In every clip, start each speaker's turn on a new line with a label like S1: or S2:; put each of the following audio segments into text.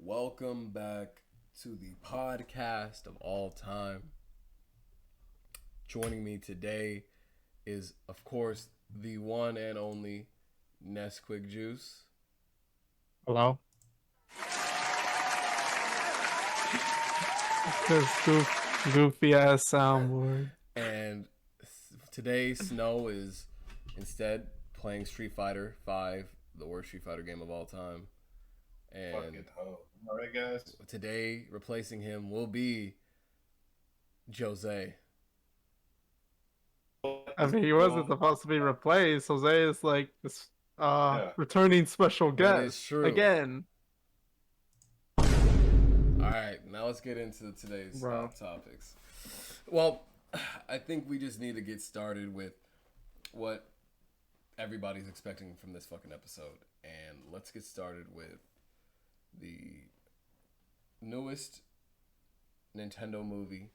S1: Welcome back to the podcast of all time. Joining me today is, of course, the one and only Nesquik Juice.
S2: Hello? This goofy ass soundboard.
S1: And today, Snow is instead playing Street Fighter 5, the worst Street Fighter game of all time. And
S3: Fucking hoe. Alright, guys.
S1: today, replacing him will be Jose.
S2: I mean, he wasn't supposed to be replaced. Jose is like this returning special guest.
S1: That is true.
S2: Again.
S1: Alright, now let's get into today's topics. Well, I think we just need to get started with what everybody's expecting from this fucking episode. And let's get started with the newest Nintendo movie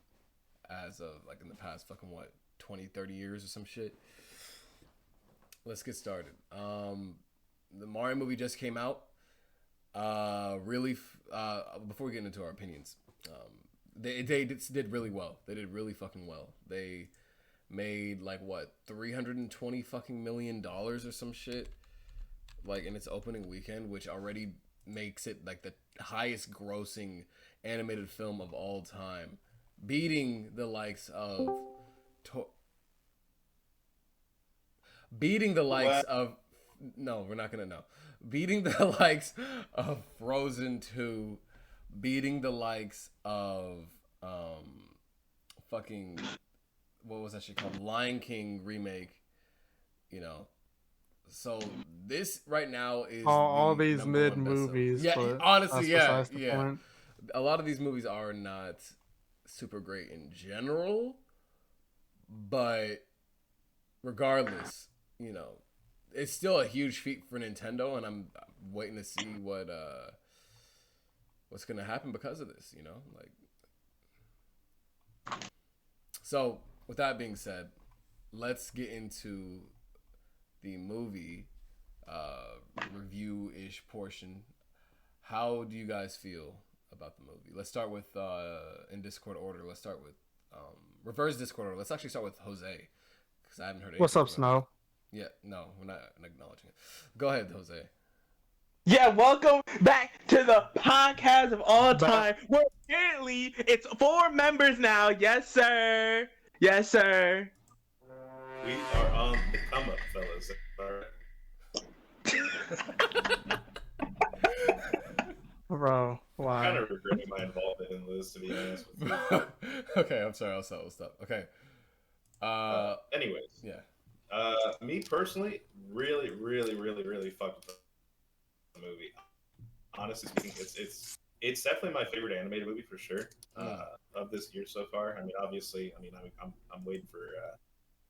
S1: as of, like, in the past fucking, 20, 30 years or some shit. Let's get started. The Mario movie just came out. Before we get into our opinions, they did really well. They did really fucking well. They made like what $320 fucking million or some shit, like in its opening weekend, which already makes it like the highest grossing animated film of all time, beating the likes of no, we're not gonna know. Beating the likes of Frozen 2, beating the likes of fucking, what was that shit called? Lion King remake, you know. So this right now is
S2: all these mid movies.
S1: Yeah, honestly, yeah. Point. A lot of these movies are not super great in general, but regardless, you know, it's still a huge feat for Nintendo, and I'm waiting to see what's gonna happen because of this. You know, like. So with that being said, let's get into the movie review-ish portion. How do you guys feel about the movie? Let's start with in Discord order. Let's start with reverse Discord order. Let's actually start with Jose, because I haven't heard anything.
S2: What's up, Snow?
S1: Yeah, no, we're not acknowledging it. Go ahead, Jose.
S4: Yeah, welcome back to the podcast of all time. Where apparently it's 4 members now. Yes, sir. Yes, sir.
S3: We are on the come up, fellas.
S2: Bro, why?
S3: I'm kind of regretting my involvement in this, to be honest with you.
S1: Okay, I'm sorry. I'll stop. Okay.
S3: Anyways.
S1: Yeah.
S3: Me personally, really fucked with the movie. Honestly speaking, it's definitely my favorite animated movie for sure. Of this year so far. I mean, obviously, I'm waiting for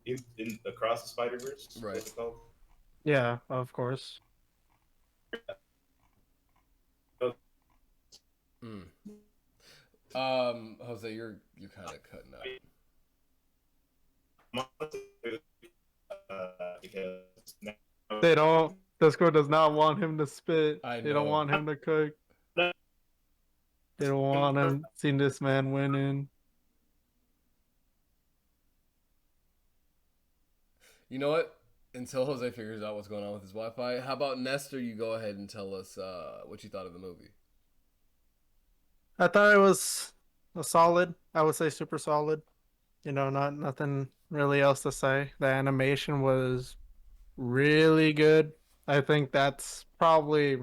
S3: in Across the Spider-Verse.
S1: Right.
S3: What's it called?
S2: Yeah, of course.
S1: Jose, you're kind of cutting
S3: out. Because
S2: they don't. Discord does not want him to spit.
S1: I know.
S2: They don't want him to cook. They don't want him seeing this man winning.
S1: You know what? Until Jose figures out what's going on with his Wi-Fi, how about Nestor? You go ahead and tell us what you thought of the movie.
S2: I thought it was a solid. I would say super solid. You know, nothing really else to say. The animation was really good. I think that's probably,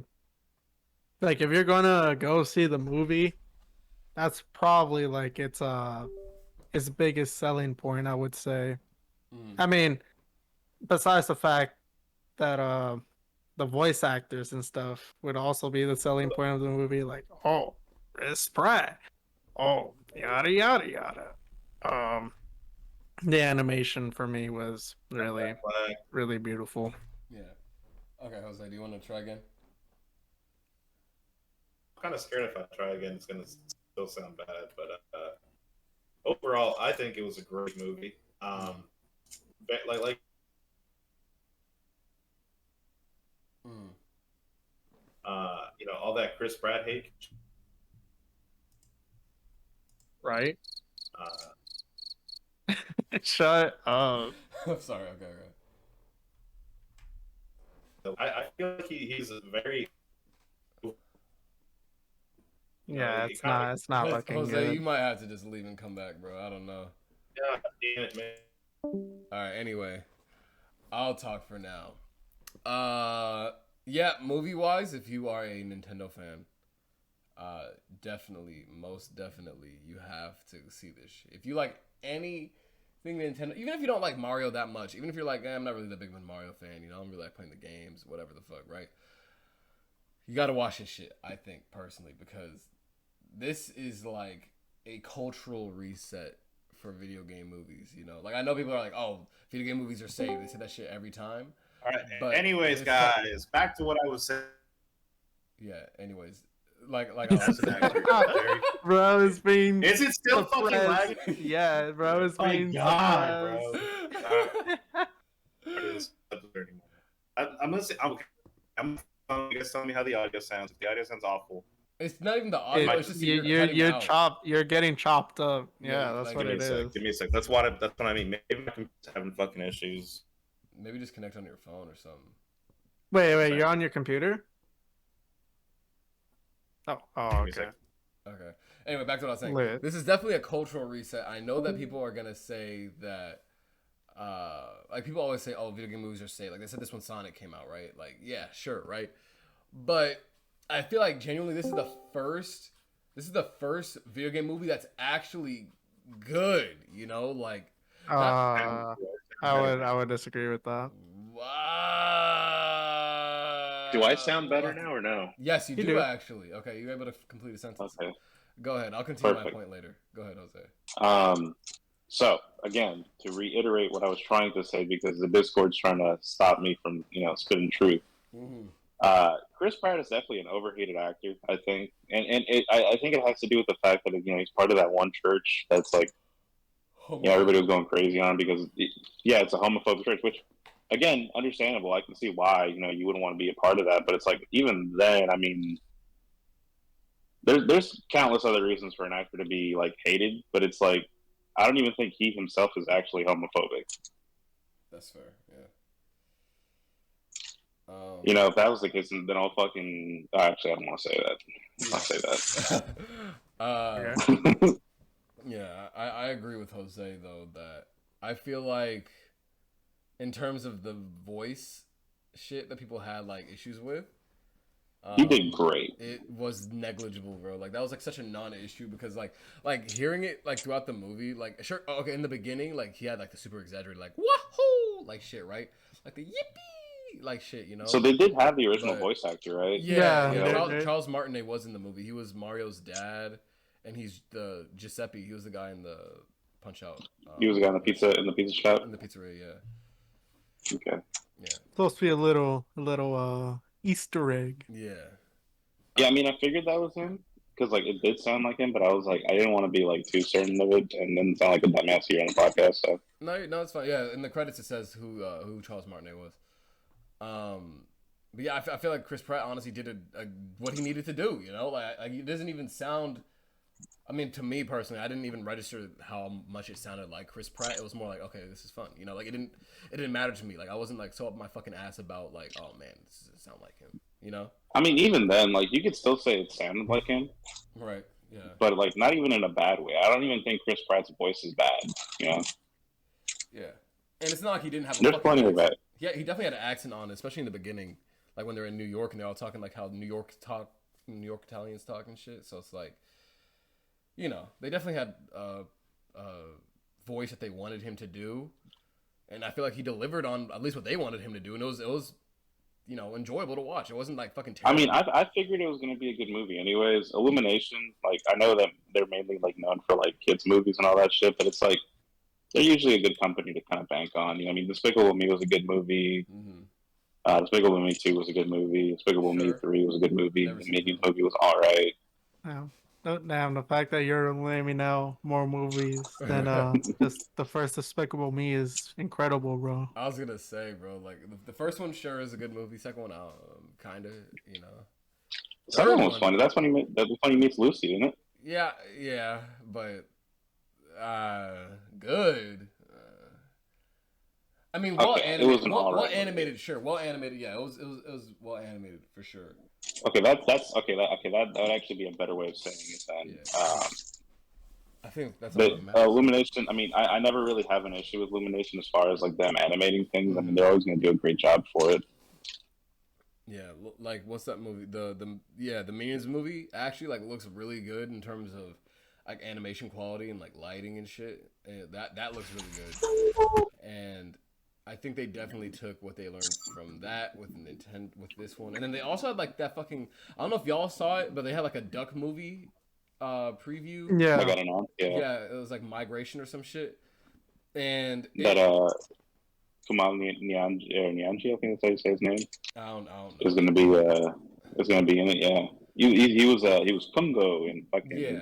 S2: like, if you're gonna go see the movie, that's probably like its biggest selling point, I would say. I mean, besides the fact that the voice actors and stuff would also be the selling point of the movie, like, oh, Chris Pratt, oh, yada yada yada. The animation for me was really beautiful.
S1: Yeah. Okay, Jose, do you want to try again?
S3: I'm kind of scared if I try again, it's gonna still sound bad, but overall, I think it was a great movie. You know, all that Chris Pratt hate
S2: Right?
S3: Uh,
S2: Shut up.
S1: I'm sorry. Okay.
S3: so I feel like he's a very
S2: Yeah,
S3: it
S2: it's
S3: kinda-
S2: not. It's not looking
S1: Jose,
S2: good.
S1: you might have to just leave and come back, bro. I don't know.
S3: God damn it, man.
S1: All right. Anyway, I'll talk for now. Yeah, movie wise, if you are a Nintendo fan, definitely, most definitely, you have to see this shit. If you like anything Nintendo, even if you don't like Mario that much, even if you're like, I'm not really that big of a Mario fan, you know, I'm really like playing the games, whatever the fuck, right? You gotta watch this shit, I think, personally, because this is like a cultural reset for video game movies, you know? Like, I know people are like, oh, video game movies are safe. They say that shit every time.
S3: All right.
S1: But
S3: Anyways,
S1: it's
S3: guys, back to what I was saying.
S1: Yeah, anyways. Like I was saying.
S2: Bro is being.
S3: Is it still fucking
S2: suppressed.
S3: lagging?
S2: Yeah, bro is
S3: Oh my
S2: being.
S3: God,
S2: suppressed.
S3: I'm gonna say I'm you guys tell me how the audio sounds. If the audio sounds awful,
S1: It's not even the audio. It's just
S2: You're chopped. You're getting chopped up.
S1: Yeah,
S2: Yeah, that's
S1: like,
S2: what it is.
S3: give me a sec. That's what I mean. Maybe I'm having fucking issues.
S1: Maybe just connect on your phone or something.
S2: Wait, you're on your computer? Oh,
S3: Give me a
S2: okay.
S3: sec.
S1: Okay. Anyway, back to what I was saying.
S2: Lit.
S1: This is definitely a cultural reset. I know that people are gonna say that, like people always say, "Oh, video game movies are safe." Like they said this when Sonic came out, right? Like, yeah, sure, right? But I feel like genuinely, this is the first video game movie that's actually good. You know, like.
S2: I would disagree with that.
S3: Do I sound better now or no?
S1: Yes, you
S2: You
S1: do
S2: do.
S1: actually. Okay, you're able to complete a sentence.
S3: Okay.
S1: Go ahead. I'll continue
S3: Perfect.
S1: my point later. Go ahead, Jose.
S3: So again, to reiterate what I was trying to say, because the Discord's trying to stop me from, spitting truth.
S1: Mm-hmm.
S3: Chris Pratt is definitely an overhated actor, I think, and I think it has to do with the fact that he's part of that one church that's like, everybody was going crazy on because it's a homophobic church, which again, understandable. I can see why you wouldn't want to be a part of that, but it's like even then, I mean, there's countless other reasons for an actor to be like hated, but it's like I don't even think he himself is actually homophobic.
S1: That's fair.
S3: Yeah. If that was the case, then I'll fucking. Actually, I don't want to say that. I'll say that.
S1: Yeah, I agree with Jose though that I feel like in terms of the voice shit that people had like issues with,
S3: he did great.
S1: It was negligible, bro. Like that was like such a non-issue because like hearing it like throughout the movie, like sure, okay, in the beginning, like he had like the super exaggerated like wahoo like shit, right? Like the yippee like shit,
S3: So they did have the original voice actor, right?
S1: Yeah. Charles Martinet was in the movie. He was Mario's dad. And he's the Giuseppe. He was the guy in the Punch Out.
S3: He was the guy in the pizza shop.
S1: In the pizzeria, yeah.
S3: Okay.
S1: Yeah.
S2: Supposed to be a little Easter egg.
S1: Yeah.
S3: Yeah, I mean, I figured that was him because like it did sound like him, but I was like, I didn't want to be like too certain of it, and then sound like a dumbass here on the podcast. So
S1: no, it's fine. Yeah, in the credits it says who Charles Martinet was. But yeah, I feel like Chris Pratt honestly did what he needed to do. Like it doesn't even sound. I mean, to me personally, I didn't even register how much it sounded like Chris Pratt. It was more like, okay, this is fun. Like it didn't matter to me. Like I wasn't like so up my fucking ass about like, oh man, this doesn't sound like him.
S3: I mean, even then, like you could still say it sounded like him.
S1: Right. Yeah.
S3: But like not even in a bad way. I don't even think Chris Pratt's voice is bad.
S1: Yeah. And it's not like he didn't have.
S3: There's plenty of that.
S1: Yeah, he definitely had an accent on it, especially in the beginning, like when they're in New York and they're all talking like how New York Italians talk and shit. So it's like. They definitely had a voice that they wanted him to do, and I feel like he delivered on at least what they wanted him to do, and it was enjoyable to watch. It wasn't like fucking terrible.
S3: I mean, I figured it was going to be a good movie anyways. Illumination, like I know that they're mainly like known for like kids movies and all that shit, but it's like they're usually a good company to kind of bank on. I mean, Despicable Me was a good movie.
S1: Mm-hmm.
S3: Despicable Me 2 was a good movie. Despicable Me 3 was a good movie. The Minions movie was all right.
S2: Yeah. Damn, the fact that you're naming out more movies than just the first Despicable Me is incredible, bro.
S1: I was gonna say, bro, like the first one sure is a good movie. Second one, kind of,
S3: The second one was funny. That's when he meets Lucy, isn't it?
S1: Yeah, but Good. I mean,
S5: Okay,
S1: well
S5: it
S1: animated.
S5: was an
S1: Well
S5: alright
S1: animated, sure. Well animated, yeah. It was well animated for sure.
S5: Okay, that's okay. That would actually be a better way of saying it then.
S1: Yeah. I think that's all
S5: But
S1: that matters.
S5: Illumination, I mean, I never really have an issue with Illumination as far as like them animating things. I mean,
S1: Mhm.
S5: they're always going to do a great job for it.
S1: Yeah, like what's that movie? The Minions movie actually like looks really good in terms of like animation quality and like lighting and shit. And that looks really good. And I think they definitely took what they learned from that with with this one. And then they also had like that fucking, I don't know if y'all saw it, but they had like a duck movie preview.
S2: Yeah.
S5: Like, I don't know. Yeah.
S1: Yeah, it was like Migration or some shit. And
S5: That Kumal Nyanji, I think that's how you say his name.
S1: I don't know.
S5: Is going to be in it. Yeah, he was Kungo in fucking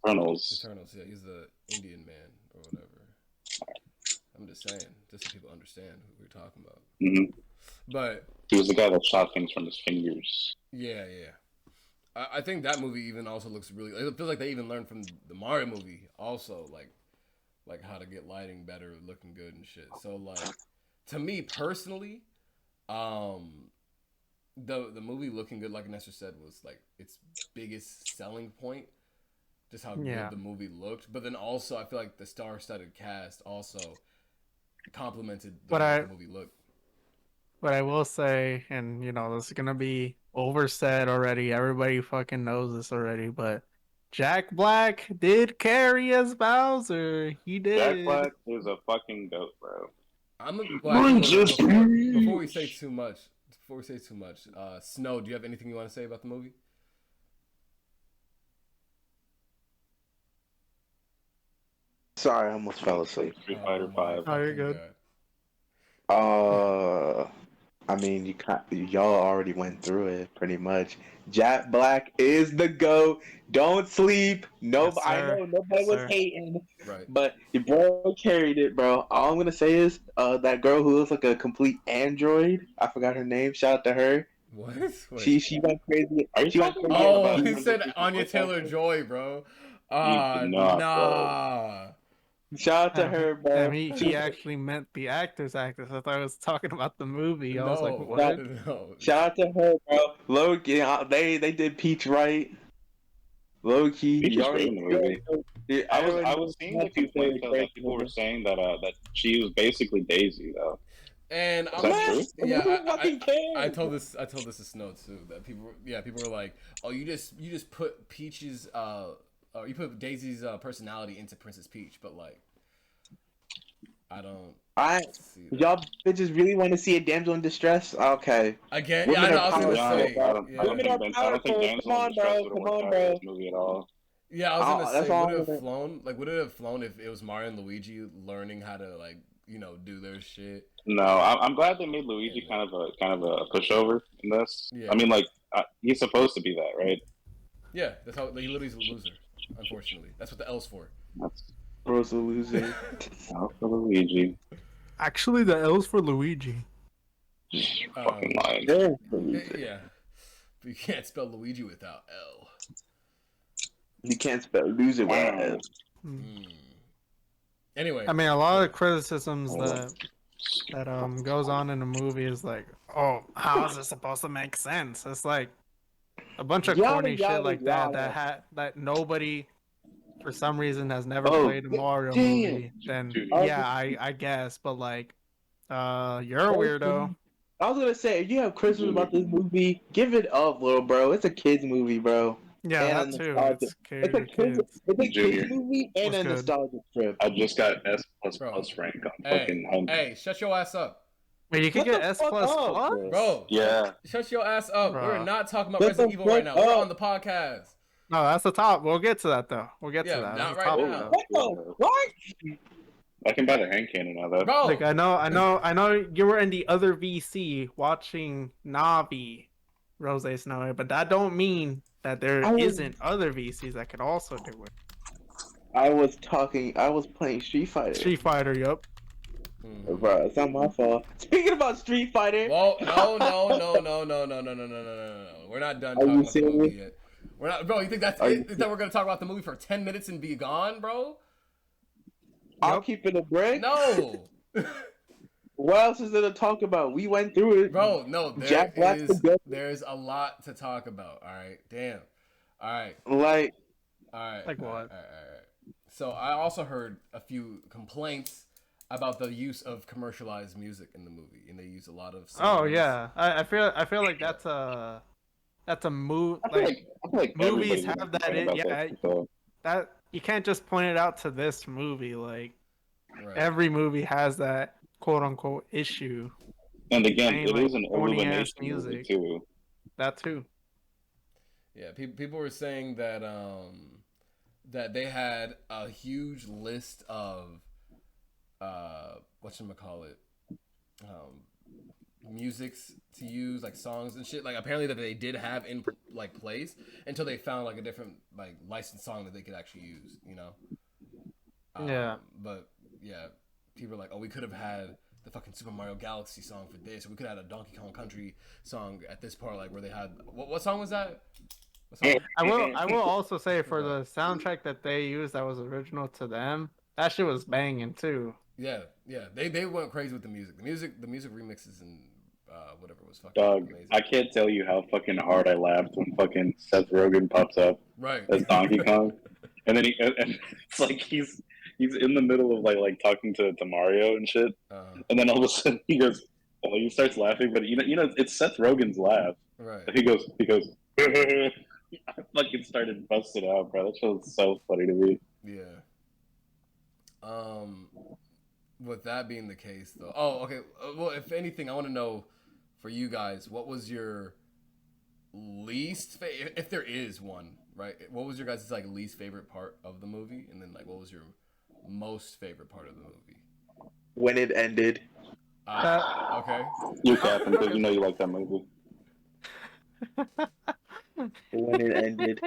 S5: Eternals.
S1: Eternals. Yeah, he's the Indian man or whatever. I'm just saying, just so people understand who we're talking about.
S5: Mm-hmm.
S1: But
S5: he was the guy that shot things from his fingers.
S1: Yeah. I think that movie even also looks really. It feels like they even learned from the Mario movie also, like how to get lighting better, looking good and shit. So like, to me personally, the movie looking good, like Nestor said, was like its biggest selling point. Just how good the movie looked, but then also I feel like the star-studded cast also complemented the way the movie looked.
S2: But I will say, and you know, this is gonna be oversaid already. Everybody fucking knows this already, but Jack Black did carry as Bowser. He did.
S5: Jack Black is a fucking goat, bro.
S1: I'm a before we say too much. Snow, do you have anything you want to say about the movie?
S4: Sorry, I almost fell asleep.
S5: Street Fighter 5.
S2: Oh, you're good.
S4: I mean, y'all already went through it pretty much. Jack Black is the GOAT. Don't sleep.
S2: Yes,
S4: I know nobody was hating,
S1: right?
S4: But your bro carried it, bro. All I'm gonna say is, that girl who looks like a complete android. I forgot her name. Shout out to her.
S1: What?
S4: She went crazy.
S1: Oh, he said Anya Taylor-Joy, bro. Nah.
S4: Shout out to her, bro.
S2: Damn, he actually meant the actress. I thought I was talking about the movie. I was like, what?
S1: No.
S4: Shout out to her, bro. Low-key, they did Peach right. Low-key.
S5: Peach was great in the movie. Yeah, I was seeing the complaint that people were saying that she was basically Daisy though.
S1: And I told this to Snow too, that people were like, oh, you just put Peach's you put Daisy's personality into Princess Peach, but like, I don't.
S4: Y'all bitches really want to see a damsel in distress? Okay.
S1: Again, yeah, I was gonna say.
S5: I don't think damsel in distress would have worked out in this movie at all.
S1: Yeah, I was gonna say, would it have flown if it was Mario and Luigi learning how to like, you know, do their shit?
S5: No, I'm glad they made Luigi kind of a pushover in this. Yeah. I mean, like, he's supposed to be that, right?
S1: Yeah, that's how he literally is a loser. Unfortunately, that's what the L's for.
S4: Bro's a loser.
S5: L for Luigi.
S2: Actually, the L's for Luigi.
S5: Fucking lying.
S1: Yeah, but you can't spell Luigi without L.
S4: You can't spell loser without L.
S1: Anyway,
S2: I mean, a lot of criticisms that goes on in the movie is like, oh, how is this supposed to make sense? It's like a bunch of corny shit like that nobody for some reason has never played a Mario movie. Then yeah, I guess, but like, you're a weirdo.
S4: I was gonna say, if you have criticism about this movie, give it up, little bro. It's a kids movie, bro.
S2: Yeah, that too. It's a
S4: kids movie and a nostalgic trip.
S5: I just got S++ rank on fucking home.
S1: Hey, shut your ass up.
S2: Wait, you can get S++?
S1: Bro,
S5: yeah.
S1: Shut your ass up.
S2: Bro.
S1: We're not talking about Resident Evil right now. We're on the podcast.
S2: No, that's the top. We'll get to that though. We'll get to that.
S1: Not
S2: right
S1: now.
S4: What?
S5: I can buy the hand cannon now though.
S1: Bro.
S2: Like I know you were in the other VC watching Navi, Rose Snow, but that don't mean that there isn't other VCs that could also do it.
S4: I was playing Street Fighter.
S2: Street Fighter, yup.
S4: Bro, it's not my fault. Speaking about Street Fighter.
S1: Well, no. We're not done talking about the movie yet. We're not, bro. You think that's it? That we're gonna talk about the movie for 10 minutes and be gone, bro?
S4: I'll keep it a brick.
S1: No.
S4: What else is there to talk about? We went through it.
S1: Bro, no, there's a lot to talk about. All right, damn. All right,
S4: Like
S2: Like what?
S1: All right. So I also heard a few complaints about the use of commercialized music in the movie, and they use a lot of.
S2: Oh
S1: songs.
S2: yeah, I feel like that's a move.
S5: I feel like
S2: movies
S5: everybody's
S2: have
S5: gonna
S2: that.
S5: complain about that, so.
S2: That you can't just point it out to this movie. Like
S1: Right.
S2: every movie has that quote unquote issue.
S5: And again,
S2: Playing,
S5: it
S2: like,
S5: is an
S2: corny-ass
S5: illumination movie
S2: music.
S5: too.
S2: That too.
S1: Yeah, people were saying that that they had a huge list of whatchamacallit, musics to use, like songs and shit. Like apparently that they did have in like place until they found like a different like licensed song that they could actually use, you know?
S2: Yeah.
S1: But yeah, people are like, oh, we could have had the fucking Super Mario Galaxy song for this, or we could have had a Donkey Kong Country song at this part, like where they had what song was that? What song?
S2: I will also say for the soundtrack that they used that was original to them, that shit was banging too.
S1: Yeah, they went crazy with the music. The music remixes and whatever was fucking
S5: Dog,
S1: amazing.
S5: I can't tell you how fucking hard I laughed when fucking Seth Rogen pops up
S1: Right.
S5: as Donkey Kong, and then and it's like he's in the middle of like talking to Mario and shit, and then all of a sudden he starts laughing, but you know it's Seth Rogen's laugh.
S1: Right.
S5: He goes. I fucking started busting out, bro. That shit was so funny to me.
S1: Yeah. With that being the case, though. Oh, okay. Well, if anything, I want to know for you guys, what was your least if there is one, right? What was your guys' like least favorite part of the movie, and then like what was your most favorite part of the movie?
S4: when it ended.
S1: Okay.
S5: You capping because you know you like that movie.
S4: When it ended.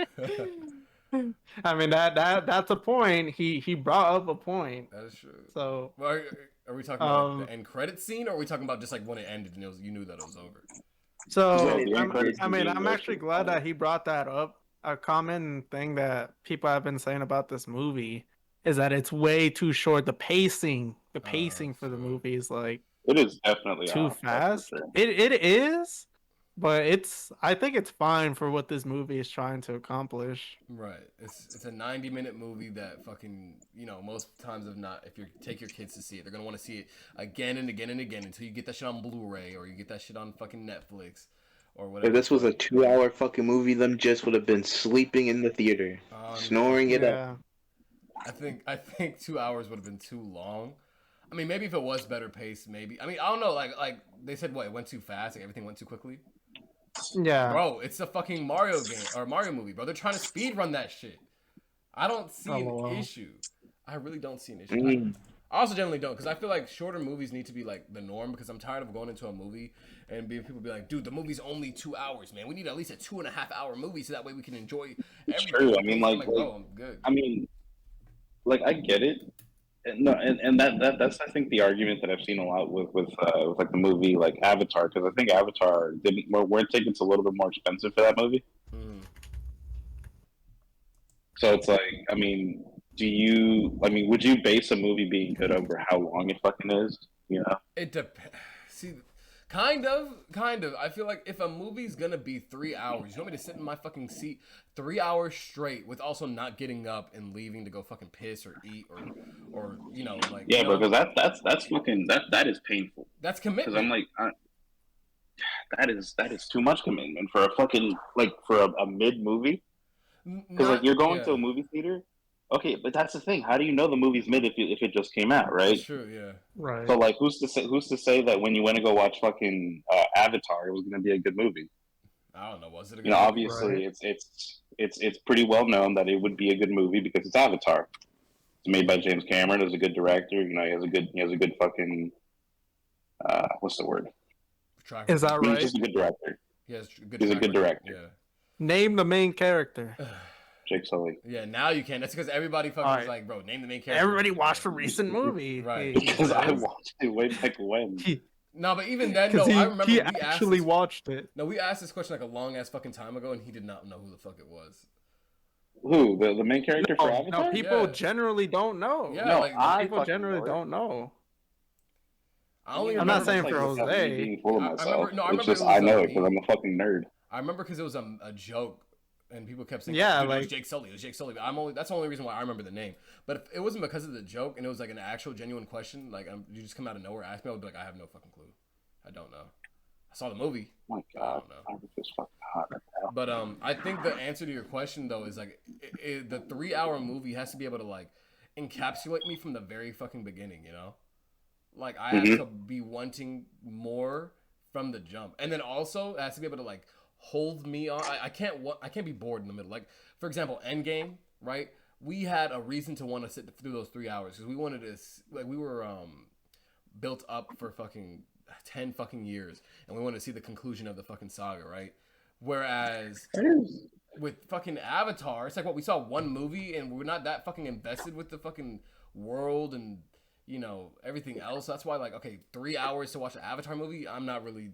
S2: I mean that's a point. He brought up a point.
S1: That is true.
S2: So
S1: well, are we talking about like, the end credit scene, or are we talking about just like when it ended and you knew that it was over?
S2: So
S5: Yeah,
S2: I'm actually glad that he brought that up. A common thing that people have been saying about this movie is that it's way too short. The pacing for the movie is like
S5: It is definitely
S2: too
S5: off,
S2: fast.
S5: for sure.
S2: It is, but I think it's fine for what this movie is trying to accomplish.
S1: Right. It's a 90-minute movie that fucking, most times if not, if you take your kids to see it, they're going to want to see it again and again and again until you get that shit on Blu-ray or you get that shit on fucking Netflix or whatever.
S4: If this was a 2-hour fucking movie, them just would have been sleeping in the theater, snoring it up.
S1: I think 2 hours would have been too long. I mean, maybe if it was better paced, maybe. I mean, I don't know. Like they said, what, it went too fast? Like everything went too quickly?
S2: Yeah.
S1: Bro, it's a fucking Mario game or Mario movie, bro. They're trying to speed run that shit. I don't see an issue. I really don't see an issue. I also generally don't, because I feel like shorter movies need to be like the norm, because I'm tired of going into a movie and people be like, dude, the movie's only 2 hours, man. We need at least a 2.5 hour movie so that way we can enjoy everything.
S5: True. I mean,
S1: like, bro, I'm good.
S5: I mean, like, I get it. No, and that's I think the argument that I've seen a lot with like the movie like Avatar, because I think Avatar weren't tickets a little bit more expensive for that movie. So it's like, I mean, would you base a movie being good over how long it fucking is? You know,
S1: it depends. See, kind of. I feel like if a movie's gonna be 3 hours, you want me to sit in my fucking seat 3 hours straight with also not getting up and leaving to go fucking piss or eat or like
S5: because that's fucking that is painful.
S1: That's commitment.
S5: Because I'm like, that is too much commitment for a fucking for a mid movie. Because like you're going to a movie theater, okay, but that's the thing. How do you know the movie's mid if it just came out, right?
S1: That's true, yeah.
S2: Right.
S5: So like, who's to say that when you went to go watch fucking Avatar, it was going to be a good movie?
S1: I don't know. Was it a good movie?
S5: Obviously, right. It's pretty well known that it would be a good movie because it's Avatar. It's made by James Cameron. He's a good director. He has a good fucking what's the word?
S2: Is that right?
S5: He's just a good director.
S1: He's
S5: a good director.
S1: Yeah.
S2: Name the main character.
S5: Jake Sully.
S1: Yeah, now you can. That's because everybody fucking was like, bro, name the main character.
S2: Everybody watched a recent movie.
S1: Right.
S5: Because I watched it way back when.
S1: No, but even then, no, I remember
S2: he actually watched it.
S1: No, we asked this question like a long ass fucking time ago, and he did not know who the fuck it was.
S5: Who? The main character for Avatar?
S2: No, people
S1: Yeah.
S2: generally don't know.
S1: Yeah,
S5: No,
S1: like,
S5: I
S2: People
S5: fucking
S2: generally
S5: know it.
S2: don't know.
S1: I only
S2: I'm not
S1: remember
S2: saying
S5: It's
S2: for
S5: like without me
S2: Jose.
S5: being full of
S1: I
S5: myself.
S1: remember- no, I
S5: it's
S1: remember
S5: just
S1: it was
S5: I know
S1: a
S5: it because
S1: meme.
S5: I'm a fucking nerd.
S1: I remember because it was a joke, and people kept saying,
S2: Yeah,
S1: "Dude, it was
S2: like-
S1: Jake Sully. It was Jake Sully." But that's the only reason why I remember the name. But if it wasn't because of the joke, and it was like an actual genuine question, like you just come out of nowhere, ask me, I would be like, "I have no fucking clue. I don't know. I saw the movie.
S5: Oh my
S1: I
S5: god,
S1: don't know."
S5: I'm just fucking hot right now.
S1: But I think the answer to your question though is like the 3 hour movie has to be able to like encapsulate me from the very fucking beginning, you know? Like I have to be wanting more from the jump, and then also it has to be able to like hold me on. I can't be bored in the middle. Like for example, Endgame, right? We had a reason to want to sit through those 3 hours because we wanted to like we were built up for fucking 10 fucking years, and we wanted to see the conclusion of the fucking saga, right? Whereas with fucking Avatar, it's like what we saw one movie and we're not that fucking invested with the fucking world and you know everything else. That's why like okay, 3 hours to watch an Avatar movie, I'm not really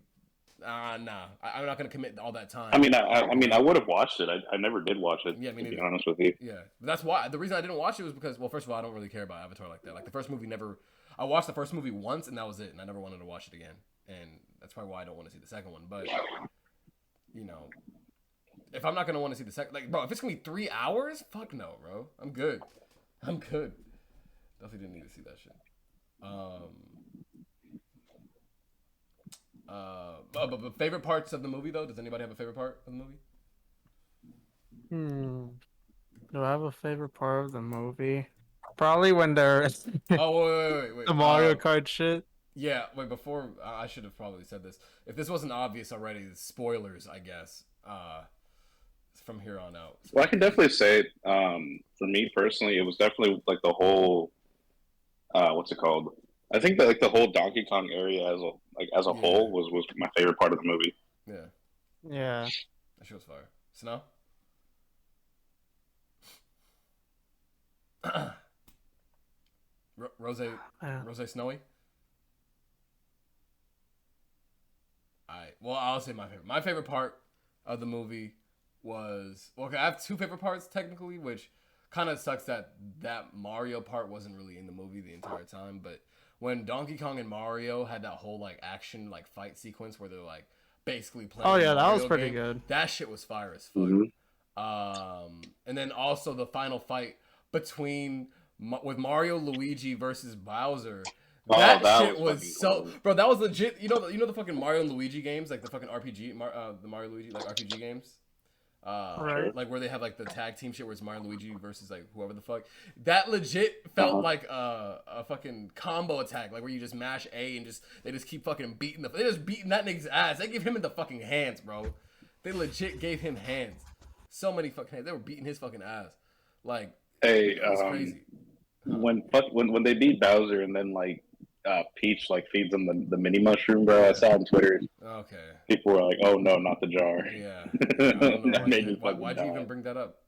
S1: I'm not gonna commit all that time.
S5: I mean, I would have watched it. I never did watch it.
S1: Yeah, me
S5: to be
S1: neither.
S5: honest with you.
S1: Yeah, but that's why the reason I didn't watch it was because well, first of all, I don't really care about Avatar like that. Like the first movie I watched the first movie once and that was it, and I never wanted to watch it again, and that's probably why I don't want to see the second one. But you know, if I'm not gonna want to see the second, like bro, if it's gonna be 3 hours, fuck no, bro. I'm good. Definitely didn't need to see that shit. But favorite parts of the movie though? Does anybody have a favorite part of the movie?
S2: Do I have a favorite part of the movie? Probably when they're
S1: Oh wait.
S2: the Mario Kart shit.
S1: Yeah, wait. Before I should have probably said this. If this wasn't obvious already, spoilers, I guess. From here on out.
S5: Well, I can definitely say, for me personally, it was definitely like the whole, what's it called? I think that like the whole Donkey Kong area as a whole was my favorite part of the movie.
S1: Yeah,
S2: Yeah.
S1: that shit was fire. Snow. Rose Snowy. Well, I'll say my favorite. My favorite part of the movie was okay. I have two favorite parts technically, which kind of sucks that Mario part wasn't really in the movie the entire time. But when Donkey Kong and Mario had that whole like action like fight sequence where they're like basically playing.
S2: Oh yeah, that was
S1: Mario
S2: pretty
S1: game,
S2: good.
S1: That shit was fire as fuck. And then also the final fight between with Mario, Luigi versus Bowser. That shit was so cool. Bro, that was legit. You know the fucking Mario and Luigi games, like the fucking RPG, the Mario Luigi like RPG games.
S2: Right.
S1: Like where they have like the tag team shit where it's Mario and Luigi versus like whoever the fuck. That legit felt like a fucking combo attack, like where you just mash A and they just keep fucking beating they just beating that nigga's ass. They give him in the fucking hands, bro. They legit gave him hands. So many fucking hands. They were beating his fucking ass. Like
S5: hey,
S1: it was crazy.
S5: When they beat Bowser and then like Peach like feeds him the mini mushroom, bro. I saw on Twitter.
S1: Okay.
S5: People were like, "Oh no, not the jar."
S1: Yeah. Why'd you even bring that up?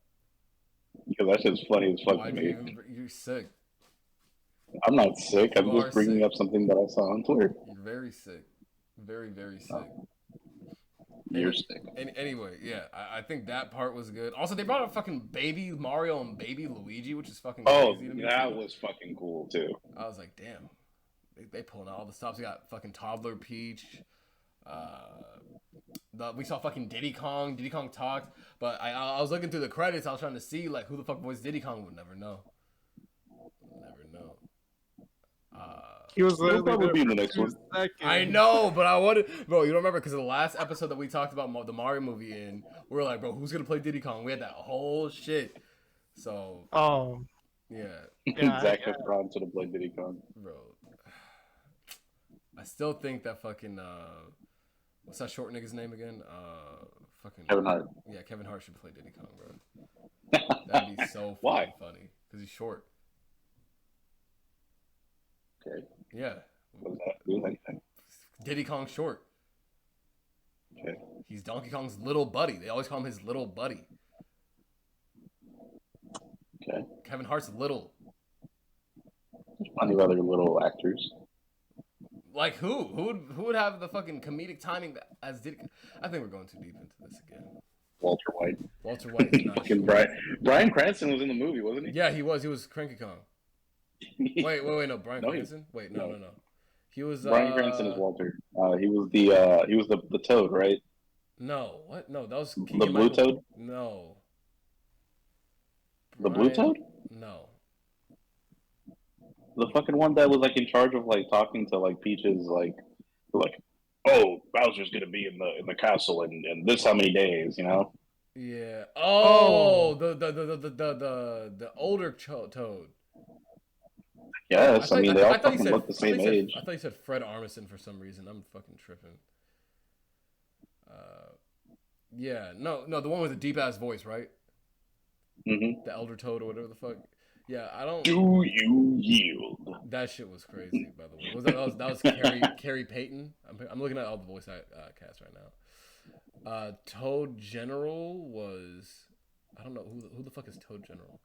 S5: Because that shit's funny as fuck to me.
S1: You're sick.
S5: I'm not sick. I'm just bringing
S1: sick.
S5: up something that I saw on Twitter.
S1: You're very sick. Very, very sick.
S5: You're sick.
S1: Anyway, yeah, I think that part was good. Also, they brought up fucking baby Mario and baby Luigi, which is fucking crazy to me.
S5: That was fucking cool too.
S1: I was like, damn. They pulling out all the stops. We got fucking toddler Peach. We saw fucking Diddy Kong. Diddy Kong talked, but I was looking through the credits. I was trying to see like who the fuck voiced Diddy Kong. Would never know.
S2: He was
S5: He'll probably
S2: literally
S5: be in the next one.
S1: I know, but I wanted, bro. You don't remember because the last episode that we talked about the Mario movie in, we were like, bro, who's gonna play Diddy Kong? We had that whole shit. So.
S2: Oh.
S1: Yeah.
S5: Zach Efron should have played Diddy Kong.
S1: Bro. I still think that fucking what's that short nigga's name again? Fucking
S5: Kevin Hart.
S1: Yeah, Kevin Hart should play Diddy Kong, bro. That'd be so fucking funny because he's short.
S5: Okay.
S1: Yeah.
S5: What does that do anything?
S1: Diddy Kong's short.
S5: Okay.
S1: He's Donkey Kong's little buddy. They always call him his little buddy.
S5: Okay.
S1: Kevin Hart's little.
S5: There's plenty of other little actors.
S1: Like who? Who would have the fucking comedic timing as Diddy? I think we're going too deep into this again.
S5: Walter White.
S1: Walter White is not
S5: Fucking
S1: short.
S5: Bryan Cranston was in the movie, wasn't he?
S1: Yeah, he was. He was Cranky Kong. Wait, no, Bryan
S5: No,
S1: Cranston? Wait, no. He was
S5: Bryan Cranston is Walter. He was the Toad, right?
S1: No, what? No, that was
S5: The Blue Toad?
S1: No.
S5: The Blue Toad?
S1: No.
S5: The fucking one that was like in charge of like talking to like Peach's like, oh, Bowser's gonna be in the castle in this how many days, you know?
S1: Yeah. Oh, the older Toad.
S5: Yes, I mean they all fucking look the same age.
S1: I thought you said Fred Armisen for some reason. I'm fucking tripping. Yeah, no, the one with the deep ass voice, right?
S5: Mm-hmm.
S1: The Elder Toad or whatever the fuck. Yeah, I don't.
S5: Do you yield?
S1: That shit was crazy, by the way. That was Carrie Payton. I'm looking at all the voice cast right now. Toad General was, I don't know who the fuck is Toad General.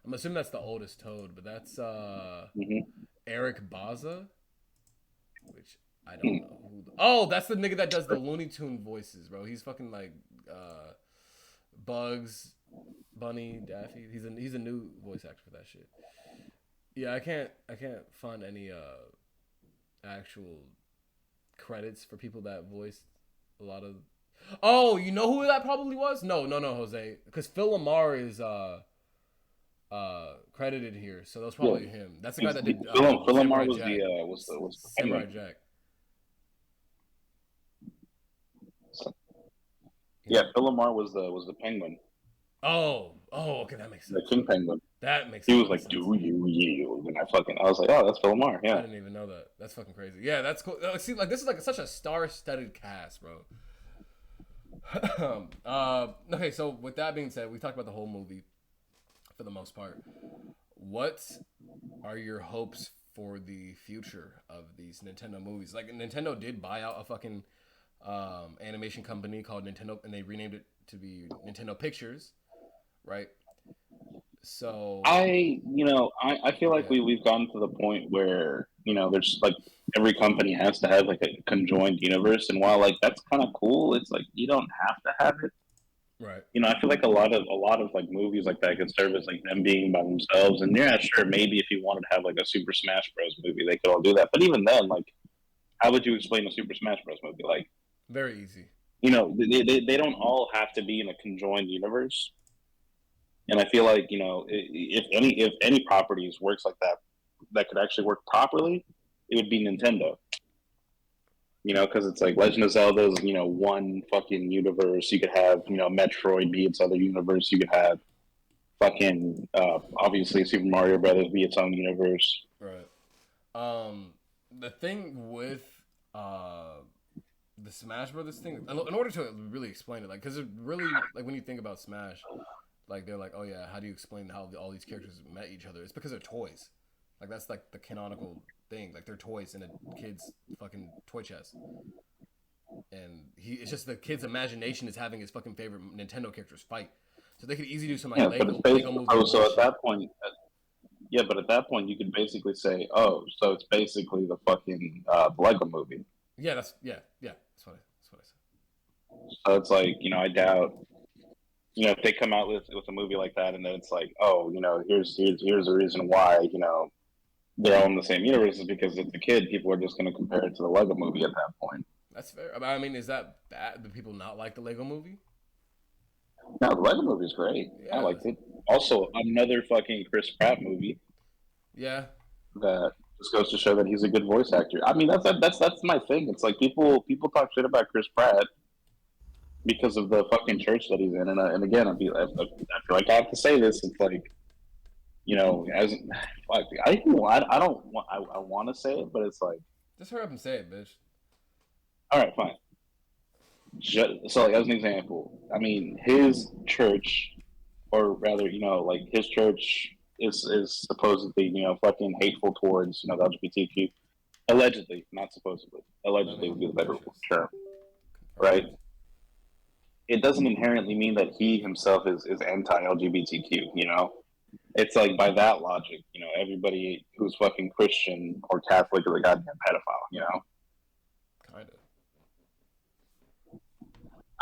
S1: I'm assuming that's the oldest Toad, but that's Eric Baza, which I don't know who. Oh, that's the nigga that does the Looney Tune voices, bro. He's fucking like Bugs Bunny, Daffy. He's a new voice actor for that shit. Yeah, I can't find any actual credits for people that voiced a lot of. Oh, you know who that probably was? No, Jose, because Phil Lamar is credited here, so that was probably him. That's the guy that did.
S5: Phil Lamar was
S1: Jack.
S5: was
S1: Samurai Jack.
S5: Yeah, Phil Lamar was the penguin.
S1: Oh, okay, that makes sense.
S5: The king penguin.
S1: That makes
S5: sense. He
S1: was
S5: like,
S1: sense.
S5: "Do you yield?" And I was like, "Oh, that's Phil Lamar." Yeah,
S1: I didn't even know that. That's fucking crazy. Yeah, that's cool. See, like this is like such a star-studded cast, bro. Okay, so with that being said, we talked about the whole movie for the most part. What are your hopes for the future of these Nintendo movies? Like, Nintendo did buy out a fucking animation company called Nintendo, and they renamed it to be Nintendo Pictures, right? So
S5: I feel like we've gotten to the point where there's like every company has to have like a conjoined universe, and while like that's kind of cool, it's like you don't have to have it.
S1: Right.
S5: I feel like a lot of like movies like that could serve as like them being by themselves. And yeah, sure, maybe if you wanted to have like a Super Smash Bros. Movie, they could all do that. But even then, like, how would you explain a Super Smash Bros. Movie? Like,
S1: very easy.
S5: They don't all have to be in a conjoined universe. And I feel like if any properties works like that could actually work properly, it would be Nintendo. Because it's like Legend of Zelda's, one fucking universe. You could have, Metroid be its other universe. You could have fucking, obviously, Super Mario Brothers be its own universe.
S1: Right. The thing with the Smash Brothers thing, in order to really explain it, like, because it really, like, when you think about Smash, like, they're like, oh yeah, how do you explain how all these characters met each other? It's because they're toys. Like, that's like the canonical thing. Like, they're toys in a kid's fucking toy chest. And it's just the kid's imagination is having his fucking favorite Nintendo characters fight. So they could easily do some like Lego movies.
S5: So at that point, but at that point you could basically say, oh, so it's basically the fucking Lego movie.
S1: Yeah, that's what I said.
S5: So it's like, I doubt, if they come out with a movie like that and then it's like, oh, here's the reason why, they're all in the same universe is because it's a kid. People are just going to compare it to the Lego movie at that point.
S1: That's fair. I mean, is that bad? Do people not like the Lego movie?
S5: No, the Lego movie is great. Yeah, I liked it. Also, another fucking Chris Pratt movie.
S1: Yeah.
S5: That just goes to show that he's a good voice actor. I mean, that's my thing. It's like people talk shit about Chris Pratt because of the fucking church that he's in, and again, I feel like I have to say this. It's like, as fuck, I want to say it, but it's like,
S1: just hurry up and say it, bitch.
S5: All right, fine. So, like, as an example, I mean, his church, or rather, like his church is supposedly, fucking hateful towards, the LGBTQ. Allegedly, not supposedly. Allegedly would be the better term, right? It doesn't inherently mean that he himself is anti-LGBTQ. It's like by that logic, everybody who's fucking Christian or Catholic is a goddamn pedophile.
S1: Kind of.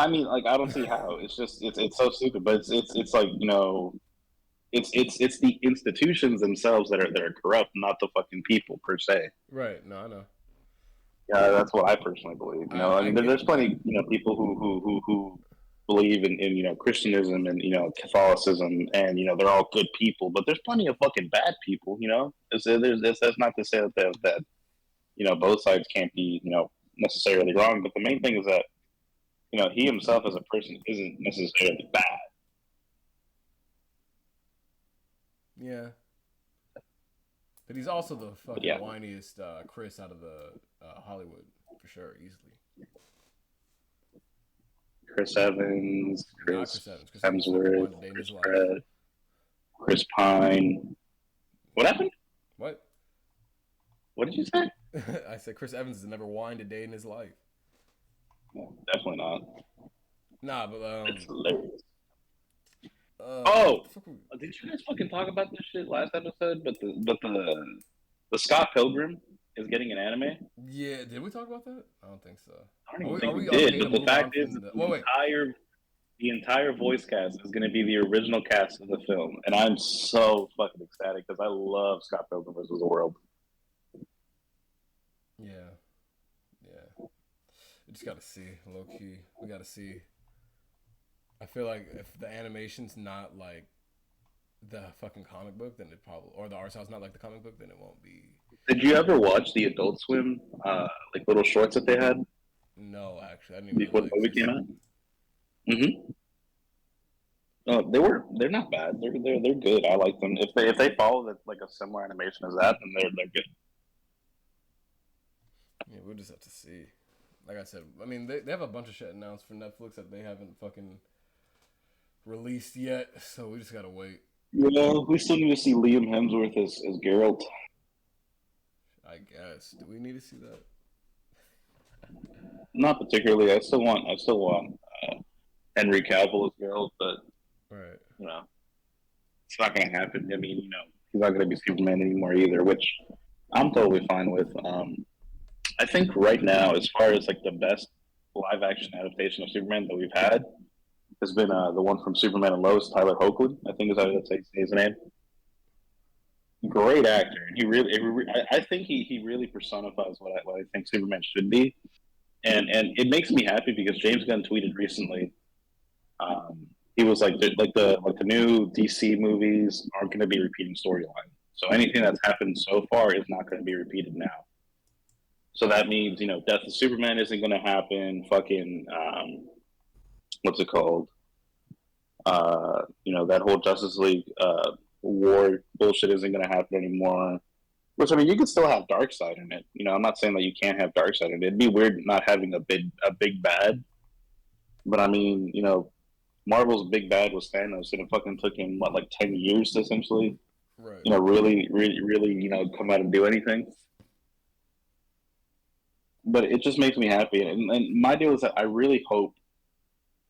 S5: I mean, like, I don't see how. It's just it's so stupid. But it's like, you know, it's the institutions themselves that are corrupt, not the fucking people per se.
S1: Right. No, I know.
S5: Yeah, that's what I personally believe. You know, I
S1: I
S5: mean,
S1: get
S5: there's
S1: it.
S5: plenty, you know, people who believe in you know Christianism and you know Catholicism, and you know they're all good people, but there's plenty of fucking bad people. You know, that's not to say that you know both sides can't be you know necessarily wrong, but the main thing is that you know he himself as a person isn't necessarily bad.
S1: Yeah. But he's also the fucking
S5: Yeah.
S1: whiniest Chris out of the Hollywood, for sure, easily.
S5: Chris Evans,
S1: Not
S5: Chris
S1: Chris Evans. Chris Evans never
S5: Hemsworth,
S1: won a day in
S5: Chris
S1: his life.
S5: Pratt, Chris Pine. What happened?
S1: What?
S5: What did you say?
S1: I said Chris Evans has never whined a day in his life.
S5: No, definitely not.
S1: Nah, but
S5: It's hilarious.
S1: what the fuck were-
S5: Did you guys fucking talk about this shit last episode? But the Scott Pilgrim is getting an anime.
S1: yeah, did we talk about that? I don't think so.
S5: I don't even
S1: Are
S5: think
S1: we
S5: we
S1: okay
S5: did.
S1: to
S5: But the
S1: move
S5: fact
S1: on
S5: is,
S1: from
S5: that
S1: wait.
S5: the entire voice cast is going to be the original cast of the film, and I'm so fucking ecstatic because I love Scott Pilgrim vs. the World.
S1: Yeah. We just gotta see, low key. We gotta see. I feel like if the animation's not like the fucking comic book, then it probably, or the art style's not like the comic book, then it won't be.
S5: Did you ever watch the Adult Swim like little shorts that they had
S1: No, actually, I didn't even know
S5: before the
S1: that
S5: movie came
S1: existed.
S5: out? Mm-hmm. They're not bad. They're good. I like them. If they follow like a similar animation as that, then they're good.
S1: Yeah, we'll just have to see. Like I said, I mean, they have a bunch of shit announced for Netflix that they haven't fucking released yet, so we just gotta wait.
S5: You know, we still need to see Liam Hemsworth as Geralt.
S1: I guess. Do we need to see that?
S5: Not particularly. I still want Henry Cavill as Geralt, but
S1: Right.
S5: you know, it's not going to happen. I mean, you know, he's not going to be Superman anymore either, which I'm totally fine with. I think right now, as far as like the best live action adaptation of Superman that we've had, has been the one from Superman and Lois, Tyler Hoechlin. I think is how that's his name. Great actor, and I think he really personifies what I think Superman should be, and it makes me happy because James Gunn tweeted recently. He was like the new DC movies aren't going to be repeating storyline. So anything that's happened so far is not going to be repeated now. So that means Death of Superman isn't going to happen. Fucking what's it called? That whole Justice League war bullshit isn't going to happen anymore. Which I mean, you could still have Darkseid in it. I'm not saying that you can't have Darkseid in it. It'd be weird not having a big bad. But I mean, Marvel's big bad was Thanos, and it fucking took him like 10 years to essentially,
S1: Right.
S5: really, come out and do anything. But it just makes me happy, and my deal is that I really hope,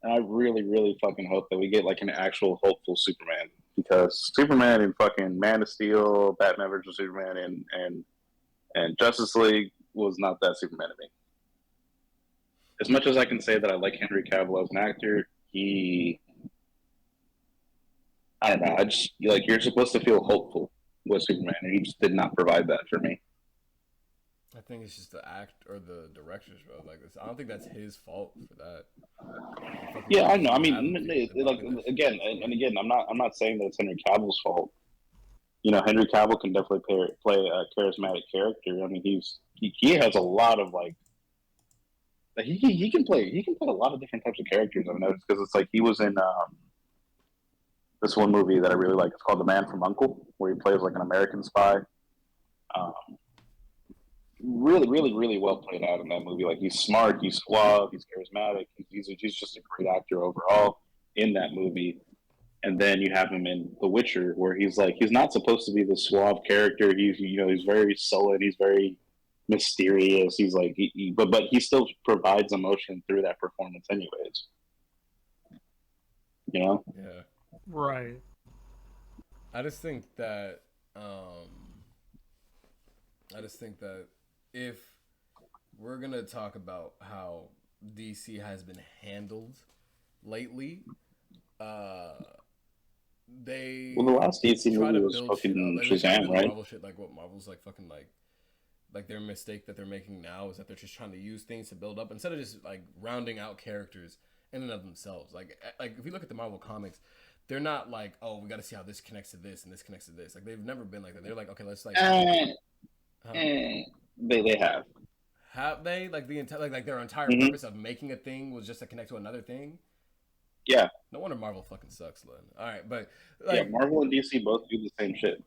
S5: and I really, really fucking hope that we get like an actual hopeful Superman, because Superman and fucking Man of Steel, Batman vs Superman, and Justice League was not that Superman to me. As much as I can say that I like Henry Cavill as an actor, I don't know. I just you're supposed to feel hopeful with Superman, and he just did not provide that for me.
S1: I think it's just the act or the directors, bro. Like, I don't think that's his fault for that.
S5: Yeah, I know. I mean, again, I'm not saying that it's Henry Cavill's fault. Henry Cavill can definitely play a charismatic character. I mean, he has a lot of he can play a lot of different types of characters. I've noticed, because it's like he was in this one movie that I really like. It's called The Man from U.N.C.L.E., where he plays like an American spy. Really, really, really well played out in that movie. Like, he's smart, he's suave, he's charismatic. He's just a great actor overall in that movie. And then you have him in The Witcher, where he's not supposed to be the suave character. He's very sullen. He's very mysterious. He's like, but he still provides emotion through that performance, anyways.
S1: Yeah.
S2: Right.
S1: I just think that if we're gonna talk about how DC has been handled lately. They
S5: Well, the last DC
S1: try
S5: movie
S1: to
S5: was
S1: build shit
S5: fucking
S1: up. They try to do
S5: Shazam,
S1: the
S5: right?
S1: Marvel shit, like what Marvel's like fucking like their mistake that they're making now is that they're just trying to use things to build up instead of just like rounding out characters in and of themselves. Like if you look at the Marvel comics, they're not like, oh, we got to see how this connects to this and this connects to this. Like they've never been like that. They're like, okay, let's like.
S5: They
S1: Have they like the entire like their entire
S5: Mhm.
S1: purpose of making a thing was just to connect to another thing?
S5: Yeah.
S1: No wonder Marvel fucking sucks, Lynn. All right, but
S5: Yeah,
S1: like,
S5: Marvel and DC both do the same shit.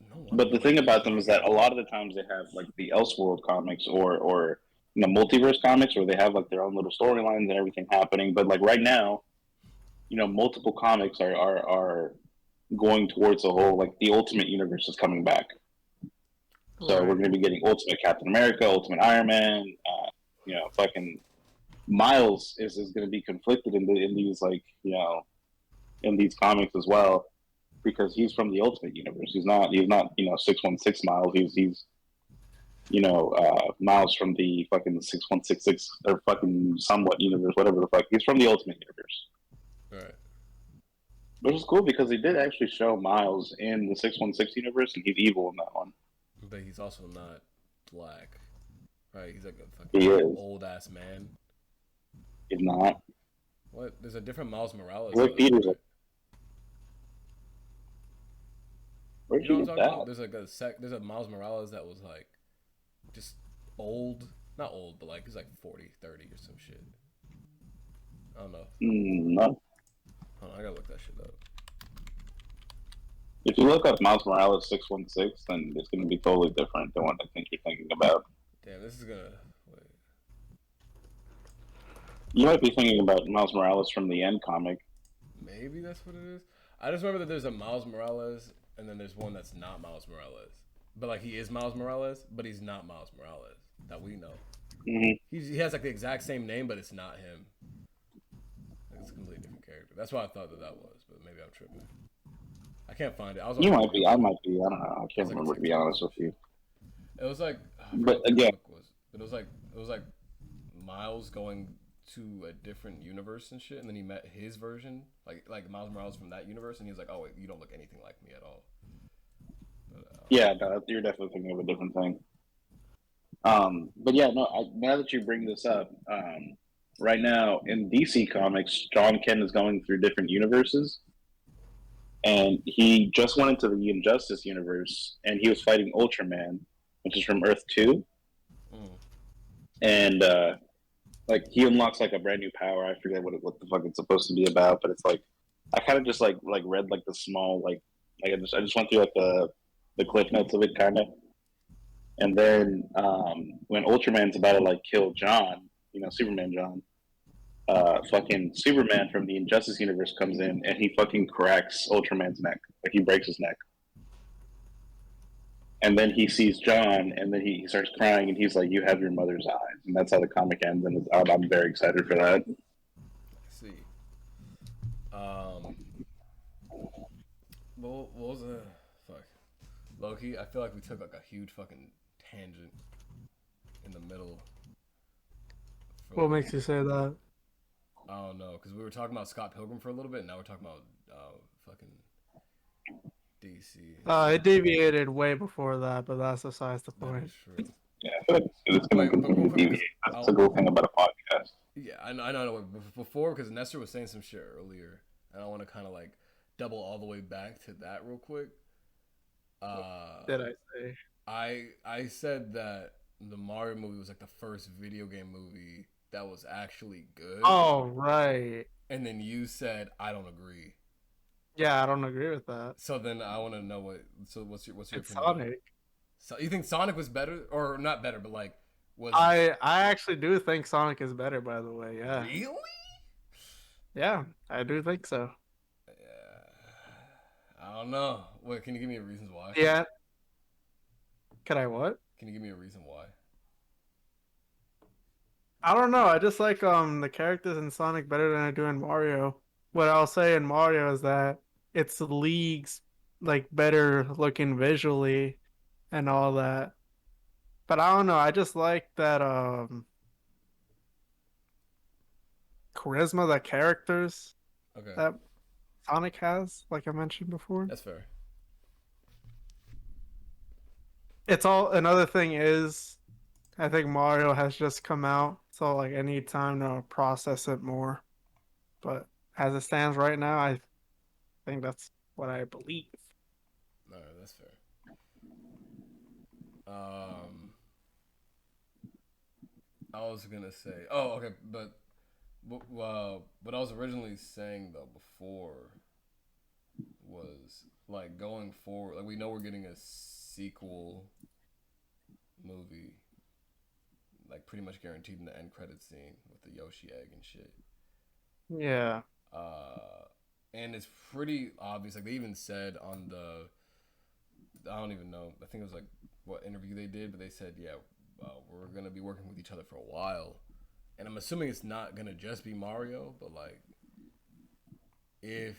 S1: no wonder,
S5: But the
S1: like,
S5: thing about them is that a lot of the times they have like the Elseworld comics or multiverse comics where they have like their own little storylines and everything happening. But like right now, multiple comics are going towards the whole like the Ultimate Universe is coming back. So we're going to be getting Ultimate Captain America, Ultimate Iron Man. Fucking Miles is going to be conflicted in these like in these comics as well, because he's from the Ultimate Universe. He's not 616 Miles. He's Miles from the fucking 6166 or fucking somewhat universe, whatever the fuck. He's from the Ultimate Universe.
S1: right.
S5: Which is cool because they did actually show Miles in the 616 universe, and he's evil in that one.
S1: But he's also not black, right? He's like a
S5: He
S1: fucking
S5: is.
S1: old ass man.
S5: He's not.
S1: What? There's a different Miles Morales.
S5: Rick
S1: though,
S5: Peters.
S1: right?
S5: Where'd
S1: You know
S5: you
S1: what I'm
S5: get
S1: talking
S5: that?
S1: about? There's like there's a Miles Morales that was like just old, not old, but like he's like 40, 30 or some shit. I don't know.
S5: No.
S1: Hold on, I gotta look that shit up.
S5: If you look up Miles Morales 616, then it's going to be totally different than what I think you're thinking about.
S1: Damn, this is gonna wait.
S5: You might be thinking about Miles Morales from the End comic.
S1: Maybe that's what it is. I just remember that there's a Miles Morales, and then there's one that's not Miles Morales. But like he is Miles Morales, but he's not Miles Morales that we know.
S5: Mm-hmm.
S1: He has like the exact same name, but it's not him. Like, it's a completely different character. That's why I thought that was, but maybe I'm tripping. I can't find it. I was.
S5: You might be. I might be. I don't know. I can't
S1: like
S5: remember, to be honest with you.
S1: It was like.
S5: But again,
S1: it was like Miles going to a different universe and shit, and then he met his version, like Miles Morales from that universe, and he was like, "Oh wait, you don't look anything like me at all." But,
S5: yeah, no, you're definitely thinking of a different thing. But yeah, no. Now that you bring this up, right now in DC Comics, John Kent is going through different universes, and he just went into the Injustice universe, and he was fighting Ultraman, which is from Earth 2, and like he unlocks like a brand new power. I forget what the fuck it's supposed to be about, but it's like I kind of just like read like the small I just went through like the cliff notes of it kind of, and then when Ultraman's about to like kill John, Superman John, fucking Superman from the Injustice universe comes in and he fucking cracks Ultraman's neck, like he breaks his neck. And then he sees John, and then he starts crying, and he's like, "You have your mother's eyes," and that's how the comic ends. And I'm very excited for that.
S1: I see. What was the fuck? Loki. I feel like we took like a huge fucking tangent in the middle.
S2: What makes you say that?
S1: I don't know, because we were talking about Scott Pilgrim for a little bit, and now we're talking about fucking DC.
S2: It deviated way before that, but that's besides the
S1: That
S2: point.
S1: is true.
S5: Yeah, I feel like it's going to continue to deviate. That's the cool thing about a podcast.
S1: Yeah, I know. Before, because Nestor was saying some shit earlier, and I want to kind of like double all the way back to that real quick.
S2: Did I say?
S1: I said that the Mario movie was like the first video game movie that was actually good.
S2: Oh, right.
S1: And then you said I don't agree.
S2: Yeah, I don't agree with that.
S1: So then I want to know what's your
S2: It's
S1: opinion?
S2: Sonic.
S1: So you think Sonic was better, or not better, but like was
S2: I actually do think Sonic is better, by the way. Yeah.
S1: really?
S2: Yeah, I do think so.
S1: Yeah. I don't know. Wait, can you give me a reason why?
S2: Yeah. Can I what?
S1: Can you give me a reason why?
S2: I don't know. I just like the characters in Sonic better than I do in Mario. What I'll say in Mario is that it's leagues like better looking visually and all that. But I don't know. I just like that charisma that characters
S1: Okay,
S2: that Sonic has, like I mentioned before.
S1: that's fair.
S2: It's all another thing is I think Mario has just come out, so like I need time to process it more. But as it stands right now, I think that's what I believe.
S1: All right, that's fair. I was gonna say, oh, okay, but what I was originally saying though before was like going forward, like we know we're getting a sequel movie, like pretty much guaranteed in the end credit scene with the Yoshi egg and shit.
S2: Yeah.
S1: And it's pretty obvious. Like they even said on I don't even know. I think it was like what interview they did, but they said, yeah, we're gonna be working with each other for a while. And I'm assuming it's not gonna just be Mario, but like, if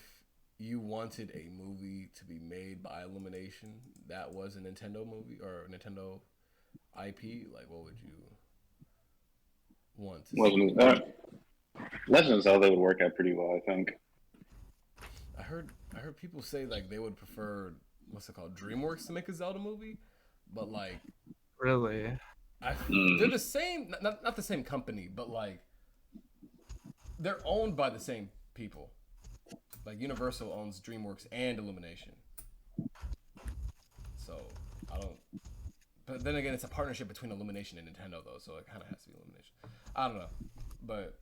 S1: you wanted a movie to be made by Illumination that was a Nintendo movie or a Nintendo IP, like what would you want to see?
S5: Legend of Zelda would work out pretty well, I think.
S1: I heard people say like they would prefer what's it called, DreamWorks to make a Zelda movie, but like
S2: Really?
S1: they're the same, not the same company, but like they're owned by the same people. Like Universal owns DreamWorks and Illumination, so I don't. But then again, it's a partnership between Illumination and Nintendo, though, so it kind of has to be Illumination. I don't know, but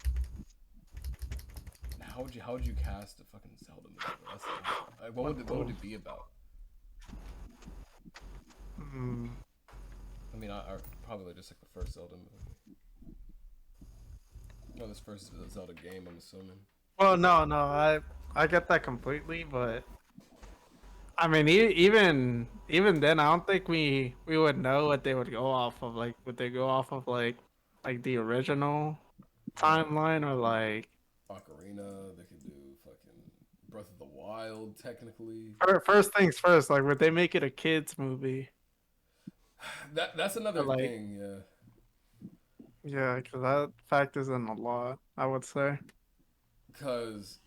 S1: how would you cast a fucking Zelda movie? Like, what would it be about? I mean, I probably just like the first Zelda movie. No, this first Zelda game, I'm assuming.
S2: Well, no, I get that completely, but I mean, even then, I don't think we would know what they would go off of. Like, would they go off of like the original timeline or like?
S1: Ocarina, they could do fucking Breath of the Wild, technically.
S2: First things first, like, would they make it a kids movie?
S1: That's another
S2: Like-
S1: thing, yeah.
S2: Yeah, because that factors in a lot, I would say.
S1: Because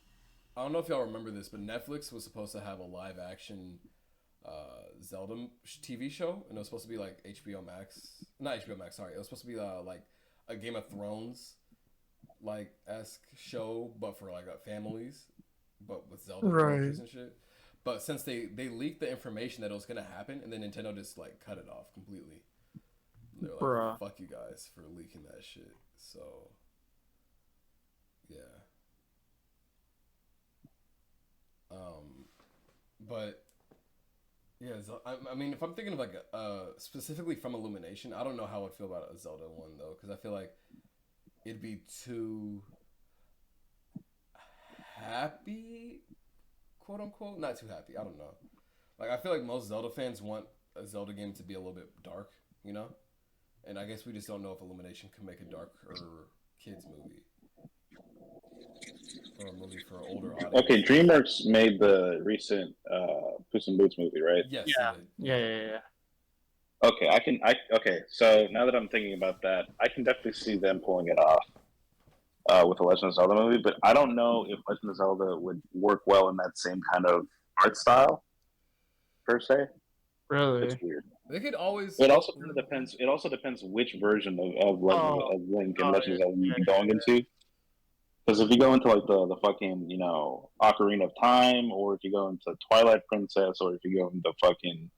S1: I don't know if y'all remember this, but Netflix was supposed to have a live action Zelda TV show, and it was supposed to be like HBO Max, not HBO Max, sorry. It was supposed to be like a Game of Thrones like esque show, but for like families, but with Zelda characters and shit. But since they leaked the information that it was gonna happen, and then Nintendo just like cut it off completely. They're like,
S2: Bruh.
S1: fuck you guys for leaking that shit. So yeah. But yeah, I mean, if I'm thinking of like specifically from Illumination, I don't know how I'd feel about a Zelda one though, because I feel like it'd be too happy, quote unquote, not too happy. I don't know. Like I feel like most Zelda fans want a Zelda game to be a little bit dark, you know. And I guess we just don't know if Illumination can make a darker kids movie. Or a movie for an older audience.
S5: Okay, DreamWorks made the recent Puss in Boots movie, right?
S1: Yes.
S2: Yeah.
S1: They did.
S2: Yeah.
S5: Okay, okay, so now that I'm thinking about that, I can definitely see them pulling it off with the Legend of Zelda movie, but I don't know if Legend of Zelda would work well in that same kind of art style, per se.
S2: Really?
S5: It's weird.
S1: They could always.
S5: It also kind of depends. It also depends which version of Link and Legend of Zelda you'd be going into. Because if you go into like the fucking Ocarina of Time, or if you go into Twilight Princess, or if you go into fucking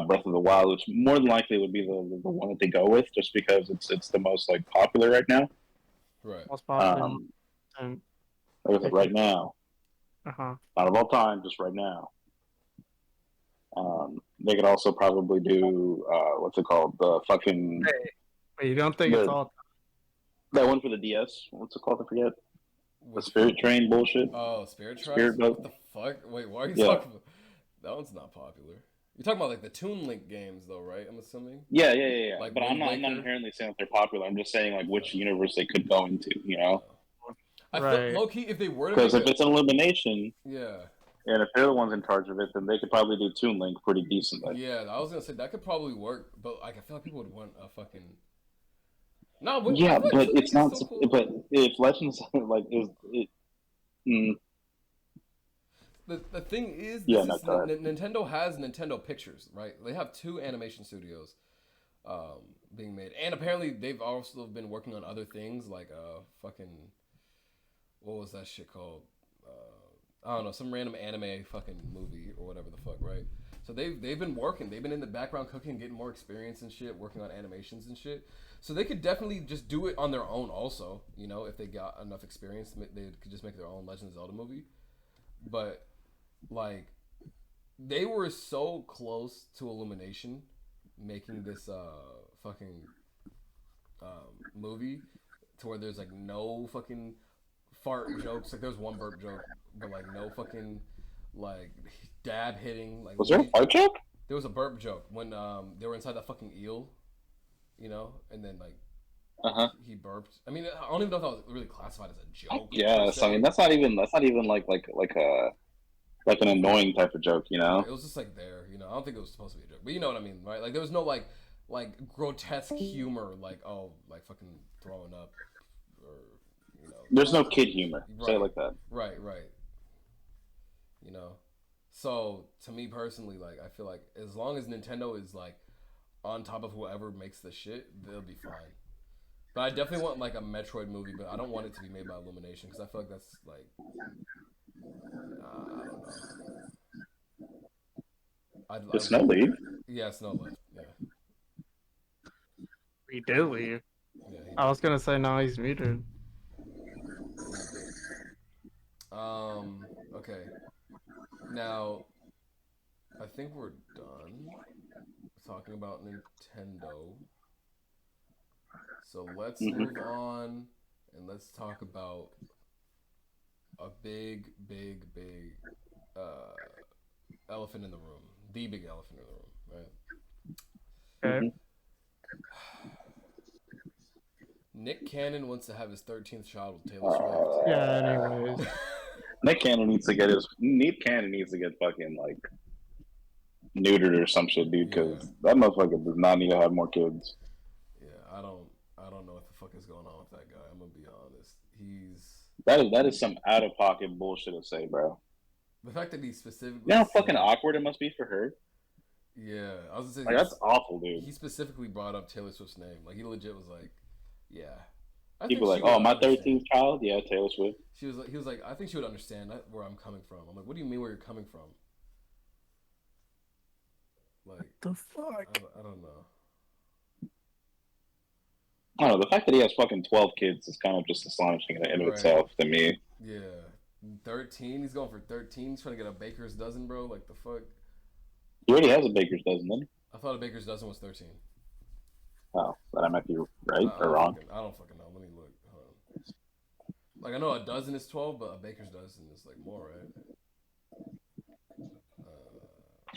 S5: Breath of the Wild, which more than likely would be the one that they go with, just because it's the most like popular right now.
S1: Right.
S2: Most popular.
S5: Like right now,
S2: Uh-huh.
S5: not of all time, just right now. They could also probably do what's it called? The fucking.
S2: But you don't think it's all?
S5: That one for the DS. What's it called? I forget. The Spirit Train bullshit.
S1: Oh, Spirit Train.
S5: Spirit Boat.
S1: What the fuck? Wait, why are you talking about? That one's not popular. You're talking about like the Toon Link games, though, right? I'm assuming.
S5: Yeah.
S1: Like
S5: but I'm not inherently saying that they're popular. I'm just saying like which universe they could go into. You know.
S1: I feel low key if they were to.
S5: Because if it's an Illumination.
S1: Yeah.
S5: And if they're the ones in charge of it, then they could probably do Toon Link pretty decently.
S1: Yeah, I was gonna say that could probably work, but like I feel like people would want a fucking No, but
S5: Yeah, but
S1: Legends
S5: it's
S1: is
S5: not.
S1: so cool.
S5: But if Legends like is it,
S1: The thing is,
S5: yeah,
S1: this
S5: no,
S1: is
S5: go ahead.
S1: Nintendo has Nintendo Pictures, right? They have 2 animation studios being made, and apparently they've also been working on other things like fucking what was that shit called? I don't know, some random anime fucking movie or whatever the fuck, right? So they've been working. They've been in the background cooking, getting more experience and shit, working on animations and shit. So they could definitely just do it on their own. Also, you know, if they got enough experience, they could just make their own Legend of Zelda movie. But like, they were so close to Illumination making this fucking movie to where there's like no fucking fart jokes. Like there's one burp joke, but like no fucking like dab hitting. Like
S5: Was there a fart joke?
S1: there was a burp joke when they were inside that fucking eel, you know, and then like he burped. I mean, I don't even know if that was really classified as a joke.
S5: Yes, I mean that's not even like an annoying type of joke, you know?
S1: It was just like there, you know. I don't think it was supposed to be a joke, but you know what I mean, right? Like there was no like grotesque humor, like oh, like fucking throwing up, or you know.
S5: There's no kid humor.
S1: Right.
S5: Say it like that.
S1: Right. You know, so to me personally, like I feel like as long as Nintendo is like on top of whoever makes the shit, they'll be fine. But I definitely want like a Metroid movie, but I don't want it to be made by Illumination because I feel like that's like I don't know.
S5: Did Snow leave?
S1: Yeah, Snow left. Yeah.
S2: We did leave.
S1: Yeah,
S2: I was gonna say no, he's muted.
S1: Okay. Now, I think we're done talking about Nintendo. So let's move on and let's talk about a big elephant in the room. The big elephant in the room, right?
S2: Okay.
S1: Nick Cannon wants to have his 13th child with Taylor Swift.
S2: Yeah. Anyways.
S5: Nick Cannon needs to get fucking like neutered or some shit, dude, because that motherfucker does not need to have more kids.
S1: Yeah, I don't know what the fuck is going on with that guy. I'm gonna be honest.
S5: That is some out of pocket bullshit to say, bro.
S1: The fact that he specifically.
S5: You know how fucking awkward it must be for her.
S1: Yeah, I was gonna say
S5: like that's awful, dude.
S1: He specifically brought up Taylor Swift's name. Like he legit was like, yeah.
S5: People like, oh, my 13th child, yeah, Taylor Swift.
S1: He was like, I think she would understand where I'm coming from. I'm like, what do you mean where you're coming from? Like
S2: The fuck?
S1: I don't know.
S5: I don't know. The fact that he has fucking 12 kids is kind of just astonishing in and of itself to me.
S1: Yeah, 13. He's going for 13. He's trying to get a baker's dozen, bro. Like the fuck.
S5: He already has a baker's dozen, then.
S1: I thought a baker's dozen was 13.
S5: Oh, that I might be right or wrong.
S1: I don't fucking know. Let me look. Hold on. Like I know a dozen is 12, but a baker's dozen is like more, right?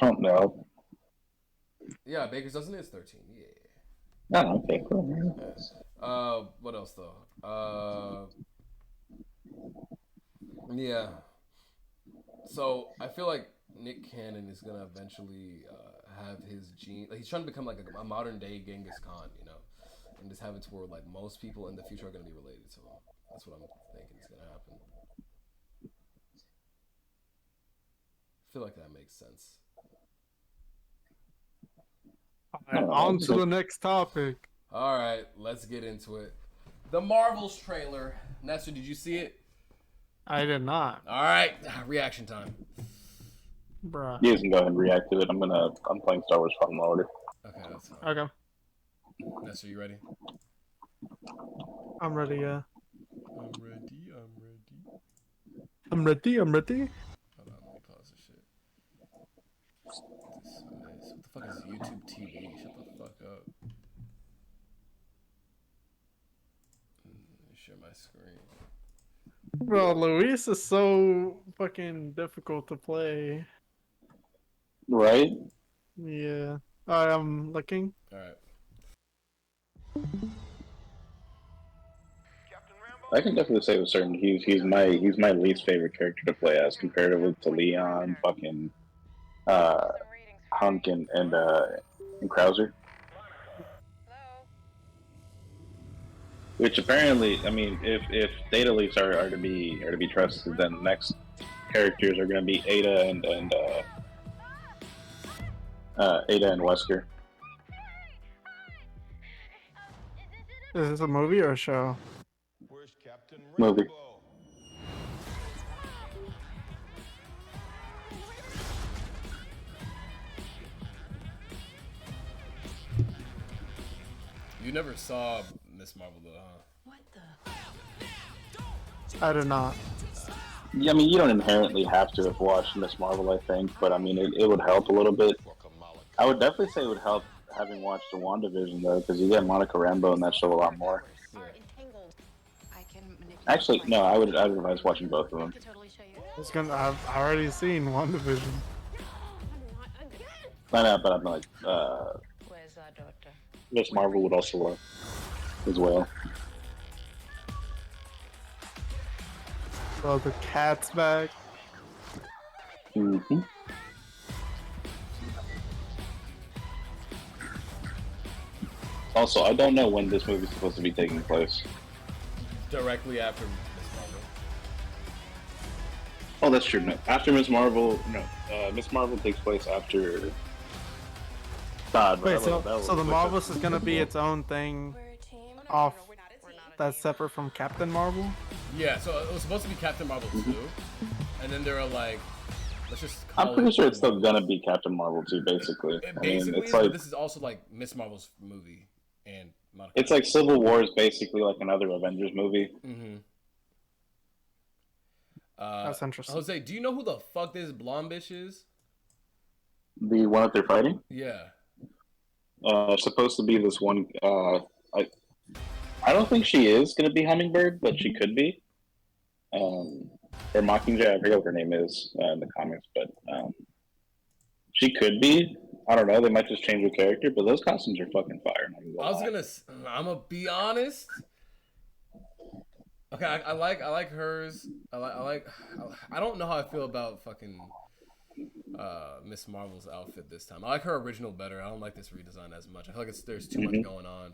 S5: I don't know.
S1: Yeah, a baker's dozen is 13. Yeah.
S5: I don't think.
S1: What else though? Yeah. So I feel like Nick Cannon is gonna eventually have his gene. Like he's trying to become like a modern day Genghis Khan, you know, and just have it to where like most people in the future are gonna be related to him. That's what I'm thinking is gonna happen. I feel like that makes sense.
S2: On to the next topic.
S1: All right, let's get into it. The Marvels trailer. Nestor, did you see it?
S2: I did not.
S1: All right, reaction time.
S2: Bruh.
S5: You guys can go ahead and react to it. I'm playing Star Wars Fallen Order.
S1: Okay, that's fine.
S2: Okay.
S1: Nestor, you ready?
S2: I'm ready, yeah.
S1: I'm ready.
S2: I'm ready.
S1: Hold on, let me pause this shit. What the fuck is YouTube TV? Shut the fuck up. Share my screen.
S2: Bro, Luis is so fucking difficult to play.
S5: Right?
S2: Yeah. I'm looking.
S1: All right.
S5: I can definitely say with certain he's my least favorite character to play as comparatively to Leon, fucking Hunk and Krauser. Which apparently, I mean, if data leaks are to be trusted, then the next characters are going to be Ada and Wesker.
S2: Is this a movie or a show?
S5: Movie.
S1: You never saw Miss Marvel though, huh?
S6: What the?
S2: I did not.
S5: Yeah, I mean, you don't inherently have to have watched Miss Marvel, I think, but I mean, it would help a little bit. I would definitely say it would help having watched the WandaVision, though, because you get Monica Rambeau in that show a lot more. Actually, no, I would advise watching both of them.
S2: I've already seen WandaVision.
S5: I know, but I'm like,
S6: Where's our daughter?
S5: Miss Marvel would also work as well.
S2: Oh, the cat's back.
S5: Mm-hmm. Also, I don't know when this movie's supposed to be taking place.
S1: Directly after Miss Marvel.
S5: Oh, that's true. No, after Miss Marvel, no. Miss Marvel takes place after. God,
S2: Wait, so the Marvels is gonna be its own thing, off. That's separate from Captain Marvel.
S1: Yeah, so it was supposed to be Captain Marvel 2, and then they were like, let's just.
S5: I'm pretty sure it's still gonna be Captain Marvel 2, basically.
S1: Basically,
S5: it's like
S1: this is also like Miss Marvel's movie, and Monica.
S5: It's like Civil War is basically like another Avengers movie.
S1: Mm-hmm.
S2: That's interesting.
S1: Jose, do you know who the fuck this blonde bitch is?
S5: The one that they're fighting?
S1: Yeah.
S5: Supposed to be this one. I don't think she is gonna be Hummingbird, but she could be. Or Mockingjay, I forget what her name is in the comics, but she could be. I don't know. They might just change her character, but those costumes are fucking fire.
S1: I'm gonna be honest. Okay, I like hers. I don't know how I feel about fucking Miss Marvel's outfit this time. I like her original better. I don't like this redesign as much. I feel like there's too much going on.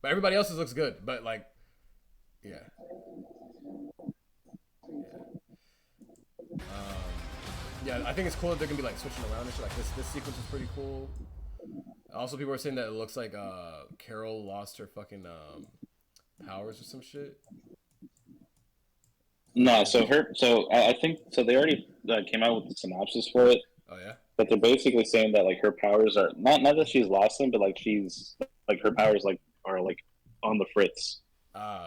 S1: But everybody else's looks good. But like, yeah. Yeah, I think it's cool that they're gonna be like switching around and shit. Like this sequence is pretty cool. Also, people are saying that it looks like Carol lost her fucking powers or some shit.
S5: No, I think they already came out with the synopsis for it.
S1: Oh yeah.
S5: But they're basically saying that like her powers are not that she's lost them, but like she's like her powers are on the fritz.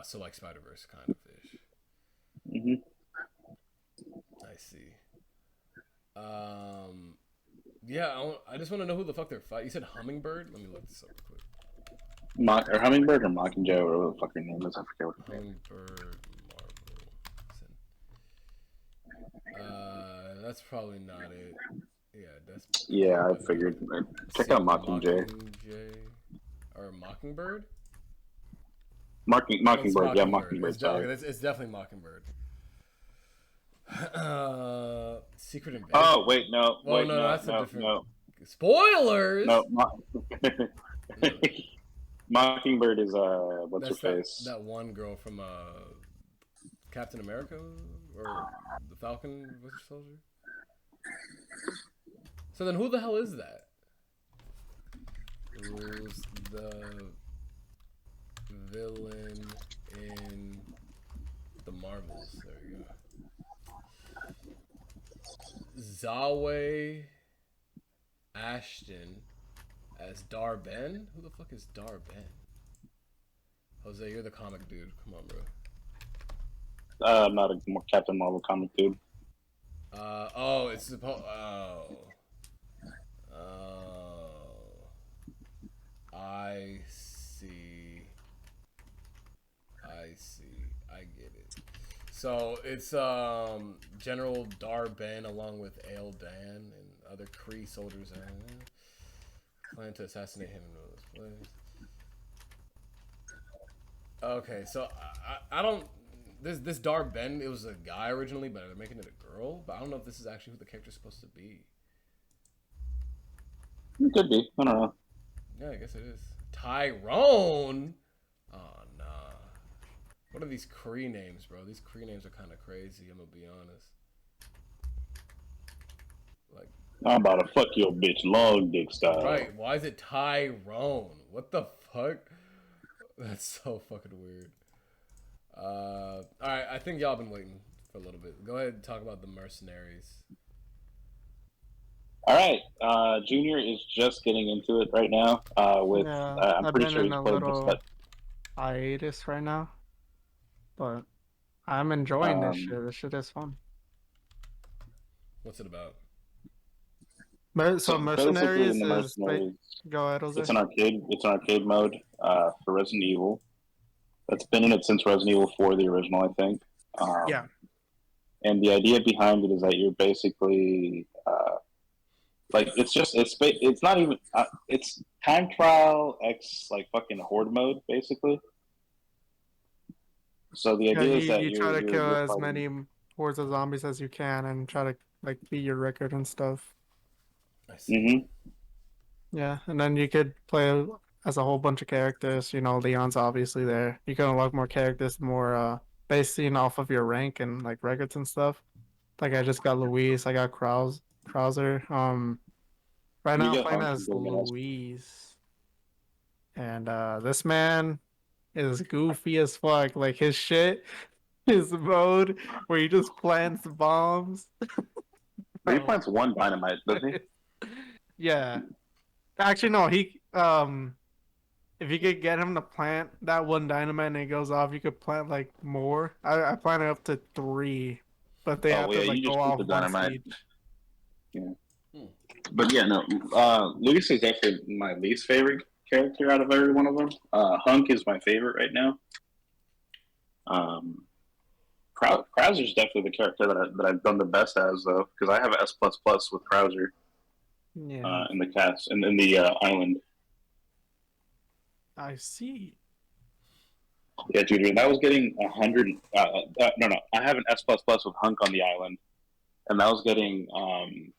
S1: So like Spider-Verse kind of ish.
S5: Mm-hmm.
S1: I see. Yeah, I just want to know who the fuck they're fighting. You said Hummingbird? Let me look this up real quick.
S5: Or Hummingbird or Mockingjay, or whatever the fuck her name is. I forget what her name is.
S1: Hummingbird Marvel. That's probably not it. Yeah,
S5: I figured. Check out Mockingjay.
S1: Or Mockingbird?
S5: Mockingbird, yeah, Mockingbird.
S1: It's definitely Mockingbird. Secret Invasion.
S5: Oh wait, no.
S1: Well,
S5: wait,
S1: no, that's a different.
S5: No.
S1: Spoilers.
S5: No. Mockingbird is what's her face?
S1: That one girl from Captain America or the Falcon Winter Soldier. So then, who the hell is that? Who's the villain in the Marvels? There you go. Zawe Ashton as Dar-Ben? Who the fuck is Dar-Ben? Jose, you're the comic dude. Come on, bro.
S5: I'm not a Captain Marvel comic dude.
S1: It's supposed. I see. I get it. So it's General Dar-Ben along with Ale Dan and other Kree soldiers plan to assassinate him in this place. Okay, so I don't. This Dar-Ben, it was a guy originally, but they're making it a girl. But I don't know if this is actually who the character's supposed to be.
S5: It could be. I don't know.
S1: Yeah, I guess it is. Tyrone? Oh, nah. What are these Cree names, bro? These Cree names are kind of crazy. I'm gonna be honest. Like,
S5: I'm about to fuck your bitch long dick style.
S1: right? Why is it Tyrone? What the fuck? That's so fucking weird. All right, I think y'all been waiting for a little bit. Go ahead and talk about the Mercenaries.
S5: All right, Junior is just getting into it right now. I'm
S2: I've
S5: pretty
S2: been
S5: sure
S2: in
S5: he's
S2: a
S5: played this.
S2: little hiatus right now, but I'm enjoying this shit. This shit is fun.
S1: What's it about?
S2: So Mercenaries is go ahead, Jose.
S5: It's an arcade mode for Resident Evil. That's been in it since Resident Evil 4, the original, I think.
S2: Yeah.
S5: And the idea behind it is that you're basically like it's not even it's time trial x like fucking horde mode basically. So the idea is that
S2: you try to kill
S5: you're
S2: as
S5: fighting.
S2: many hordes of zombies as you can and try to like beat your record and stuff.
S1: I see.
S5: Mm-hmm.
S2: Yeah, and then you could play as a whole bunch of characters. You know, Leon's obviously there. You can unlock more characters, more basing off of your rank and like records and stuff. Like I just got Louise, I got Krauser. Right now I'm playing as Louise, and this man is goofy as fuck. Like his shit, his mode where he just plants bombs.
S5: He plants one dynamite, doesn't he?
S2: Yeah. Actually, no. He if you could get him to plant that one dynamite and it goes off, you could plant like more. I planted up to 3, but they have to like go off once each.
S5: Yeah. But yeah, no. Luis is definitely my least favorite character out of every one of them. Hunk is my favorite right now. Krauser is definitely the character that I've done the best as though, because I have an S++ with Krauser.
S2: Yeah.
S5: In the cast and in the island.
S2: I see.
S5: Yeah, Junior, that was getting 100. No, I have an S++ with Hunk on the island, and that was getting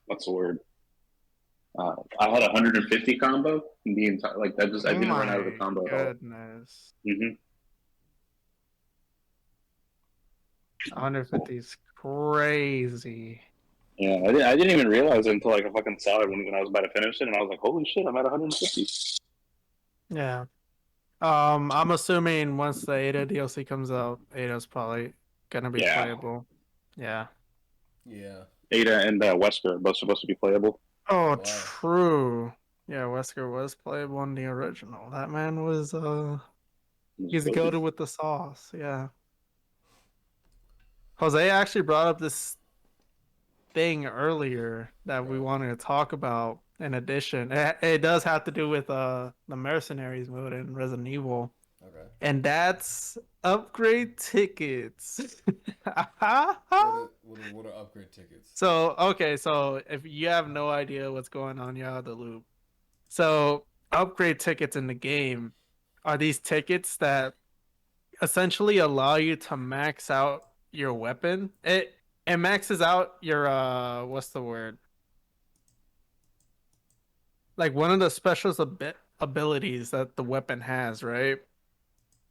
S5: what's the word? I had 150 combo in the entire like that. I didn't run out of the combo at all.
S2: Goodness. 150 is crazy.
S5: Yeah, I didn't even realize it until like I fucking saw it when I was about to finish it, and I was like, holy shit, I'm at 150.
S2: Yeah. I'm assuming once the Ada DLC comes out, Ada's probably gonna be playable. Yeah.
S1: Yeah.
S5: Ada and Wesker are both supposed to be playable.
S2: Oh, wow. True. Yeah, Wesker was playable in the original. That man was he's goated with the sauce. Yeah. Jose actually brought up this thing earlier that we wanted to talk about. In addition, it does have to do with the Mercenaries mode in Resident Evil.
S1: Okay.
S2: And that's upgrade tickets.
S1: What are upgrade tickets?
S2: So if you have no idea what's going on, you're out of the loop. So upgrade tickets in the game are these tickets that essentially allow you to max out your weapon. It maxes out your what's the word? Like one of the special abilities that the weapon has, right?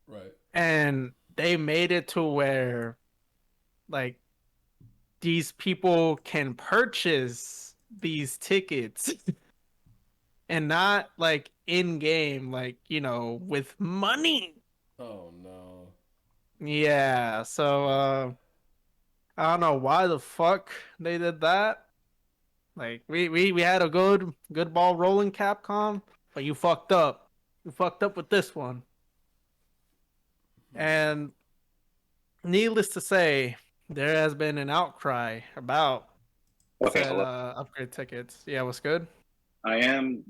S1: Right.
S2: And they made it to where like these people can purchase these tickets and not like in game, like, you know, with money.
S1: Oh no.
S2: Yeah, so I don't know why the fuck they did that. Like we had a good ball rolling, Capcom, but you fucked up. You fucked up with this one. And needless to say, there has been an outcry about said upgrade tickets. Yeah, what's good?
S5: I am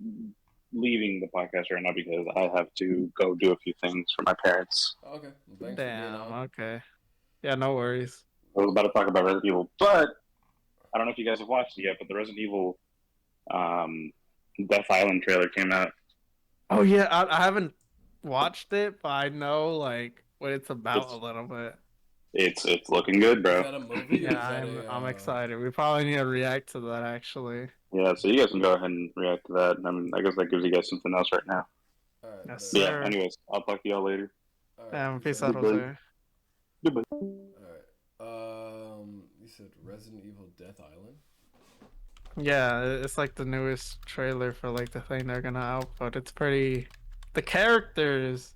S5: leaving the podcast right now because I have to go do a few things for my parents.
S1: Okay. Well, thanks
S2: Damn,
S1: for being on.
S2: okay. Yeah, no worries.
S5: I was about to talk about Resident Evil, but I don't know if you guys have watched it yet, but the Resident Evil Death Island trailer came out.
S2: Oh yeah, I haven't watched it, but I know like what it's about a little bit.
S5: It's looking good, bro.
S1: Is that a movie?
S2: Yeah, I'm excited. We probably need to react to that actually.
S5: Yeah, so you guys can go ahead and react to that. I mean, I guess that gives you guys something else right now.
S1: All right.
S2: Yes,
S5: Yeah.
S2: sir.
S5: Anyways, I'll talk to y'all later.
S1: All right,
S2: Peace out, Jose.
S5: Goodbye.
S1: All right. You said Resident Evil Death Island.
S2: Yeah, it's like the newest trailer for like the thing they're gonna output. It's pretty. The characters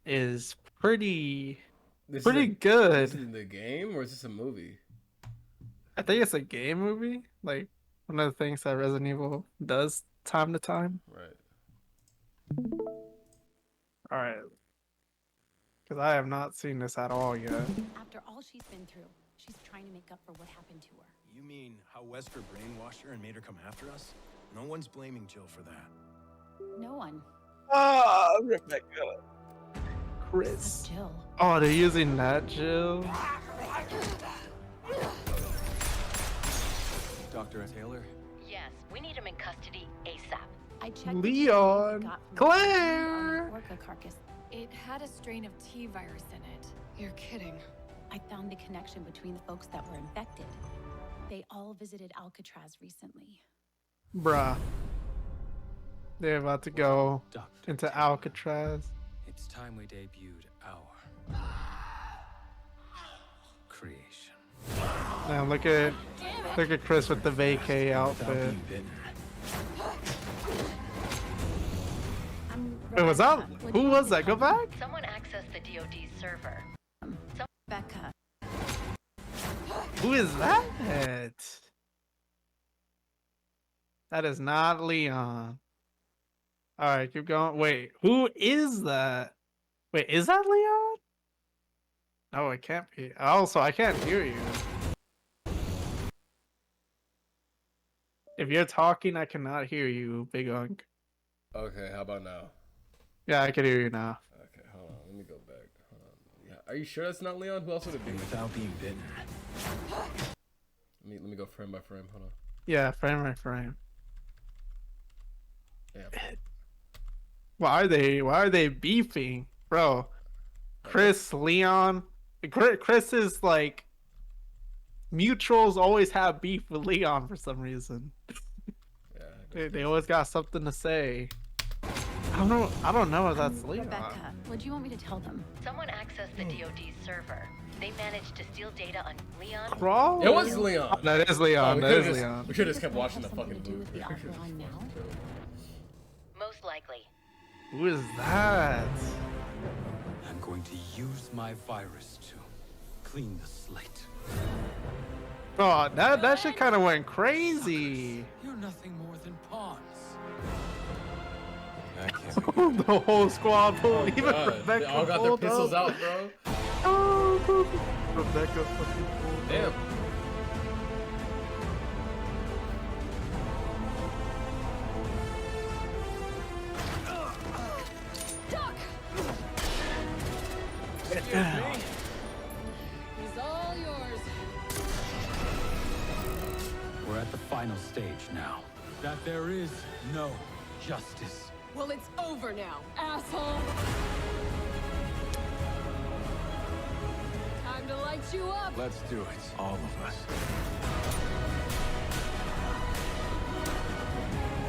S2: is pretty
S1: This
S2: pretty
S1: is
S2: good.
S1: This is the game, or is this a movie?
S2: I think it's a game movie. Like one of the things that Resident Evil does time to time.
S1: Right.
S2: All right. Because I have not seen this at all yet.
S7: After all she's been through, she's trying to make up for what happened to her.
S8: You mean how Wesker brainwashed her and made her come after us? No one's blaming Jill for that.
S7: No one.
S2: Oh, Rebecca.
S7: Except
S2: Chris.
S7: Jill.
S2: Oh, they're using that, Jill.
S8: Dr. Taylor?
S6: Yes, we need him in custody ASAP.
S7: I checked
S2: Leon.
S7: the got from
S2: Claire.
S7: the orca carcass.
S9: It had a strain of T virus in it. You're kidding.
S7: I found the connection between the folks that were infected. They all visited Alcatraz recently.
S2: Bruh. They're about to go
S8: Dr.
S2: into Alcatraz.
S8: It's time we debuted our creation.
S2: Now look at Chris with the vacay
S8: Without
S2: outfit.
S8: being bitten.
S2: Wait, was that?
S7: Rebecca, what do
S2: Who
S7: you
S2: was
S7: want me
S2: that?
S7: to
S2: Go
S7: tell them?
S2: back.
S6: Someone accessed the DoD's server.
S7: Becca.
S2: Who is that? That is not Leon. All right, keep going. Wait, who is that? Wait, is that Leon? No, it can't be. Also, I can't hear you. If you're talking, I cannot hear you, Big Unk.
S1: Okay, how about now?
S2: Yeah, I can hear you now.
S1: Okay, hold on. Let me go back. Hold on. Yeah, are you sure that's not Leon? Who else would it be?
S8: And without being bitten.
S1: Let me go frame by frame. Hold on.
S2: Yeah, frame by frame.
S1: Yeah.
S2: Why are they beefing, bro? Chris, Leon, Chris is like mutuals always have beef with Leon for some reason.
S1: Yeah.
S2: They always got something to say. I don't know if that's Leon.
S7: Rebecca, what do you want me to tell them?
S6: Someone accessed the DoD's server. They managed to steal data on Leon.
S2: Crawl?
S1: It was Leon.
S2: That is Leon.
S1: we
S2: that
S1: could've
S2: is
S1: just-
S2: Leon.
S1: We should have just kept
S7: Does
S1: watching
S7: that
S1: the
S7: have
S1: fucking
S7: something to do
S1: movie.
S7: with the Alpha now?
S6: Most likely.
S2: Who is that?
S8: I'm going to use my virus to clean the slate.
S2: Oh, that shit kind of went crazy.
S8: You're nothing more than pawns. I can't be
S2: The whole squad pulled. Even
S1: God,
S2: Rebecca
S1: they all got their
S2: pulled
S1: pistols
S2: up.
S1: out, bro.
S2: Oh, Rebecca fucking pulled.
S1: Damn.
S9: He's all yours.
S8: We're at the final stage now. That there is no justice.
S9: Well, it's over now, asshole. Time to light you up.
S8: Let's do it. All of us.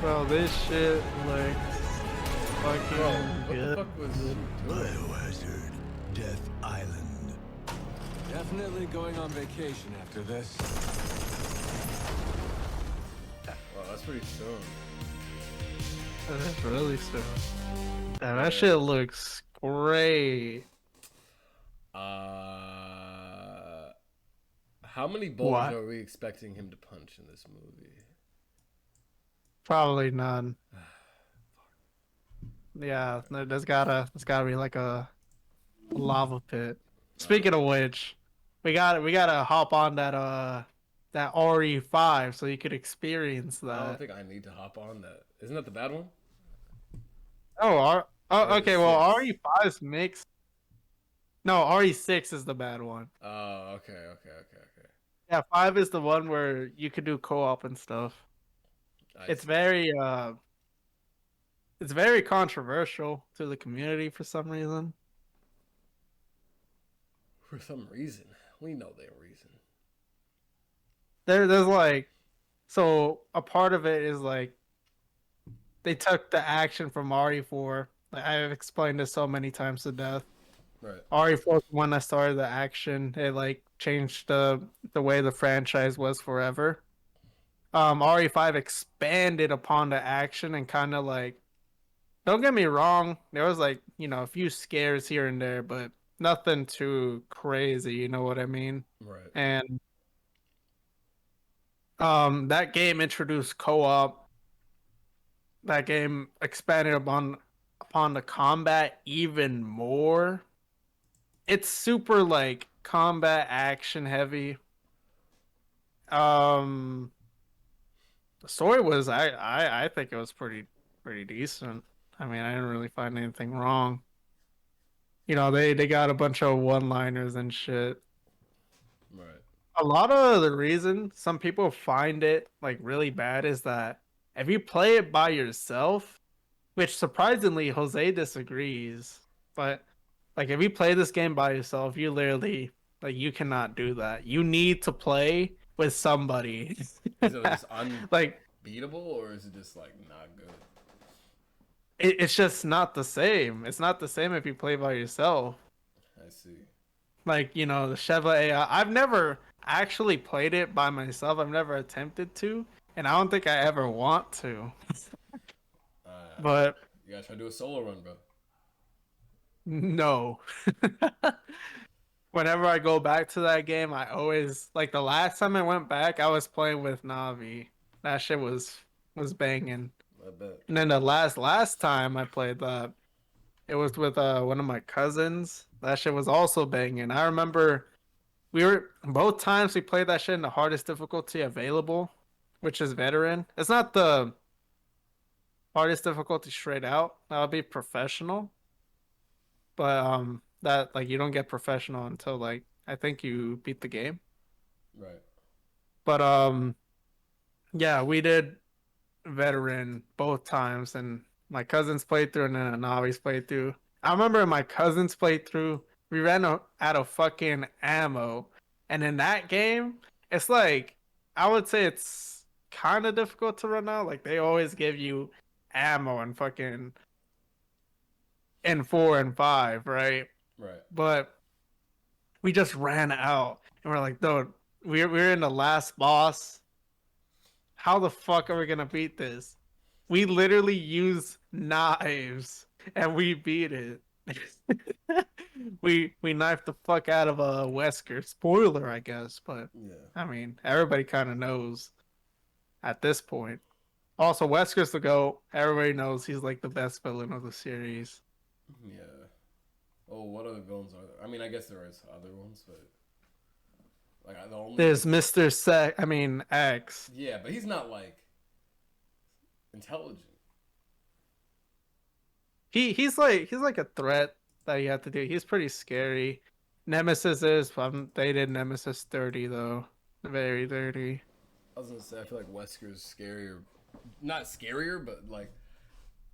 S2: Bro, this shit looks fucking
S1: Bro, what the
S2: good.
S1: fuck was doing?
S10: Biohazard, Death Island.
S8: Definitely going on vacation after this.
S1: Wow, that's pretty soon.
S2: That's really soon. Damn, that shit looks great.
S1: How many bulls
S2: What?
S1: are we expecting him to punch in this movie?
S2: Probably none. Yeah, there's gotta be like a lava pit. Speaking of which, we gotta hop on that RE5 so you could experience
S1: I don't
S2: that.
S1: think I need to hop on that. Isn't that the bad one?
S2: Okay, well
S1: RE6.
S2: RE5 is mixed. No, RE6 is the bad one.
S1: Oh, okay.
S2: Yeah, 5 is the one where you could do co-op and stuff. It's very controversial to the community for some reason.
S1: For some reason. We know their reason.
S2: There's like, so a part of it is like they took the action from RE4. Like I've explained this so many times to death.
S1: Right.
S2: RE4 was the one that started the action. It like changed the way the franchise was forever. RE5 expanded upon the action and kind of like, don't get me wrong, there was like, a few scares here and there, but nothing too crazy, you know what I mean?
S1: Right.
S2: And that game introduced co-op. That game expanded upon the combat even more. It's super like combat action heavy. The story was I think it was pretty decent. I mean, I didn't really find anything wrong. They got a bunch of one-liners and shit.
S1: Right.
S2: A lot of the reason some people find it like really bad is that if you play it by yourself, which surprisingly Jose disagrees, but like if you play this game by yourself, you literally like you cannot do that. You need to play with somebody.
S1: Is it just
S2: like
S1: unbeatable, or is it just like not good?
S2: It's just not the same. It's not the same if you play by yourself.
S1: I see.
S2: Like, the Sheva AI. I've never actually played it by myself. I've never attempted to, and I don't think I ever want to. But
S1: you gotta try to do a solo run, bro.
S2: No. Whenever I go back to that game, I always like the last time I went back, I was playing with Navi. That shit was banging.
S1: I bet.
S2: And then the last time I played that, it was with one of my cousins. That shit was also banging. I remember both times we played that shit in the hardest difficulty available, which is veteran. It's not the hardest difficulty straight out. That would be professional. But that like you don't get professional until like I think you beat the game.
S1: Right.
S2: But yeah, we did veteran both times, and my cousins played through and then Navi's played through. I remember my cousins played through, we ran out of fucking ammo, and in that game it's like I would say it's kind of difficult to run out. Like they always give you ammo and fucking in 4 and 5, right?
S1: Right.
S2: But we just ran out and we're like, dude, we're in the last boss. How the fuck are we gonna beat this? We literally use knives and we beat it. we knifed the fuck out of a Wesker. Spoiler, I guess, but
S1: yeah.
S2: I mean, everybody kind of knows at this point. Also, Wesker's the GOAT. Everybody knows he's like the best villain of the series.
S1: Yeah. Oh, what other villains are there? I mean, I guess there is other ones, but like the only
S2: there's Mr. X.
S1: Yeah, but he's not like intelligent.
S2: He's like a threat that you have to do. He's pretty scary. Nemesis is they did Nemesis 30 though. Very dirty.
S1: I was gonna say I feel like Wesker's scarier, not scarier, but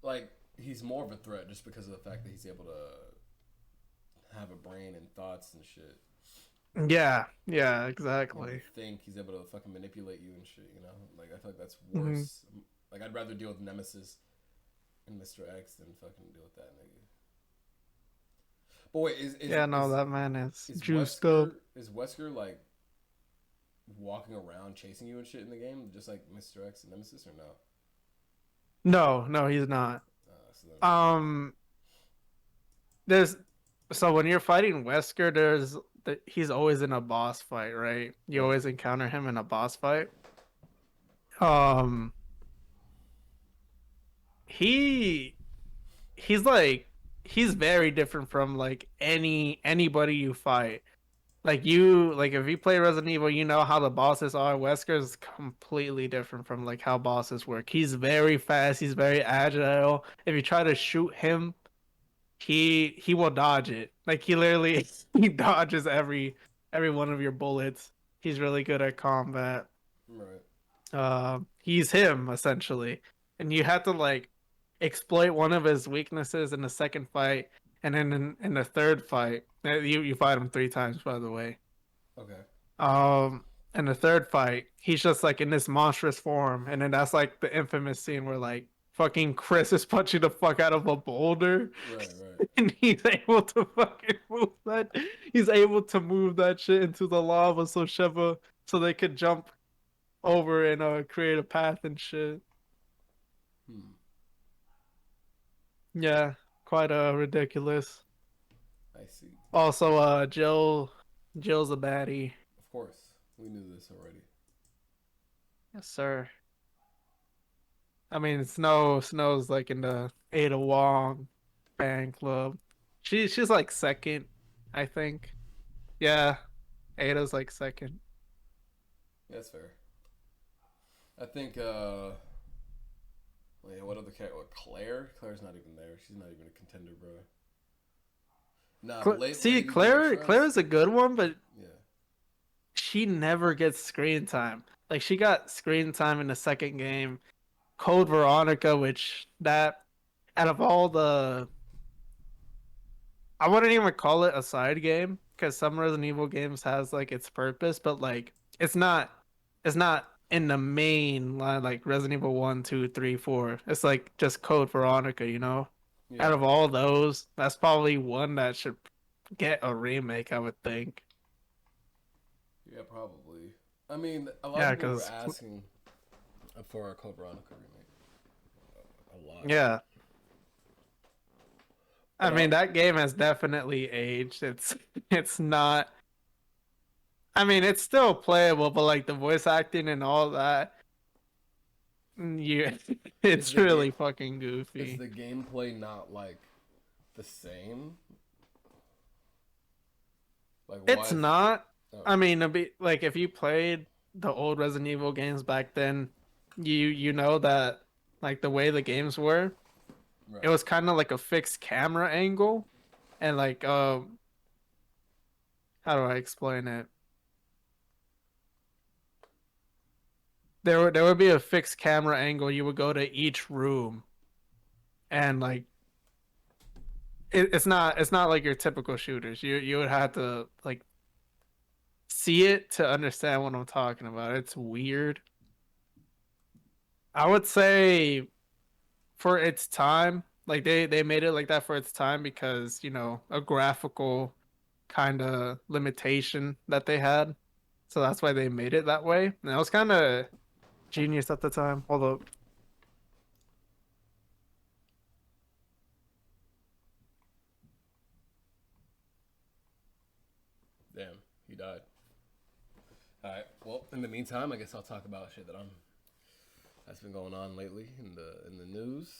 S1: like he's more of a threat just because of the fact that he's able to have a brain and thoughts and shit.
S2: Yeah, exactly.
S1: I think he's able to fucking manipulate you and shit, you know? Like, I feel like that's worse. Mm-hmm. Like, I'd rather deal with Nemesis and Mr. X than fucking deal with that nigga. But wait,
S2: that man is juiced
S1: Wesker,
S2: up.
S1: Is Wesker, like, walking around chasing you and shit in the game, just like Mr. X and Nemesis, or no?
S2: No, he's not. So when you're fighting Wesker, he's always in a boss fight, right? You always encounter him in a boss fight. He's very different from like anybody you fight. Like if you play Resident Evil, you know how the bosses are. Wesker is completely different from like how bosses work. He's very fast, he's very agile. If you try to shoot him, he will dodge it. Like he literally he dodges every one of your bullets. He's really good at combat.
S1: Right.
S2: He's him essentially, and you have to like exploit one of his weaknesses in the second fight, and then in the third fight, you fight him 3 times, by the way.
S1: Okay.
S2: In the third fight, he's just like in this monstrous form, and then that's like the infamous scene where like fucking Chris is punching the fuck out of a boulder.
S1: Right.
S2: And he's able to fucking move that. He's able to move that shit into the lava so they could jump over and create a path and shit. Yeah, quite ridiculous.
S1: I see.
S2: Also, Jill's a baddie.
S1: Of course, we knew this already.
S2: Yes, sir. I mean, Snow's like in the Ada Wong fan club. She's like second, I think. Yeah, Ada's like second.
S1: That's fair. I think. Wait, what other character? What, Claire? Claire's not even there. She's not even a contender, bro. Nah,
S2: Claire's a good one, but
S1: yeah,
S2: she never gets screen time. Like, she got screen time in the second game. Code Veronica, which that out of all the, I wouldn't even call it a side game because some Resident Evil games has like its purpose, but like it's not in the main line like Resident Evil 1, 2, 3, 4. It's like just Code Veronica, you know?
S1: yeah.
S2: Out of all those, that's probably one that should get a remake, I would think.
S1: Yeah, probably. I mean, a lot of people were asking for a Code Veronica remake. A lot.
S2: Yeah.
S1: But
S2: I mean, that game has definitely aged. It's not. I mean, it's still playable, but like the voice acting and all that, it's really fucking goofy.
S1: Is the gameplay not like the same? Like,
S2: it's not.
S1: Oh.
S2: I mean, like if you played the old Resident Evil games back then, you know that like the way the games were,
S1: right.
S2: It was kind of like a fixed camera angle, and like how do I explain it? There would be a fixed camera angle. You would go to each room, and like it's not like your typical shooters. You would have to like see it to understand what I'm talking about. It's weird. I would say for its time, like they made it like that for its time because, you know, a graphical kind of limitation that they had. So that's why they made it that way. And that was kind of genius at the time. Hold up.
S1: Damn, he died. Alright, well, in the meantime, I guess I'll talk about shit that's been going on lately in the news.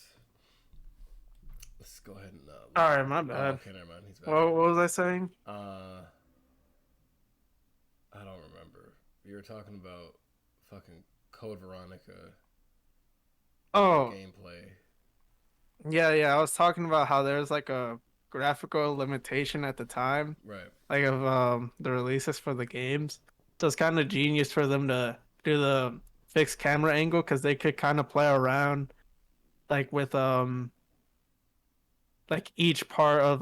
S1: Let's go ahead and
S2: all right, my bad.
S1: Oh, okay, never mind. He's back.
S2: What was I saying?
S1: I don't remember. You were talking about fucking Code Veronica.
S2: Oh,
S1: gameplay.
S2: Yeah. I was talking about how there's like a graphical limitation at the time,
S1: right?
S2: Like of the releases for the games. So it's kind of genius for them to do the fixed camera angle because they could kind of play around, like with like each part of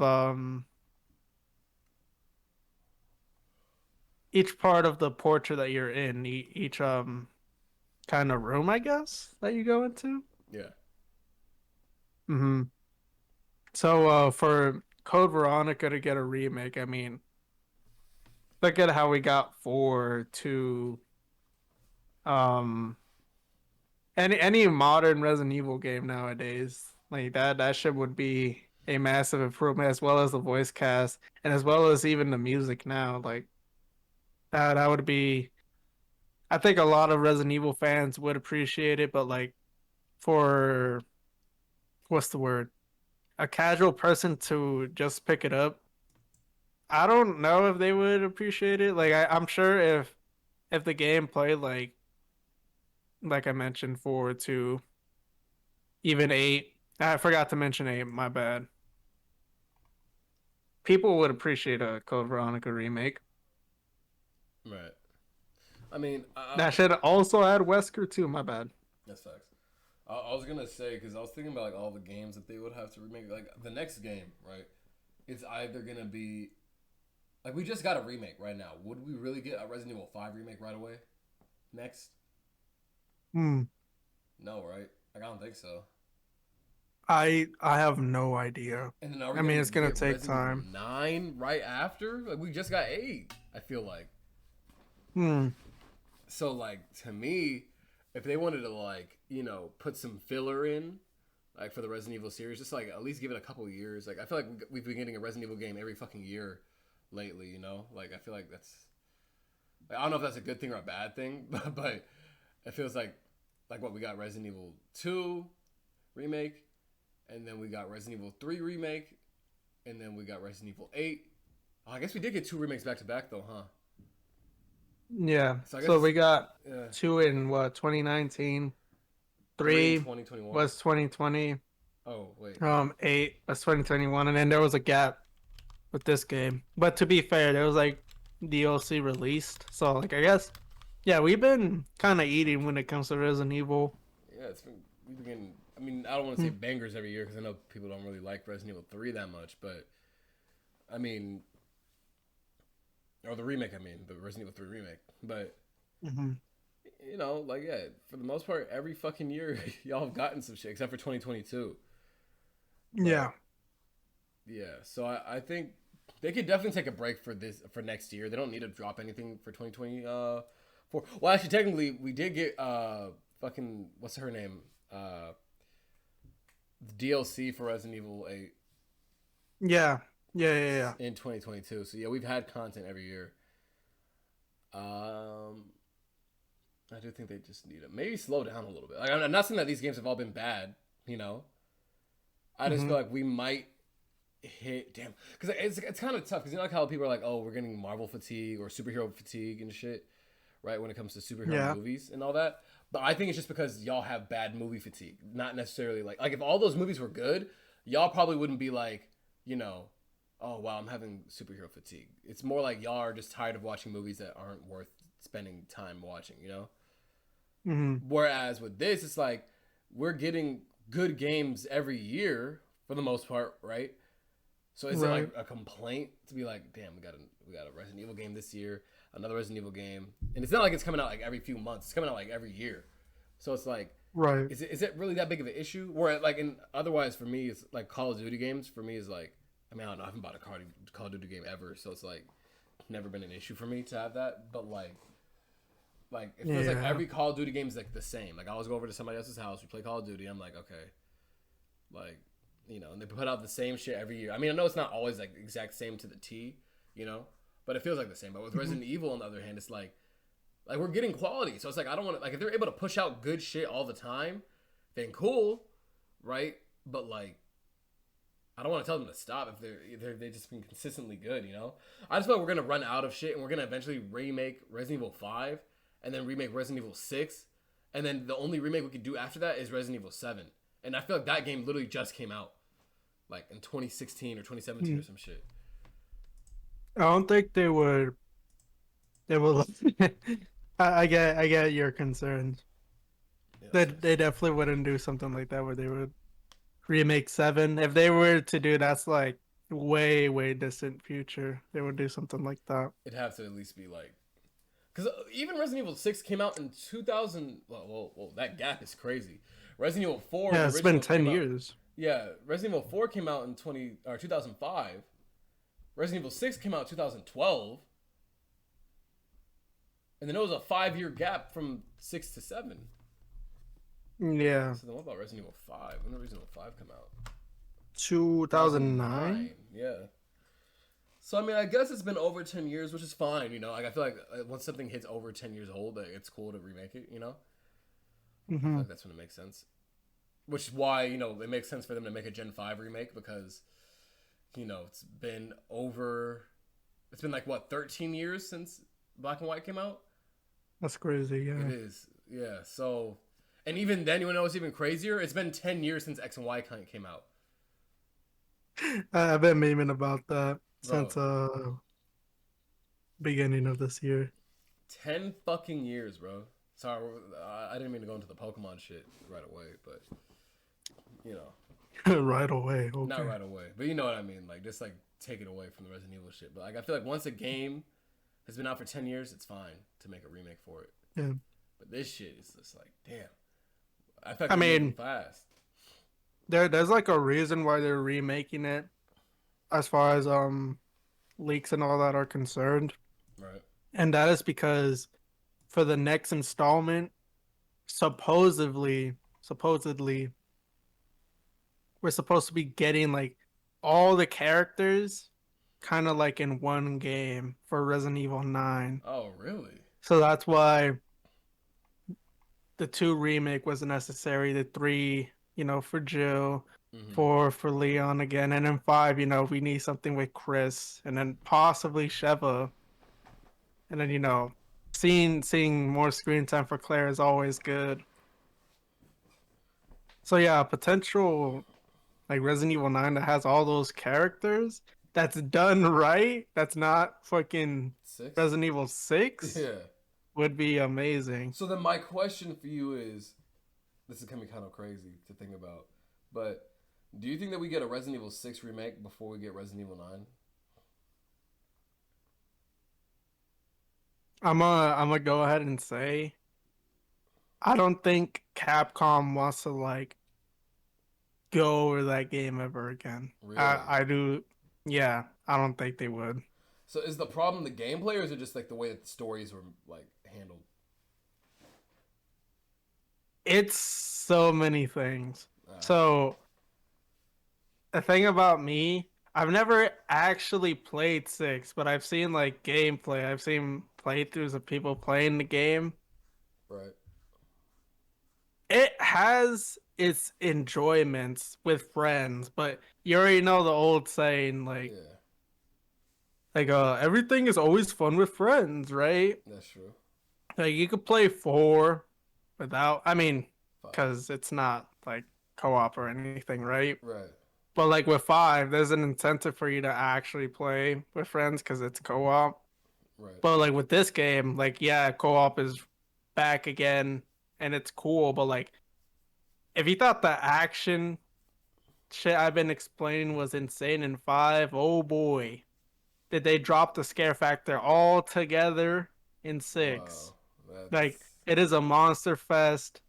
S2: the portrait that you're in, each kind of room, I guess, that you go into.
S1: Yeah.
S2: So for Code Veronica to get a remake, I mean, look at how we got 4 to any modern Resident Evil game nowadays. Like that shit would be a massive improvement, as well as the voice cast and as well as even the music now. Like that would be, I think a lot of Resident Evil fans would appreciate it, but like for what's the word? A casual person to just pick it up, I don't know if they would appreciate it. Like I'm sure if the game played like I mentioned 4 to even 8, I forgot to mention 8, my bad. People would appreciate a Code Veronica remake.
S1: Right. I mean,
S2: that should also add Wesker too, my bad.
S1: That's facts. I was gonna say, because I was thinking about like all the games that they would have to remake. Like the next game, right? It's either gonna be like, we just got a remake right now. Would we really get a Resident Evil 5 remake right away? Next? No, right? Like, I don't think so.
S2: I have no idea.
S1: And then are we
S2: I mean, it's gonna
S1: get
S2: take
S1: Resident Evil
S2: time.
S1: 9 right after? Like we just got 8. I feel like.
S2: Hmm.
S1: So like to me, if they wanted to like put some filler in, like for the Resident Evil series, just like at least give it a couple years. Like I feel like we've been getting a Resident Evil game every fucking year lately. Like I feel like that's. Like, I don't know if that's a good thing or a bad thing, but it feels like what we got Resident Evil 2 remake, and then we got Resident Evil 3 remake, and then we got Resident Evil 8. Oh, I guess we did get 2 remakes back to back though, huh?
S2: Yeah.
S1: So
S2: we got 2 in 2019, 3
S1: 2021
S2: was 2020.
S1: Oh wait.
S2: 8 was 2021, and then there was a gap with this game. But to be fair, there was like DLC released, so like I guess, yeah, we've been kind of eating when it comes to Resident Evil.
S1: Yeah, we've been getting. I mean, I don't want to say bangers every year because I know people don't really like Resident Evil 3 that much, but I mean, or the remake. I mean, the Resident Evil 3 remake. But like for the most part, every fucking year y'all have gotten some shit except for 2022. But,
S2: yeah.
S1: So I think they could definitely take a break for next year. They don't need to drop anything for 2024. Well, actually, technically, we did get fucking what's her name? The DLC for Resident Evil 8.
S2: Yeah.
S1: In 2022. So yeah, we've had content every year. I do think they just need to maybe slow down a little bit. Like, I'm not saying that these games have all been bad. I just feel like we might hit because it's kind of tough because like how people are like, oh, we're getting Marvel fatigue or superhero fatigue and shit, right? When it comes to superhero movies and all that. But I think it's just because y'all have bad movie fatigue, not necessarily like if all those movies were good, y'all probably wouldn't be like, oh wow, I'm having superhero fatigue. It's more like y'all are just tired of watching movies that aren't worth spending time watching, Whereas with this, it's like we're getting good games every year for the most part, right? So is it like a complaint to be like, damn, we got a Resident Evil game this year, another Resident Evil game, and it's not like it's coming out like every few months. It's coming out like every year. So it's like, is it really that big of an issue? Where like, otherwise for me, it's like Call of Duty games. For me, is like, I mean, I don't know, I haven't bought a Call of Duty game ever, so it's like never been an issue for me to have that. But like it feels like every Call of Duty game is like the same. Like I always go over to somebody else's house, we play Call of Duty. I'm like, okay, like. And they put out the same shit every year. I mean, I know it's not always like exact same to the T, but it feels like the same. But with Resident Evil, on the other hand, it's like we're getting quality. So it's like I don't want to if they're able to push out good shit all the time, then cool, right? But like I don't want to tell them to stop if they've just been consistently good, I just feel like we're gonna run out of shit and we're gonna eventually remake Resident Evil 5 and then remake Resident Evil 6, and then the only remake we could do after that is Resident Evil 7. And I feel like that game literally just came out, like in 2016 or 2017 or some shit.
S2: I don't think they would. They will. I get your concerns. Yeah, they definitely wouldn't do something like that where they would remake 7. If they were to do that's like way distant future. They would do something like that.
S1: It'd have to at least be like, because even Resident Evil 6 came out in 2000. Well, that gap is crazy. Resident Evil 4.
S2: Yeah, it's been 10 years.
S1: Yeah, Resident Evil 4 came out in 2005. Resident Evil 6 came out in 2012. And then it was a 5-year gap from 6 to 7.
S2: Yeah.
S1: So then what about Resident Evil 5? When did Resident Evil 5 come out?
S2: 2009?
S1: Yeah. So, I mean, I guess it's been over 10 years, which is fine, Like, I feel like once something hits over 10 years old, like, it's cool to remake it, I feel like that's when it makes sense. Which is why, it makes sense for them to make a Gen 5 remake because, it's been like, what, 13 years since Black and White came out?
S2: That's crazy, yeah.
S1: It is, yeah. So, and even then, you know what's even crazier? It's been 10 years since X and Y came out.
S2: I've been memeing about that since beginning of this year.
S1: 10 fucking years, bro. Sorry, I didn't mean to go into the Pokemon shit right away, but
S2: right away. Okay.
S1: Not right away, but you know what I mean. Like, just like take it away from the Resident Evil shit. But like, I feel like once a game has been out for 10 years, it's fine to make a remake for it.
S2: Yeah.
S1: But this shit is just like, damn. I mean, fast.
S2: there's like a reason why they're remaking it, as far as leaks and all that are concerned,
S1: Right.
S2: and that is because for the next installment, supposedly we're supposed to be getting like all the characters kind of like in one game for Resident Evil 9.
S1: Oh, really?
S2: So that's why the 2 remake was necessary, the 3, for Jill,
S1: Mm-hmm.
S2: 4 for Leon again, and then 5, we need something with Chris, and then possibly Sheva. And then, seeing more screen time for Claire is always good. So yeah, potential like Resident Evil 9 that has all those characters, that's done right, that's not fucking
S1: 6?
S2: Resident Evil 6,
S1: Yeah.
S2: would be amazing.
S1: So then my question for you is, this is gonna be kind of crazy to think about, but do you think that we get a Resident Evil 6 remake before we get Resident Evil 9?
S2: I'm gonna go ahead and say I don't think Capcom wants to like go over that game ever again.
S1: Really?
S2: I do. Yeah, I don't think they would.
S1: So is the problem the gameplay, or is it just like the way that the stories were like handled?
S2: It's so many things. So the thing about me, I've never actually played 6, but I've seen like gameplay. I've seen playthroughs of people playing the game.
S1: Right.
S2: It has its enjoyments with friends, but you already know the old saying, like, everything is always fun with friends, right?
S1: That's true.
S2: Like, you could play 4 without, because it's not like co-op or anything, right?
S1: Right.
S2: But like with 5, there's an incentive for you to actually play with friends because it's co-op.
S1: Right.
S2: But like with this game, like, yeah, co-op is back again and it's cool, but like if you thought the action shit I've been explaining was insane in 5, oh boy, did they drop the scare factor altogether in 6.
S1: Wow.
S2: Like, it is a monster fest.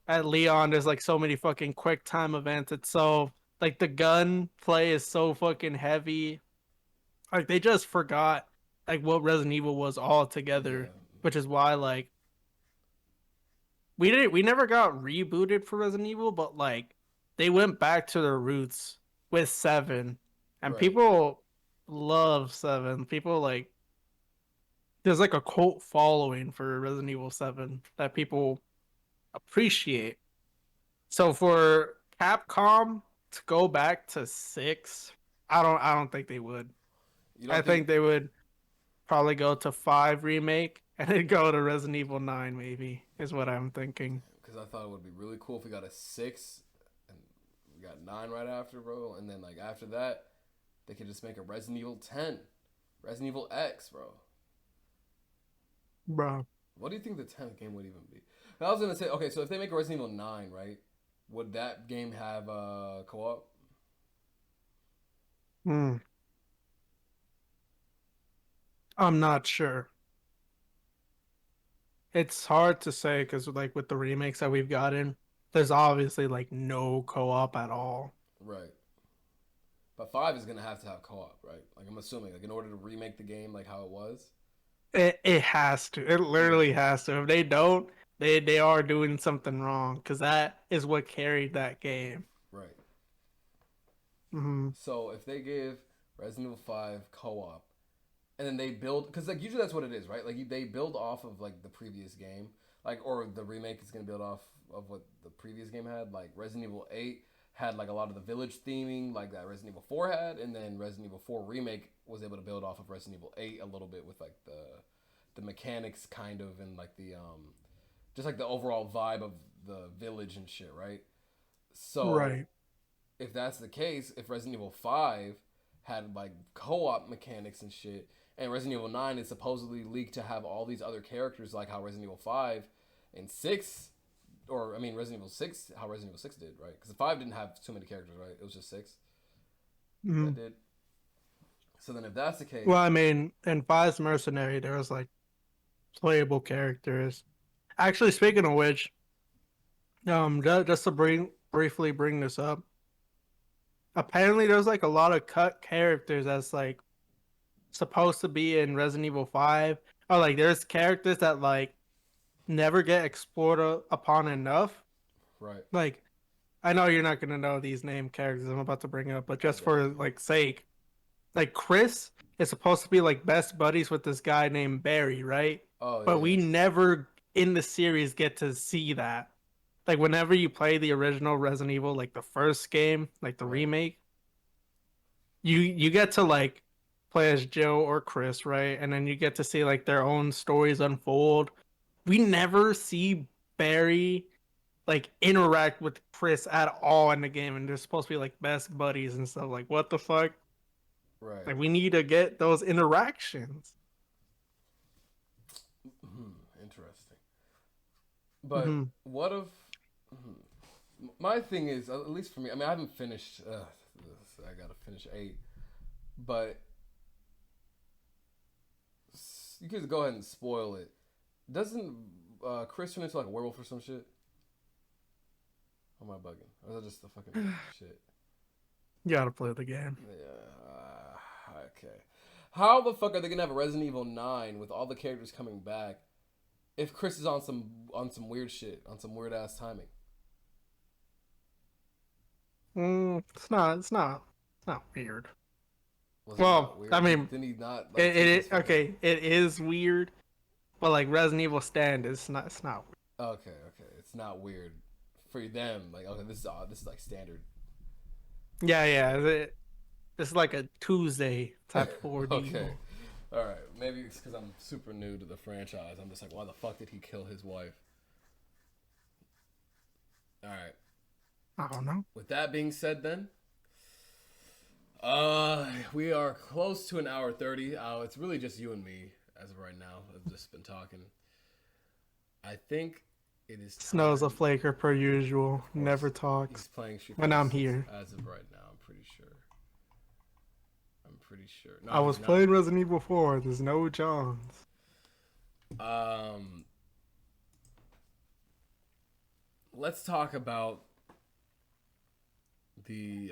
S2: At Leon, there's like so many fucking quick time events. It's so like the gun play is so fucking heavy. Like, they just forgot like what Resident Evil was altogether, which is why like we never got rebooted for Resident Evil, but like they went back to their roots with 7, and
S1: Right.
S2: people love 7. People like there's like a cult following for Resident Evil 7 that people appreciate. So for Capcom to go back to 6, I don't think they would. I think they would probably go to 5 remake and then go to Resident Evil 9 maybe, is what I'm thinking.
S1: Because I thought it would be really cool if we got a 6 and we got 9 right after, bro. And then like after that, they could just make a Resident Evil 10, Resident Evil X, bro.
S2: Bro.
S1: What do you think the 10th game would even be? I was gonna say, okay, so if they make a Resident Evil 9, right, would that game have co-op?
S2: I'm not sure. It's hard to say because like with the remakes that we've gotten, there's obviously like no co-op at all.
S1: Right. But 5 is gonna have to have co-op, right? Like I'm assuming, like in order to remake the game like how it was.
S2: It has to. It literally has to. If they don't, they are doing something wrong because that is what carried that game.
S1: Right.
S2: Mm-hmm.
S1: So if they give Resident Evil 5 co-op, and then they build, because like usually that's what it is, right? Like they build off of like the previous game, like, or the remake is gonna build off of what the previous game had. Like Resident Evil 8 had like a lot of the village theming, like that Resident Evil 4 had, and then Resident Evil 4 remake was able to build off of Resident Evil 8 a little bit with like the mechanics kind of, and like the just like the overall vibe of the village and shit, right? So
S2: right.
S1: If that's the case, if Resident Evil 5 had like co-op mechanics and shit, and Resident Evil 9 is supposedly leaked to have all these other characters like how Resident Evil 5 and 6, or I mean Resident Evil 6, how Resident Evil 6 did, right? Because 5 didn't have too many characters, right? It was just 6 that did. So then if that's the case...
S2: Well, I mean, in 5's Mercenary, there was like playable characters. Actually, speaking of which, just to briefly bring this up, apparently there's like a lot of cut characters that's like supposed to be in Resident Evil 5. Or like there's characters that like never get explored upon enough.
S1: Right.
S2: Like, I know you're not gonna know these name characters I'm about to bring up, but just for like sake, like Chris is supposed to be like best buddies with this guy named Barry, right?
S1: Oh,
S2: but
S1: yeah.
S2: we never in the series get to see that. Like whenever you play the original Resident Evil, like the first game, like the remake, you get to like play as Joe or Chris, right? And then you get to see like their own stories unfold. We never see Barry like interact with Chris at all in the game, and they're supposed to be like best buddies and stuff. Like, what the fuck?
S1: Right.
S2: Like, we need to get those interactions.
S1: Interesting. But what if? My thing is, at least for me, I mean, I haven't finished. I gotta finish 8, but you can go ahead and spoil it. Doesn't Chris turn into like a werewolf or some shit? Or am I bugging? Or is that just the fucking shit?
S2: You gotta play the game.
S1: Yeah. Okay. How the fuck are they gonna have a Resident Evil 9 with all the characters coming back if Chris is on some weird shit, on some weird ass timing?
S2: It's not weird.
S1: Was it
S2: Well,
S1: not weird?
S2: I mean,
S1: didn't he not? Like,
S2: it is weird, but like Resident Evil Stand, it's not weird.
S1: Okay, it's not weird for them. Like, okay, this is like standard.
S2: Yeah. This is like a Tuesday type of ordeal.
S1: Okay, all right. Maybe it's because I'm super new to the franchise. I'm just like, why the fuck did he kill his wife? All right.
S2: I don't know.
S1: With that being said, then, we are close to an hour 30. It's really just you and me as of right now. I've just been talking. I think it is time.
S2: Snow's a flaker per usual. Never talks.
S1: He's playing Street
S2: when I'm
S1: Fighter
S2: here.
S1: as of right now. I'm pretty sure. No,
S2: I was playing Resident Evil 4. There's no Johns.
S1: Let's talk about the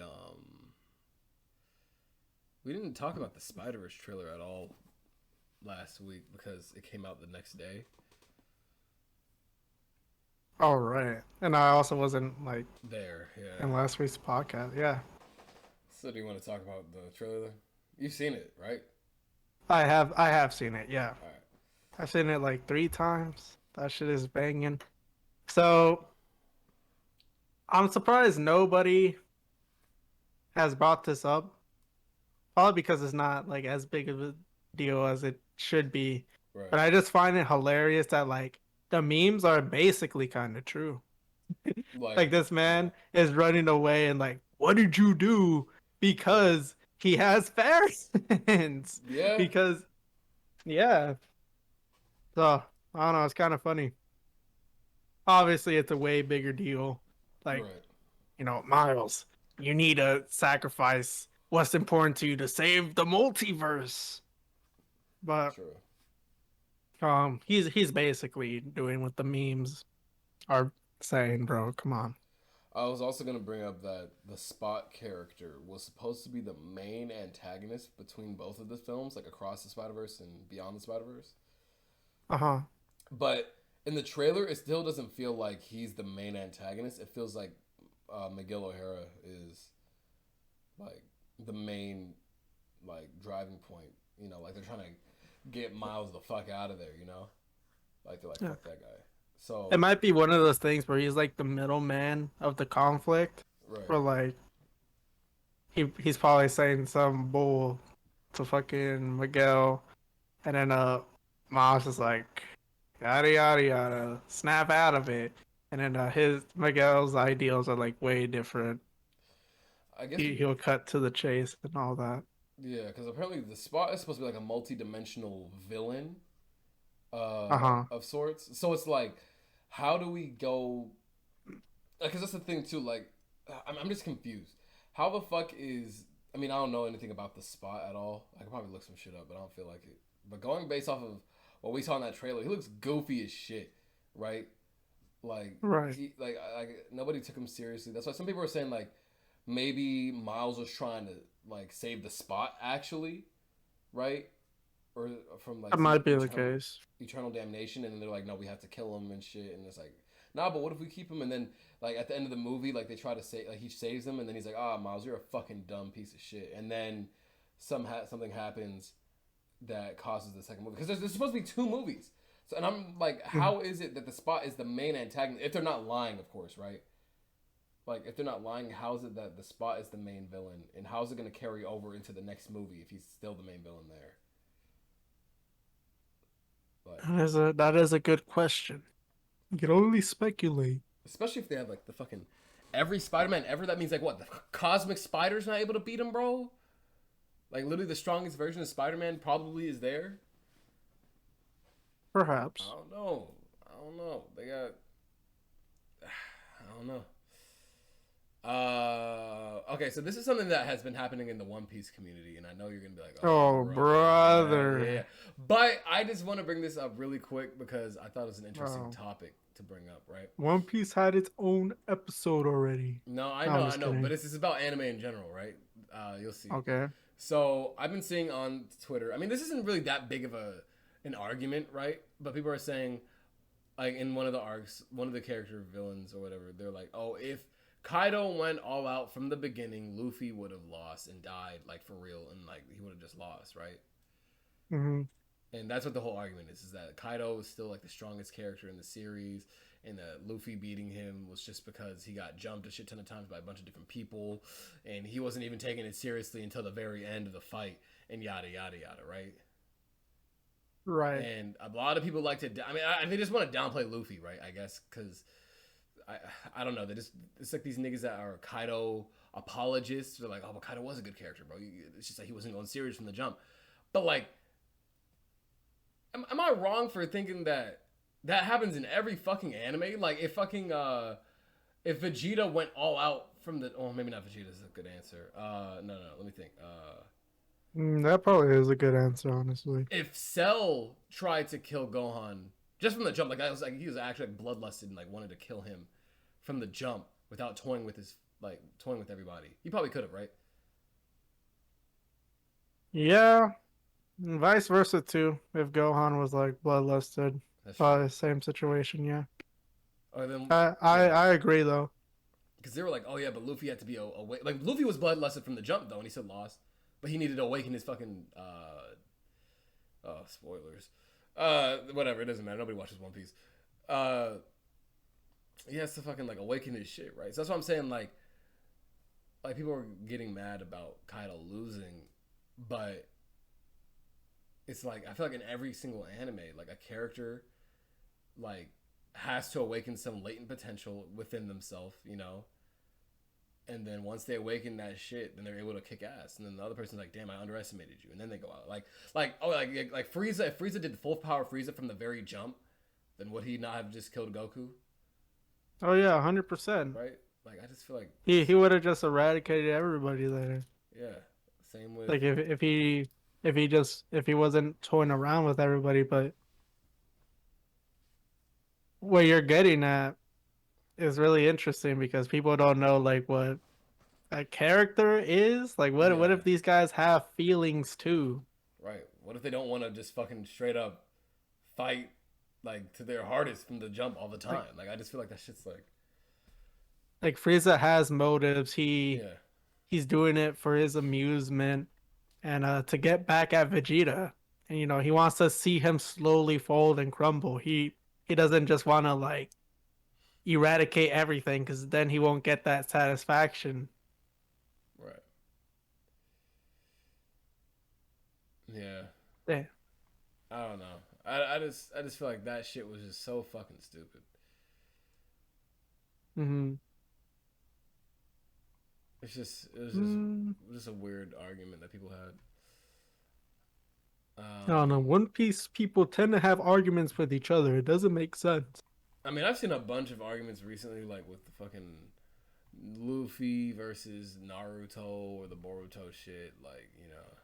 S1: we didn't talk about the Spider-Verse trailer at all last week because it came out the next day.
S2: All right, and I also wasn't like
S1: there, yeah,
S2: in last week's podcast. Yeah.
S1: So do you want to talk about the trailer? You've seen it, right?
S2: I have seen it. Yeah.
S1: All right.
S2: I've seen it like 3 times. That shit is banging. So I'm surprised nobody has brought this up. Probably because it's not like as big of a deal as it should be.
S1: Right.
S2: But I just find it hilarious that like the memes are basically kind of true. Like this man is running away and like, what did you do? Because he has fans.
S1: Yeah.
S2: Because, yeah. So, I don't know. It's kind of funny. Obviously, it's a way bigger deal. Like, you know, Miles, you need to sacrifice what's important to you to save the multiverse. But, he's basically doing what the memes are saying, bro. Come on.
S1: I was also going to bring up that the Spot character was supposed to be the main antagonist between both of the films, like Across the Spider-Verse and Beyond the Spider-Verse.
S2: Uh-huh.
S1: But in the trailer, it still doesn't feel like he's the main antagonist. It feels like Miguel O'Hara is like the main like driving point. You know, like they're trying to get Miles the fuck out of there, you know? Like they're like, fuck that guy. So
S2: it might be one of those things where he's like the middleman of the conflict.
S1: Right.
S2: Or like he's probably saying some bull to fucking Miguel, and then Miles is like yada yada yada, snap out of it, and then Miguel's ideals are like way different.
S1: I guess
S2: he'll cut to the chase and all that.
S1: Yeah, because apparently the Spot is supposed to be like a multi-dimensional villain of sorts. So it's like, how do we go? Because that's the thing too. Like, I'm just confused. How the fuck is? I mean, I don't know anything about the Spot at all. I could probably look some shit up, but I don't feel like it. But going based off of what we saw in that trailer, he looks goofy as shit, right? Like,
S2: right?
S1: Like nobody took him seriously. That's why some people are saying like, maybe Miles was trying to like save the spot actually, right? Or from like
S2: That
S1: some
S2: might be the case.
S1: eternal damnation, and then they're like, no, we have to kill him and shit, and it's like, nah, but what if we keep him? And then like at the end of the movie, like they try to say, like he saves them, and then he's like, ah, Miles, you're a fucking dumb piece of shit, and then something happens that causes the second movie, because there's supposed to be 2 movies. So, and I'm like, how is it that the Spot is the main antagonist? If they're not lying, of course, right? Like, if they're not lying, how is it that the Spot is the main villain? And how is it going to carry over into the next movie if he's still the main villain there? But,
S2: That is a good question. You can only speculate.
S1: especially if they have, like, the fucking... Every Spider-Man ever, that means, like, what? The Cosmic Spider's not able to beat him, bro? Like, literally the strongest version of Spider-Man probably is there?
S2: Perhaps.
S1: I don't know. They got... I don't know. Okay, so this is something that has been happening in the One Piece community, and I know you're gonna be like,
S2: "Oh, brother."
S1: Yeah. But I just want to bring this up really quick because I thought it was an interesting topic to bring up, right?
S2: One Piece had its own episode already.
S1: No, I know, but it's about anime in general, right? You'll see.
S2: Okay.
S1: So I've been seeing on Twitter. I mean, this isn't really that big of an argument, right? But people are saying, like in one of the arcs, one of the character villains or whatever, they're like, oh, if Kaido went all out from the beginning, Luffy would have lost and died, like, for real, and, like, he would have just lost, right?
S2: Mm-hmm.
S1: And that's what the whole argument is that Kaido is still, like, the strongest character in the series, and that Luffy beating him was just because he got jumped a shit ton of times by a bunch of different people, and he wasn't even taking it seriously until the very end of the fight, and yada, yada, yada, right?
S2: Right.
S1: And a lot of people like to... I mean, they just want to downplay Luffy, right, I guess, because... I don't know. It's like these niggas that are Kaido apologists. They're like, oh, but Kaido was a good character, bro. It's just like he wasn't going serious from the jump. But like, am I wrong for thinking that happens in every fucking anime? Like if fucking if Vegeta went all out from the maybe not Vegeta is a good answer. No, let me think.
S2: That probably is a good answer, honestly.
S1: If Cell tried to kill Gohan just from the jump, like he was actually like bloodlusted and like wanted to kill him from the jump without toying with everybody. He probably could have, right?
S2: Yeah, and vice versa too. If Gohan was like bloodlusted, same situation, yeah.
S1: Or then
S2: I agree though.
S1: Because they were like, oh yeah, but Luffy had to be awake. Like Luffy was bloodlusted from the jump though, and he still lost, but he needed to awaken his fucking spoilers. Whatever, it doesn't matter. Nobody watches One Piece. He has to fucking like awaken his shit, right? So that's what I'm saying. Like people are getting mad about Kaido losing, but it's like I feel like in every single anime, like a character like has to awaken some latent potential within themselves, you know. And then once they awaken that shit, then they're able to kick ass. And then the other person's like, "Damn, I underestimated you." And then they go out like Frieza. If Frieza did the full power Frieza from the very jump, then would he not have just killed Goku?
S2: Oh yeah, 100%.
S1: Right? Like I just feel like
S2: he would have just eradicated everybody there.
S1: Yeah. Same with
S2: like if he wasn't toying around with everybody, but what you're getting at is really interesting because people don't know like what a character is. Like what if these guys have feelings too?
S1: Right. What if they don't want to just fucking straight up fight like to their hardest from the jump all the time? Like I just feel like that shit's like
S2: Frieza has motives. He's doing it for his amusement and to get back at Vegeta. And you know, he wants to see him slowly fold and crumble. He doesn't just want to like eradicate everything because then he won't get that satisfaction.
S1: Right. Yeah.
S2: Yeah.
S1: I don't know. I just feel like that shit was just so fucking stupid.
S2: Mm-hmm.
S1: It was just a weird argument that people had.
S2: I don't know. One Piece people tend to have arguments with each other. It doesn't make sense.
S1: I mean, I've seen a bunch of arguments recently, like with the fucking Luffy versus Naruto or the Boruto shit. Like, you know,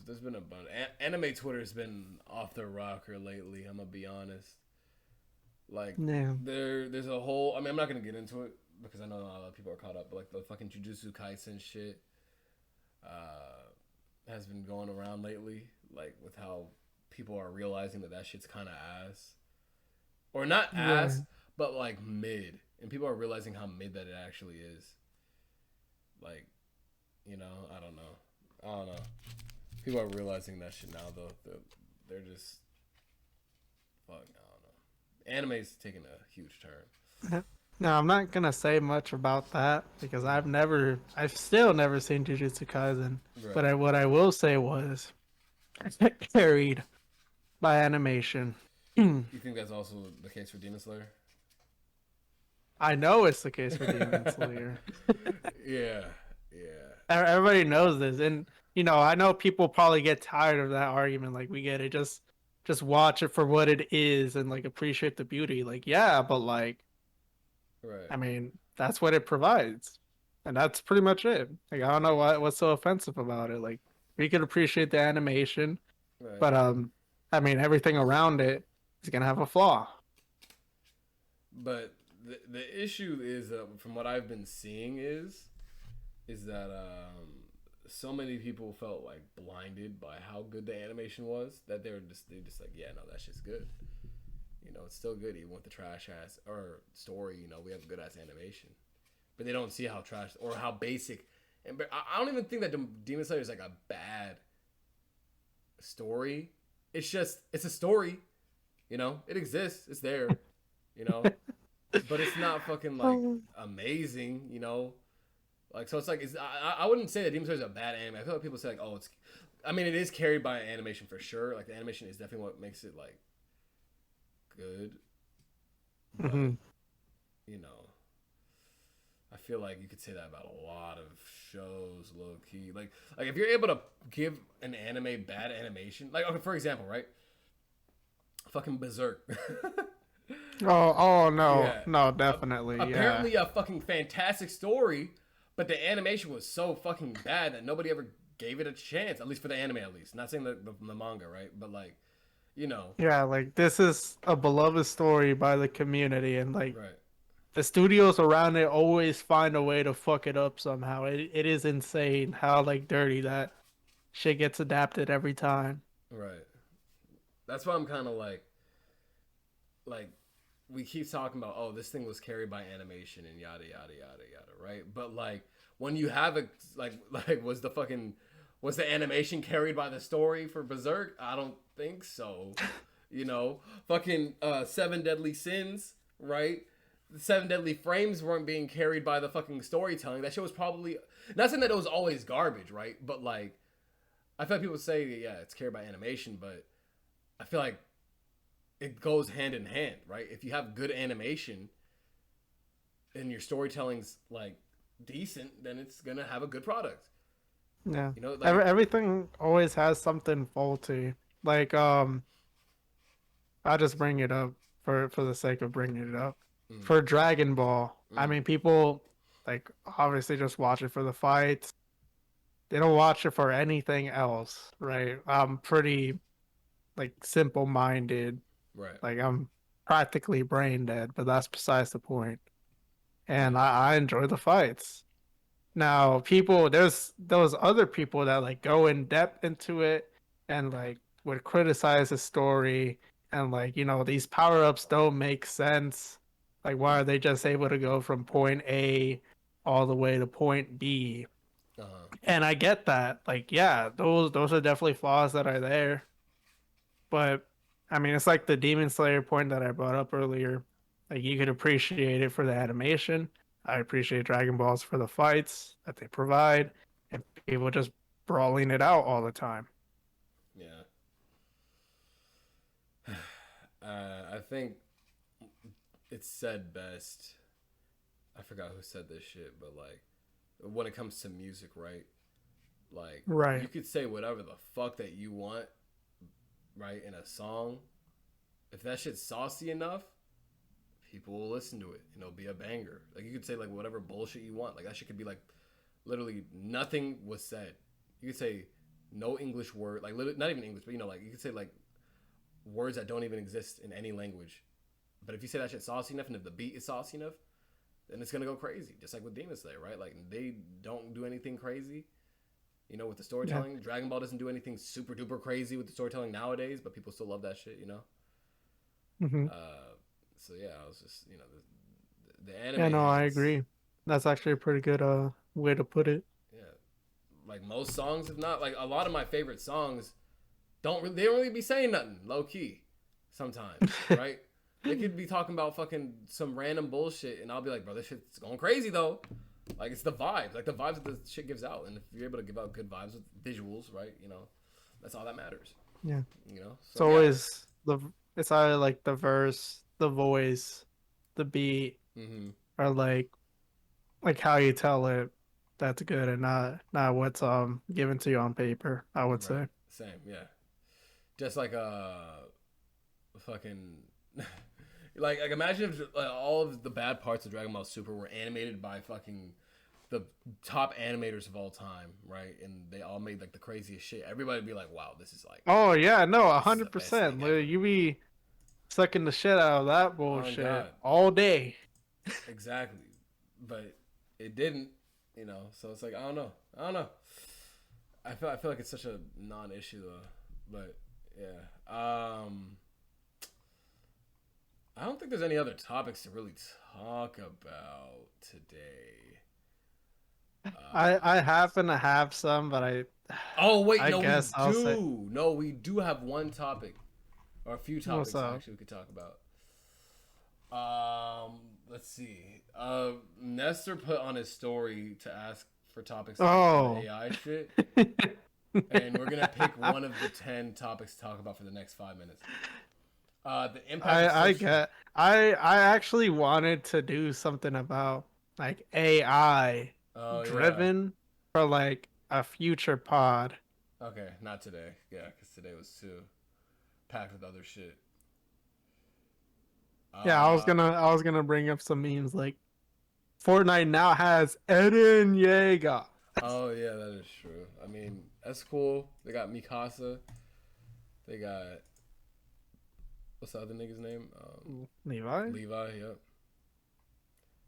S1: there's been a bunch. Anime Twitter's been off the rocker lately. I'm gonna be honest. Like
S2: Yeah.
S1: there's a whole. I mean, I'm not gonna get into it because I know not a lot of people are caught up. But like the fucking Jujutsu Kaisen shit, has been going around lately. Like with how people are realizing that shit's kind of ass, or not ass, but like mid, and people are realizing how mid that it actually is. Like, you know, I don't know. People are realizing that shit now though. They're just fuck. I don't know. Anime's taking a huge turn.
S2: No, I'm not gonna say much about that because I've still never seen Jujutsu Kaisen.
S1: Right.
S2: But what I will say was, carried by animation.
S1: You think that's also the case for Demon Slayer?
S2: I know it's the case for Demon Slayer.
S1: Yeah.
S2: Everybody knows this, and you know, I know people probably get tired of that argument. Like, we get it, just watch it for what it is and like appreciate the beauty. Like, yeah, but like,
S1: right.
S2: I mean, that's what it provides, and that's pretty much it. Like, I don't know what's so offensive about it. Like, we could appreciate the animation,
S1: Right.
S2: but I mean, everything around it is gonna have a flaw.
S1: But the issue is that from what I've been seeing is that so many people felt like blinded by how good the animation was that they're just like, yeah, no, that shit's good. You know, it's still good even with the trash ass or story. You know, we have good ass animation, but they don't see how trash or how basic. And I don't even think that Demon Slayer is like a bad story. It's just it's a story. You know, it exists. It's there. You know, but it's not fucking like amazing. You know. Like, so it's like, I wouldn't say that Demon Slayer is a bad anime. I feel like people say like, oh, it's, I mean, it is carried by animation for sure. Like, the animation is definitely what makes it like good. But, you know, I feel like you could say that about a lot of shows, low key. Like if you're able to give an anime bad animation, like, okay, for example, right? Fucking Berserk.
S2: Oh no,
S1: Yeah.
S2: no, definitely.
S1: Apparently a fucking fantastic story. But the animation was so fucking bad that nobody ever gave it a chance, at least for the anime, at least. Not saying the manga, right? But, like, you know.
S2: Yeah, like, this is a beloved story by the community, and, like,
S1: Right.
S2: the studios around it always find a way to fuck it up somehow. It is insane how, like, dirty that shit gets adapted every time.
S1: Right. That's why I'm kind of like, we keep talking about, oh, this thing was carried by animation and yada, yada, yada, yada, right? But, like, when you have a, like was the animation carried by the story for Berserk? I don't think so. You know? Fucking 7 Deadly Sins, right? The 7 Deadly Frames weren't being carried by the fucking storytelling. That shit was probably, not saying that it was always garbage, right? But, like, I feel like people say, yeah, it's carried by animation, but I feel like it goes hand in hand, right? If you have good animation and your storytelling's like decent, then it's gonna have a good product.
S2: Yeah,
S1: you know, like,
S2: everything always has something faulty. Like, I'll just bring it up for the sake of bringing it up. For Dragon Ball, I mean, people like obviously just watch it for the fights. They don't watch it for anything else, right? I'm pretty like simple-minded.
S1: right.
S2: Like, I'm practically brain dead, but that's besides the point. And I enjoy the fights. Now, there's those other people that like go in depth into it and like would criticize the story and like, you know, these power-ups don't make sense. Like, why are they just able to go from point A all the way to point B? And I get that. Like, yeah, those are definitely flaws that are there. But I mean, it's like the Demon Slayer point that I brought up earlier. Like, you could appreciate it for the animation. I appreciate Dragon Balls for the fights that they provide, and people just brawling it out all the time.
S1: Yeah. I think it's said best. I forgot who said this shit, but like, when it comes to music, right? Like,
S2: right.
S1: You could say whatever the fuck that you want, right, in a song. If that shit's saucy enough, people will listen to it and it'll be a banger. Like, you could say like whatever bullshit you want. Like, that shit could be like literally nothing was said. You could say no English word, like not even English, but you know, like you could say like words that don't even exist in any language, But if you say that shit's saucy enough, and if the beat is saucy enough, then it's gonna go crazy. Just like with Demon Slayer, right? Like they don't do anything crazy, you know, with the storytelling. Yeah. Dragon Ball doesn't do anything super duper crazy with the storytelling nowadays, but people still love that shit, you know.
S2: Mm-hmm.
S1: So yeah, I was just, you know, the anime.
S2: Yeah, no, I agree. That's actually a pretty good way to put it.
S1: Yeah, like most songs, if not like a lot of my favorite songs, they don't really be saying nothing, low key, sometimes, right? They could be talking about fucking some random bullshit, and I'll be like, bro, this shit's going crazy though. Like it's the vibes, like the vibes that the shit gives out, and if you're able to give out good vibes with visuals, right? You know, that's all that matters.
S2: Yeah.
S1: You know,
S2: so, it's always it's either like the verse, the voice, the beat, or like how you tell it. That's good, and not what's given to you on paper. I would say.
S1: Same, yeah. Just like fucking. Like imagine if all of the bad parts of Dragon Ball Super were animated by fucking the top animators of all time, right? And they all made like the craziest shit. Everybody would be like, "Wow, this is like."
S2: Oh yeah, no, 100%. You be sucking the shit out of that bullshit all day.
S1: Exactly, but it didn't, you know. So it's like I don't know. I feel like it's such a non-issue though, but yeah. I don't think there's any other topics to really talk about today.
S2: I happen to have some, but I.
S1: Oh wait, no, we do. No, we do have one topic, or a few topics actually we could talk about. Let's see. Nestor put on his story to ask for topics on AI shit, and we're gonna pick one of the 10 topics to talk about for the next 5 minutes. The impact.
S2: I actually wanted to do something about like AI driven for like a future pod.
S1: Okay, not today. Yeah, because today was too packed with other shit.
S2: Yeah, I was gonna bring up some memes like Fortnite now has Eren Yeager.
S1: Oh yeah, that is true. I mean, that's cool. They got Mikasa. They got. What's the other nigga's name?
S2: Levi?
S1: Levi, yep.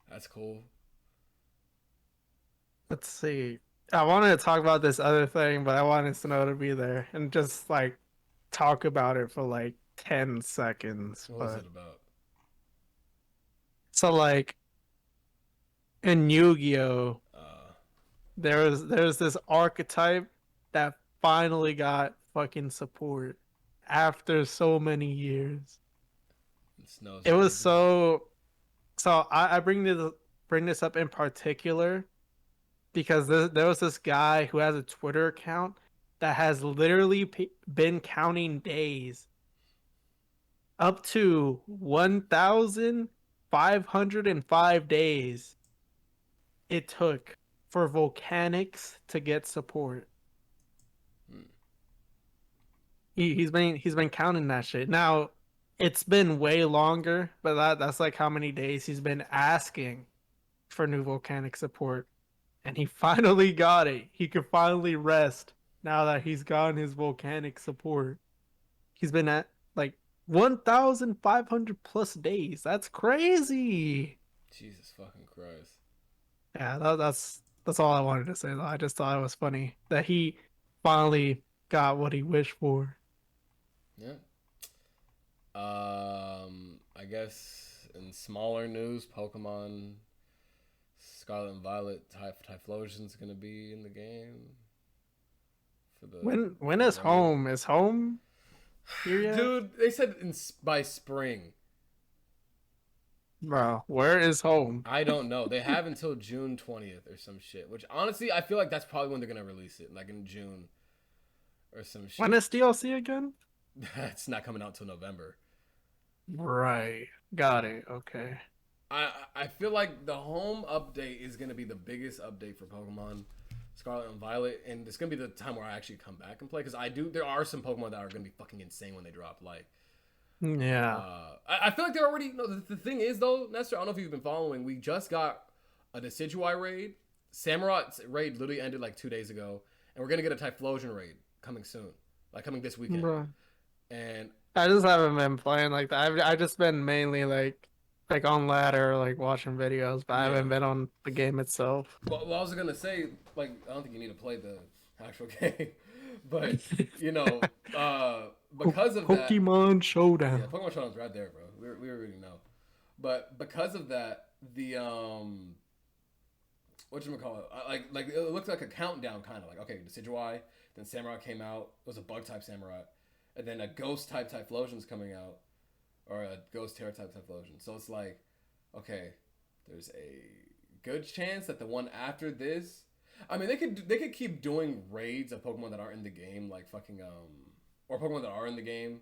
S1: That's cool.
S2: Let's see. I wanted to talk about this other thing, but I wanted Snow to be there and just like talk about it for like 10 seconds.
S1: What was it about?
S2: So like in Yu-Gi-Oh, there's this archetype that finally got fucking support. After so many years, it was so. I bring this up in particular because there was this guy who has a Twitter account that has literally been counting days up to 1,505 days it took for Volcanics to get support. He's been counting that shit. Now, it's been way longer, but that's like how many days he's been asking for new volcanic support. And he finally got it. He could finally rest now that he's gotten his volcanic support. He's been at like 1,500 plus days. That's crazy.
S1: Jesus fucking Christ.
S2: Yeah, that's all I wanted to say though. I just thought it was funny that he finally got what he wished for.
S1: Yeah. I guess in smaller news, Pokemon Scarlet and Violet Typhlosion's gonna be in the game. For the
S2: when is home? Is home here yet?
S1: Dude, they said by spring.
S2: Bro, where is home?
S1: I don't know. They have until June 20th or some shit. Which honestly, I feel like that's probably when they're gonna release it, like in June or some shit.
S2: When is DLC again?
S1: It's not coming out till November.
S2: Right. Got it. Okay.
S1: I feel like the home update is going to be the biggest update for Pokemon Scarlet and Violet, and it's going to be the time where I actually come back and play, because there are some Pokemon that are going to be fucking insane when they drop. Like,
S2: yeah.
S1: I feel like they're already. No, the thing is though, Nestor, I don't know if you've been following. We just got a Decidueye raid. Samurott raid literally ended like 2 days ago, and we're going to get a Typhlosion raid coming soon, like coming this weekend.
S2: Bro.
S1: And
S2: I just haven't been playing like that. I've just been mainly like on ladder, like watching videos, but I haven't been on the game itself.
S1: Well, I was gonna say, like, I don't think you need to play the actual game, but you know, because of that,
S2: Pokemon Showdown.
S1: yeah, Pokemon Showdown's right there, bro. We already know, but because of that, the whatchamacallit, like it looked like a countdown, kind of like, okay, Decidueye, then Samurai came out. It was a bug type Samurai, and then a ghost type Typhlosion's coming out, or a ghost Terra type Typhlosion. So it's like, okay, there's a good chance that the one after this, I mean, they could keep doing raids of Pokemon that aren't in the game, like fucking or Pokemon that are in the game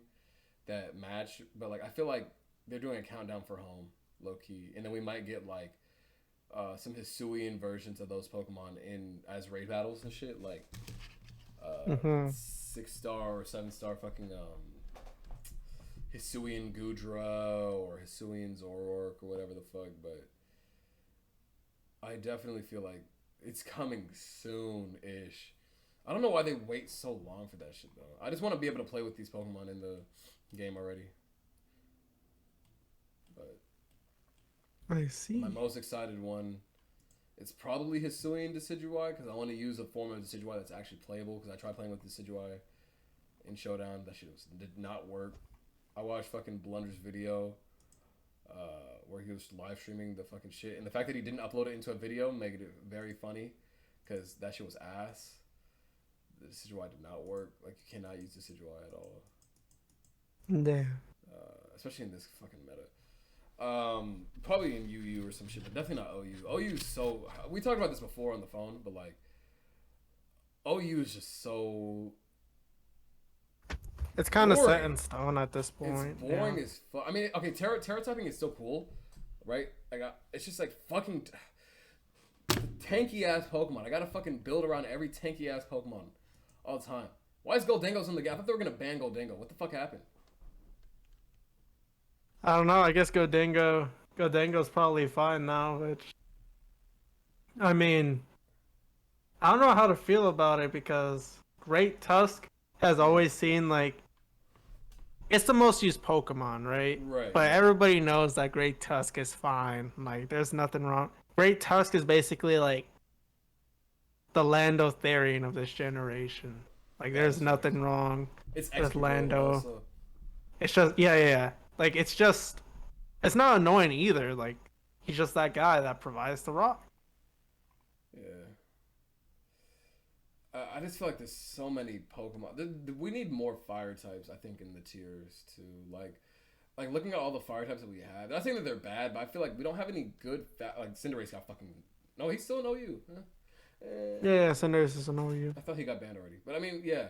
S1: that match, but like I feel like they're doing a countdown for home, low key, and then we might get like some Hisuian versions of those Pokemon in as raid battles and shit, like 6-star or 7-star fucking Hisuian Gudra or Hisuian Zoroark or whatever the fuck. But I definitely feel like it's coming soon-ish. I don't know why they wait so long for that shit though. I just want to be able to play with these Pokemon in the game already. But
S2: I see.
S1: my most excited one, it's probably Hisuian Decidueye, because I want to use a form of Decidueye that's actually playable, because I tried playing with Decidueye in Showdown. That shit did not work. I watched fucking Blunder's video where he was live streaming the fucking shit, and the fact that he didn't upload it into a video made it very funny, because that shit was ass. The Decidueye did not work. Like, you cannot use Decidueye at all.
S2: Damn.
S1: Especially in this fucking meta. Probably in UU or some shit, but definitely not OU. OU is so, we talked about this before on the phone, but like OU is just so,
S2: it's kind of
S1: boring.
S2: set in stone at this point.
S1: It's boring as fuck. I mean, okay, Terra typing is still cool, right? It's just like fucking tanky ass Pokemon. I gotta fucking build around every tanky ass Pokemon all the time. Why is Goldengo's in the game? I thought they were gonna ban Goldengo. What the fuck happened?
S2: I don't know. I guess Goldengo's probably fine now, which, I mean, I don't know how to feel about it, because Great Tusk has always seemed like it's the most used Pokemon, right?
S1: Right.
S2: But everybody knows that Great Tusk is fine. Like, there's nothing wrong. Great Tusk is basically like the Lando-Therian of this generation. Like, there's nothing wrong with Lando.
S1: Also.
S2: It's just, yeah. Like, it's not annoying either. Like, he's just that guy that provides the rock.
S1: Yeah. I just feel like there's so many Pokemon. We need more fire types, I think, in the tiers too. Like looking at all the fire types that we have. Not saying that they're bad, but I feel like we don't have any good. Like Cinderace got fucking. No, he's still an OU. Huh?
S2: Yeah, Cinderace is an OU.
S1: I thought he got banned already, but I mean, yeah.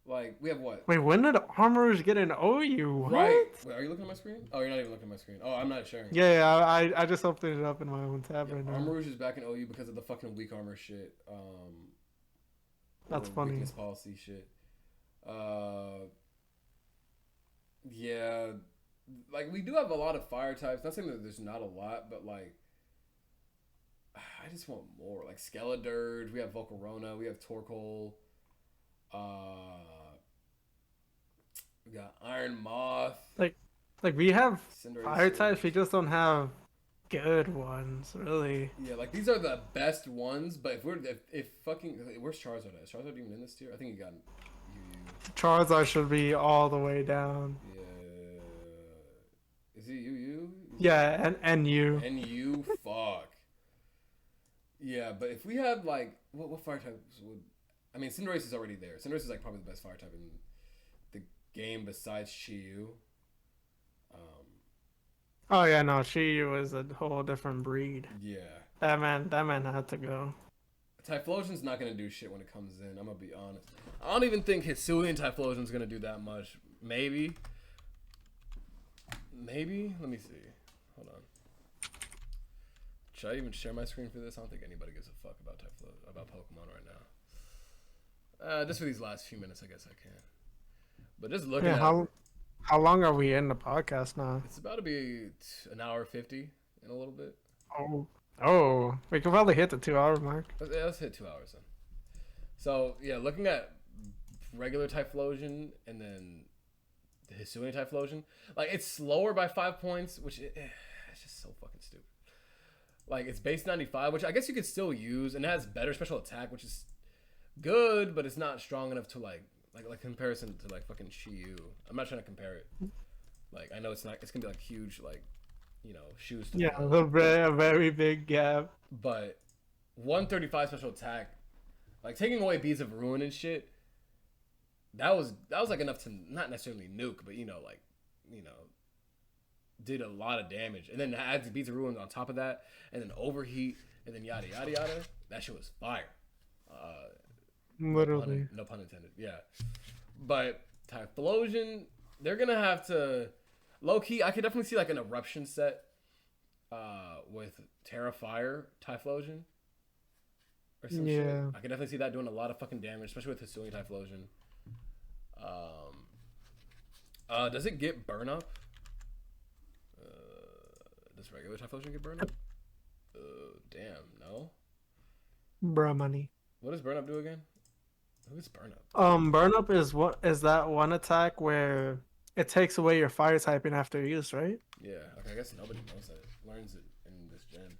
S1: Like, we have what?
S2: Wait, when did Armorage get an OU? What?
S1: Right. Wait, are you looking at my screen? Oh, you're not even looking at my screen. Oh, I'm not sharing.
S2: Yeah, I just opened it up in my own tab right now.
S1: Armorage is back in OU because of the fucking weak armor shit.
S2: That's funny.
S1: Weakness policy shit. Yeah. Like, we do have a lot of fire types. Not saying that there's not a lot, but like, I just want more. Like Skeledirge, we have Volcarona, we have Torkoal. We got Iron Moth.
S2: Like we have
S1: Cinderace,
S2: fire types, we just don't have good ones, really.
S1: Yeah, like these are the best ones, but if fucking, where's Charizard at? Is Charizard even in this tier? I think he got UU.
S2: Charizard should be all the way down.
S1: Yeah. Is he UU?
S2: Yeah, and you.
S1: NU, fuck. Yeah, but if we had like, what fire types would, I mean, Cinderace is already there. Cinderace is like probably the best fire type in the game besides Chiyu.
S2: Oh yeah, no, Chiyu is a whole different breed.
S1: Yeah.
S2: That man had to go.
S1: Typhlosion's not gonna do shit when it comes in. I'm gonna be honest. I don't even think Hisuian Typhlosion's gonna do that much. Maybe. Let me see. Hold on. Should I even share my screen for this? I don't think anybody gives a fuck about Pokemon right now. Just for these last few minutes, I guess I can. But just looking at
S2: how long are we in the podcast now?
S1: it's about to be an hour 50 in a little bit.
S2: Oh, we could probably hit the 2-hour mark.
S1: Let's hit 2 hours then. So yeah, looking at regular Typhlosion and then Hisuian Typhlosion. Like, it's slower by 5 points, which it's just so fucking stupid. Like, it's base 95, which I guess you could still use, and it has better special attack, which is good, but it's not strong enough to like comparison to like fucking Shiyu. I'm not trying to compare it. Like, I know it's gonna be like huge, like, you know, shoes.
S2: Yeah, a very big gap.
S1: But 135 special attack, like taking away Beads of Ruin and shit. That was like enough to not necessarily nuke, but did a lot of damage. And then add the Beads of Ruin on top of that, and then overheat, and then yada yada yada. That shit was fire.
S2: Literally.
S1: No pun intended. Yeah. But Typhlosion, they're gonna have to low key. I could definitely see like an eruption set with Terra Fire Typhlosion. Or some shit. I could definitely see that doing a lot of fucking damage, especially with Hisuian Typhlosion. Does it get burn up? Does regular Typhlosion get burn up? Damn, no.
S2: Bruh money.
S1: What does burn up do again? Who is burn up?
S2: Burn up is that one attack where it takes away your fire typing after use, right?
S1: Yeah. Okay, I guess nobody knows that. Learns it in this gen.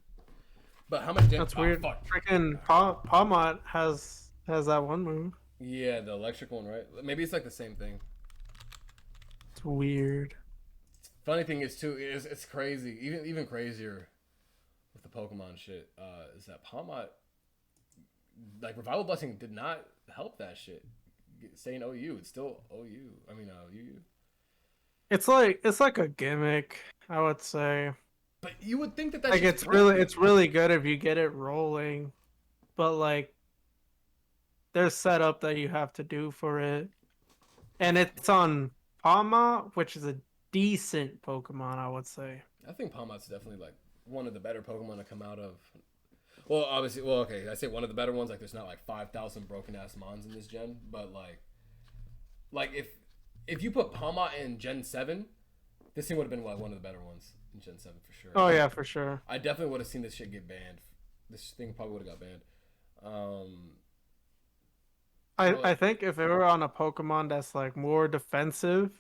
S1: But how much damage?
S2: That's weird. Freaking Palmot has that one move.
S1: Yeah, the electric one, right? Maybe it's like the same thing.
S2: It's weird.
S1: Funny thing is too, it's crazy. Even crazier with the Pokemon shit. Is that Palmot, like, Revival Blessing did not help that shit. Saying OU, it's still OU. I mean, UU.
S2: It's like a gimmick, I would say.
S1: But you would think that
S2: like it's really good if you get it rolling, but like there's setup that you have to do for it, and it's on Palma, which is a decent Pokemon, I would say.
S1: I think Palmot's definitely like one of the better Pokemon to come out of. Well, obviously, okay, I say one of the better ones. Like, there's not like 5,000 broken ass Mons in this gen, but like if you put Palmot in Gen 7, this thing would have been like one of the better ones in Gen 7 for sure.
S2: Oh yeah, for sure.
S1: I definitely would have seen this shit get banned. This thing probably would have got banned.
S2: I think if it were on a Pokemon that's like more defensive,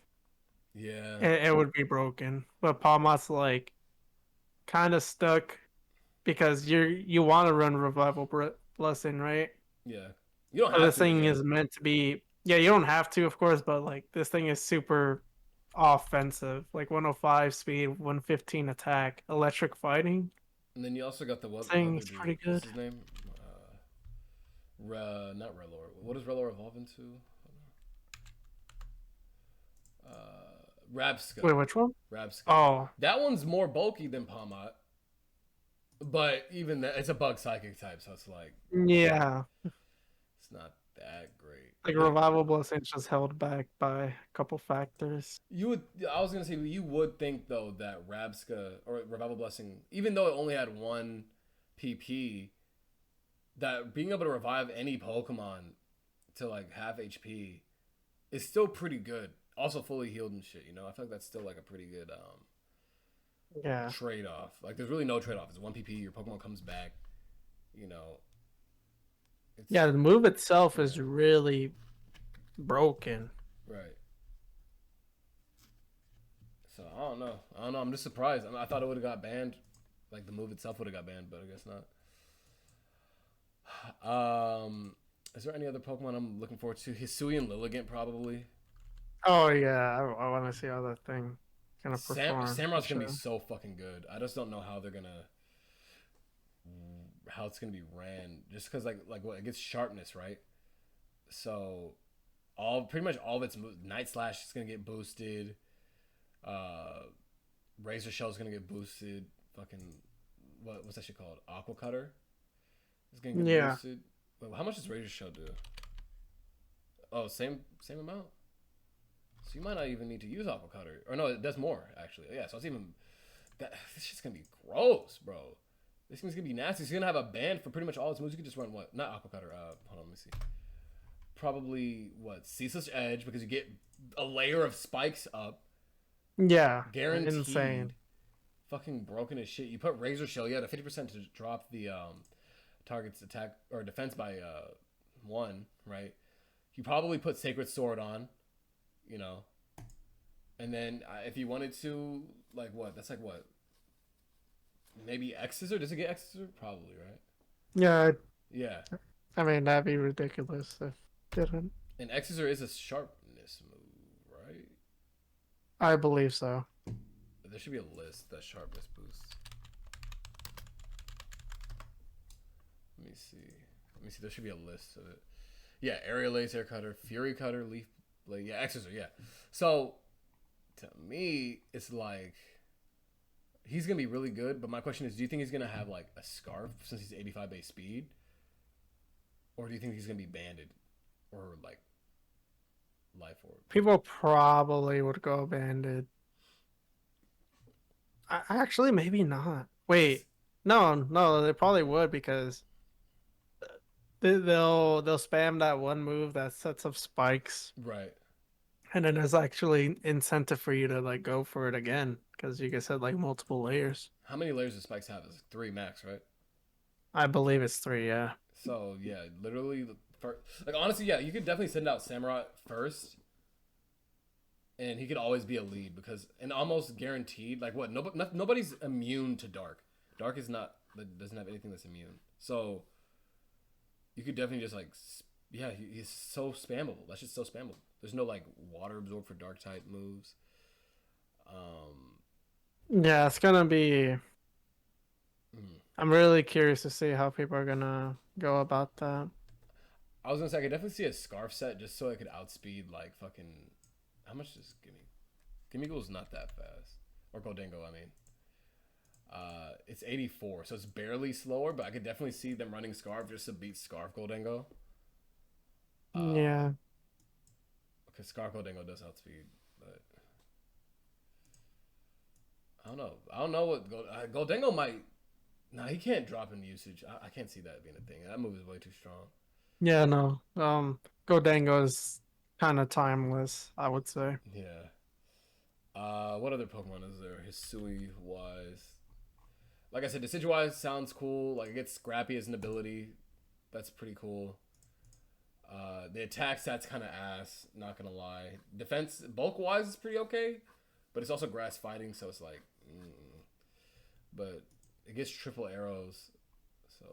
S1: yeah,
S2: it would be broken. But Palmot's like kind of stuck because you want to run Revival Blessing, right?
S1: Yeah, you don't have
S2: this thing is meant to be. Yeah, you don't have to, of course, but like this thing is super offensive, like 105 speed, 115 attack, electric fighting.
S1: And then you also got the
S2: thing's pretty good.
S1: What's his name? Not Relor. What does Relor evolve into? Rabsca.
S2: Wait, which one?
S1: Rabsca.
S2: Oh,
S1: that one's more bulky than Palmot, but even that, it's a bug psychic type, so it's like,
S2: yeah,
S1: it's not that great.
S2: Like Revival Blessing's just held back by a couple factors.
S1: I was gonna say, you would think though that Rabsca or Revival Blessing, even though it only had 1 PP, that being able to revive any Pokemon to like half HP is still pretty good. Also fully healed and shit, you know. I feel like that's still like a pretty good trade off. Like, there's really no trade off. It's 1 PP, your Pokemon comes back, you know.
S2: Yeah, the move itself is really broken.
S1: Right. So I don't know. I'm just surprised. I thought it would have got banned. Like, the move itself would have got banned, but I guess not. Is there any other Pokemon I'm looking forward to? Hisuian Lilligant, probably.
S2: Oh yeah, I want to see how that thing gonna perform.
S1: Samurai's gonna be so fucking good. I just don't know how it's gonna be ran. Just because like what, it gets sharpness, right? So pretty much all of its Night Slash is gonna get boosted. Razor Shell is gonna get boosted. Fucking what's that shit called? Aqua Cutter is gonna get boosted. Wait, how much does Razor Shell do? Oh, same amount. So you might not even need to use Aqua Cutter. Or no, it does more, actually. Yeah, so it's even... This shit's gonna be gross, bro. This thing's gonna be nasty. It's gonna have a ban for pretty much all its moves. You can just run what? Not Aqua Cutter. Hold on, let me see. Probably, what? Ceaseless Edge, because you get a layer of spikes up.
S2: Yeah.
S1: Guaranteed.
S2: Insane.
S1: Fucking broken as shit. You put Razor Shell, you had a 50% to drop the target's attack or defense by 1, right? You probably put Sacred Sword on. You know, And then if you wanted to, like what? That's like what? Maybe X Scissor? Does it get X Scissor? Probably, right?
S2: Yeah.
S1: Yeah.
S2: I mean, that'd be ridiculous if it didn't.
S1: And X Scissor is a sharpness move, right?
S2: I believe so.
S1: There should be a list that sharpness boosts. Let me see. There should be a list of it. Yeah, aerial laser cutter, fury cutter, leaf blade. Yeah, X Scissor. Yeah. So to me, it's like he's gonna be really good. But my question is, do you think he's gonna have like a scarf since he's 85 base speed, or do you think he's gonna be banded, or like life orb?
S2: People probably would go banded. Actually, maybe not. Wait, no, they probably would because they'll spam that one move that sets up spikes,
S1: Right.
S2: and then there's actually incentive for you to like go for it again because you can set like multiple layers.
S1: How many layers do spikes have? It's 3 max, right?
S2: I believe it's 3. Yeah.
S1: So yeah, literally, like honestly, yeah, you could definitely send out Samurai first, and he could always be a lead because, and almost guaranteed, like what? Nobody's immune to Dark. Dark is not, doesn't have anything that's immune. So you could definitely just like, yeah, he's so spammable. That's just so spammable. There's no like water absorb for Dark type moves.
S2: Yeah, it's gonna be. I'm really curious to see how people are gonna go about that.
S1: I was gonna say I could definitely see a scarf set just so I could outspeed like fucking. How much does Gimme Ghoul's not that fast, or Goldango, I mean. It's 84, so it's barely slower, but I could definitely see them running Scarf just to beat Scarf Goldango.
S2: Yeah.
S1: Because Scarf Goldango does outspeed, but I don't know what Goldango might. Nah, he can't drop in usage. I can't see that being a thing. That move is way too strong.
S2: Yeah, no. Goldango is kind of timeless, I would say.
S1: Yeah. What other Pokemon is there? Hisui wise. Like I said, Decidueye sounds cool. Like it gets Scrappy as an ability. That's pretty cool. The attack stat's kind of ass, not gonna lie. Defense bulk wise is pretty okay, but it's also grass fighting, so it's like, but it gets triple arrows, so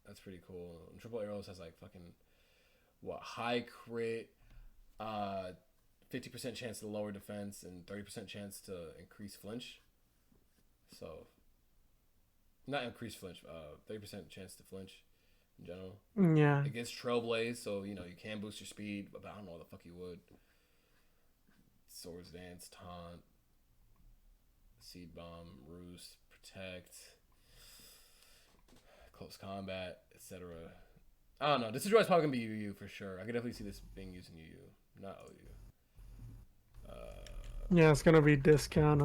S1: that's pretty cool. And triple arrows has like fucking high crit, 50% chance to lower defense and 30% chance to increase flinch. So not increase flinch, 30% chance to flinch in general.
S2: Yeah.
S1: It gets Trailblaze, so you know you can boost your speed, but I don't know what the fuck you would. Swords Dance, Taunt, Seed Bomb, Roost, Protect, Close Combat, etc. I don't know. This is probably gonna be UU for sure. I could definitely see this being used in UU, not OU.
S2: Yeah, it's gonna be discount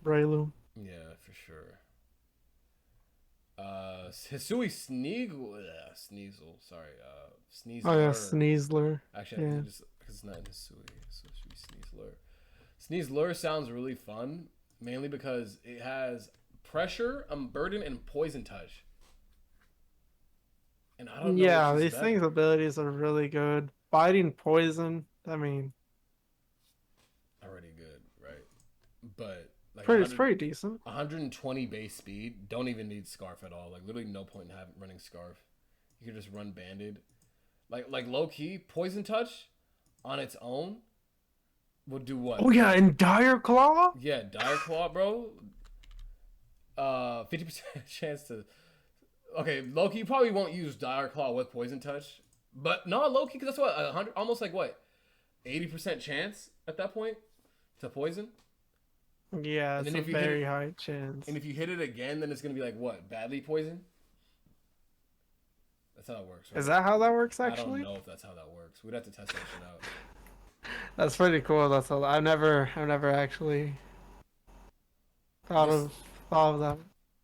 S2: Breloom.
S1: Yeah, for sure. Hisui Sneasel. Sorry, Sneasler.
S2: Oh yeah, Sneasler.
S1: Actually,
S2: yeah.
S1: Because it's not Hisui, so it should be Sneasler. Sneasler sounds really fun, mainly because it has Pressure, Burden, and Poison Touch. And I don't know.
S2: Yeah, these things' abilities are really good. Biting Poison, I mean,
S1: already good, right? But like
S2: it's pretty decent.
S1: 120 base speed. Don't even need Scarf at all. Like literally no point in running Scarf. You can just run Banded. Like low key Poison Touch on its own would do what?
S2: Oh yeah, and Dire Claw.
S1: Yeah, Dire Claw, bro. 50% chance to. Okay, low key you probably won't use Dire Claw with Poison Touch, but no, low key because that's what 100, almost like what, 80% chance at that point to poison.
S2: Yeah, it's a very high chance.
S1: And if you hit it again, then it's gonna be like what? Badly poison? That's how it works, right?
S2: Is that how that works actually?
S1: I don't know if that's how that works. We'd have to test that shit out.
S2: That's pretty cool. That's all. I've never actually thought of that.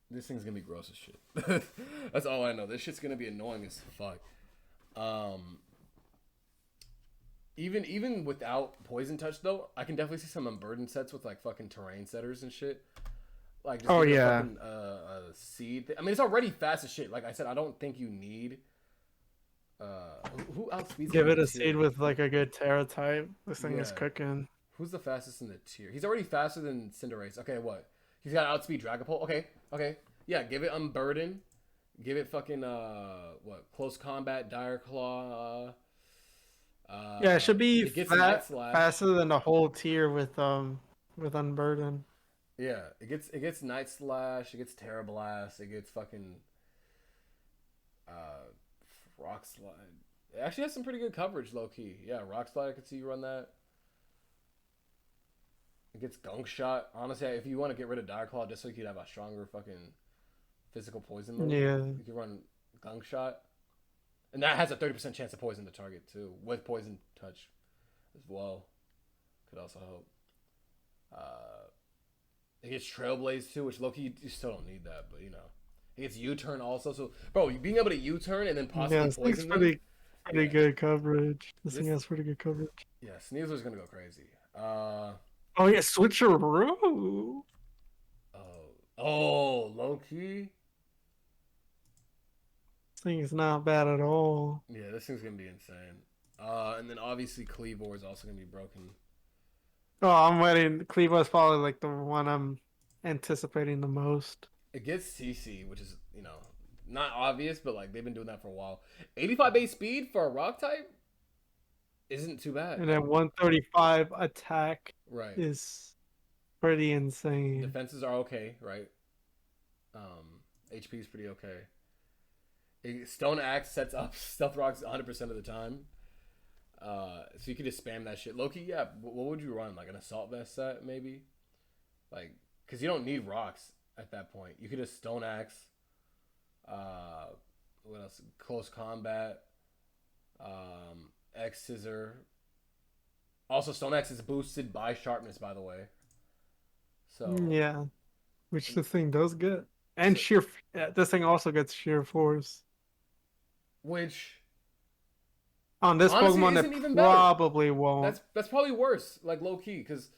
S1: This thing's gonna be gross as shit. That's all I know. This shit's gonna be annoying as fuck. Even without Poison Touch though, I can definitely see some Unburdened sets with like fucking terrain setters and shit. Like just fucking, seed. I mean, it's already fast as shit. Like I said, I don't think you need. Who outspeeds?
S2: Give it a seed with like a good Terra type. This thing is cooking.
S1: Who's the fastest in the tier? He's already faster than Cinderace. Okay, what? He's got outspeed Dragapult. Okay. Yeah, give it Unburden. Give it fucking what? Close Combat, Dire Claw.
S2: Yeah, it should be
S1: it gets Night Slash.
S2: faster than the whole tier with Unburden.
S1: Yeah, it gets Night Slash. It gets Terra Blast. It gets fucking Rock Slide. It actually has some pretty good coverage, low key. Yeah, Rock Slide. I could see you run that. It gets Gunk Shot. Honestly, if you want to get rid of Dire Claw just so you could have a stronger fucking physical poison move, you could run Gunk Shot. And that has a 30% chance to poison the target, too. With Poison Touch as well. Could also help. It gets Trailblaze, too, which low-key, you still don't need that, but, you know. It gets U-Turn also. So, bro, being able to U-Turn and then possibly poison them.
S2: Pretty good coverage. This thing has pretty good coverage.
S1: Yeah, Sneasler's going to go crazy.
S2: Oh, yeah, Switcheroo.
S1: Oh, low-key?
S2: This thing is not bad at all.
S1: Yeah, this thing's going to be insane. And then, obviously, Cleavor is also going to be broken.
S2: Oh, I'm waiting. Cleavor's probably like the one I'm anticipating the most.
S1: It gets CC, which is, you know, not obvious, but like they've been doing that for a while. 85 base speed for a rock type isn't too bad.
S2: And then 135 attack
S1: right
S2: is pretty insane.
S1: Defenses are okay, right? HP is pretty okay. Stone Axe sets up Stealth Rocks 100% of the time. So you can just spam that shit. Loki, yeah. What would you run? Like an Assault Vest set, maybe? Like, because you don't need rocks at that point. You could just Stone Axe. What else? Close Combat. X Scissor. Also, Stone Axe is boosted by Sharpness, by the way. So
S2: yeah, which the thing does get. And sheer. This thing also gets sheer force.
S1: Which.
S2: On this
S1: honestly,
S2: Pokemon, it probably won't.
S1: That's probably worse, like low key, because.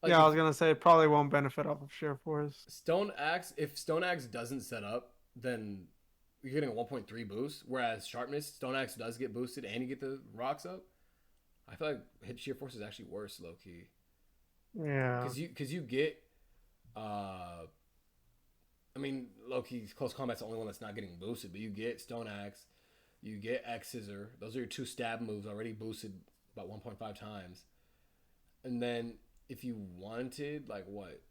S1: Like,
S2: yeah, I was gonna say it probably won't benefit off of sheer force.
S1: Stone Axe, if Stone Axe doesn't set up, then you're getting a 1.3 boost. Whereas Sharpness, Stone Axe does get boosted, and you get the rocks up. I feel like hit sheer force is actually worse, low key.
S2: Yeah.
S1: Because you get, I mean, low key close combat's the only one that's not getting boosted, but you get Stone Axe. You get X Scissor. Those are your two stab moves already boosted about 1.5 times. And then if you wanted, like what?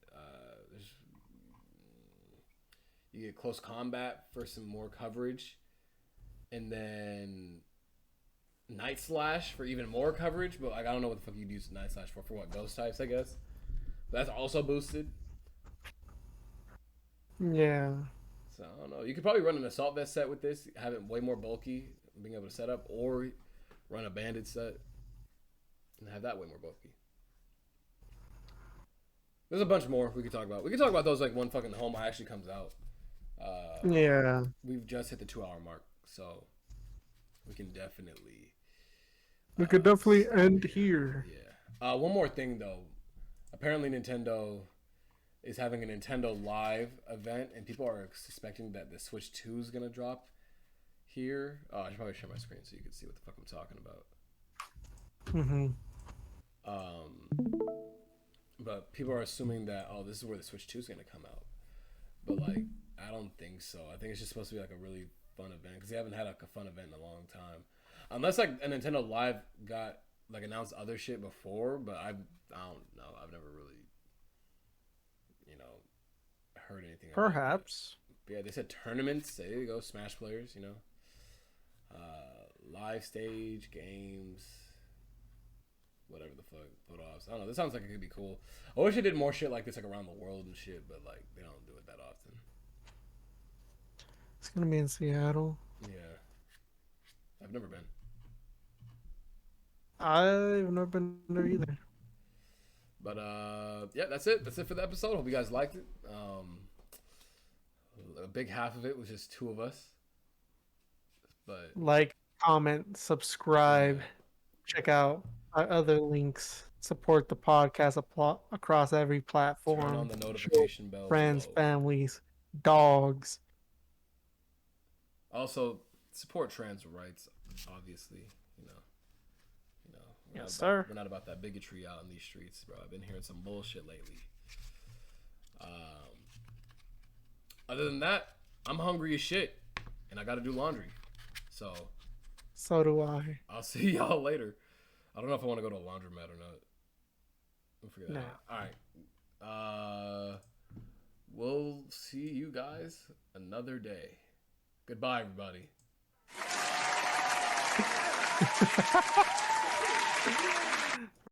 S1: You get Close Combat for some more coverage. And then Night Slash for even more coverage. But like, I don't know what the fuck you'd use Night Slash for. For what? Ghost types, I guess. But that's also boosted.
S2: Yeah.
S1: So, I don't know. You could probably run an Assault Vest set with this, have it way more bulky, being able to set up, or run a Bandit set and have that way more bulky. There's a bunch more we could talk about. We could talk about those like when fucking Home actually comes out.
S2: Yeah.
S1: We've just hit the 2-hour mark, so we can definitely...
S2: We could definitely end here.
S1: Yeah. One more thing, though. Apparently Nintendo is having a Nintendo Live event, and people are suspecting that the Switch 2 is going to drop here. Oh, I should probably share my screen so you can see what the fuck I'm talking about. But people are assuming that, oh, this is where the Switch 2 is going to come out. But, like, I don't think so. I think it's just supposed to be, like, a really fun event, because they haven't had, like, a fun event in a long time. Unless, like, a Nintendo Live got, like, announced other shit before, but I don't know. I've never really... heard anything
S2: perhaps
S1: yeah, they said tournaments. There you go, Smash players, you know, live stage games, whatever the fuck, photos. I don't know, this sounds like it could be cool. I wish they did more shit like this, like around the world and shit, but like they don't do it that often.
S2: It's gonna be in Seattle.
S1: Yeah, I've never been.
S2: I've never been there either.
S1: But yeah, that's it for the episode. Hope you guys liked it. A big half of it was just two of us, but
S2: like, comment, subscribe, check out our other links, support the podcast across every platform,
S1: turn on the notification bell,
S2: friends, families, dogs. Also
S1: support trans rights, obviously. You know
S2: Yes, sir.
S1: We're not about that bigotry out in these streets, bro. I've been hearing some bullshit lately. Other than that, I'm hungry as shit, and I got to do laundry.
S2: So do I.
S1: I'll see y'all later. I don't know if I want to go to a laundromat or not. We'll figure that out. All right. We'll see you guys another day. Goodbye, everybody.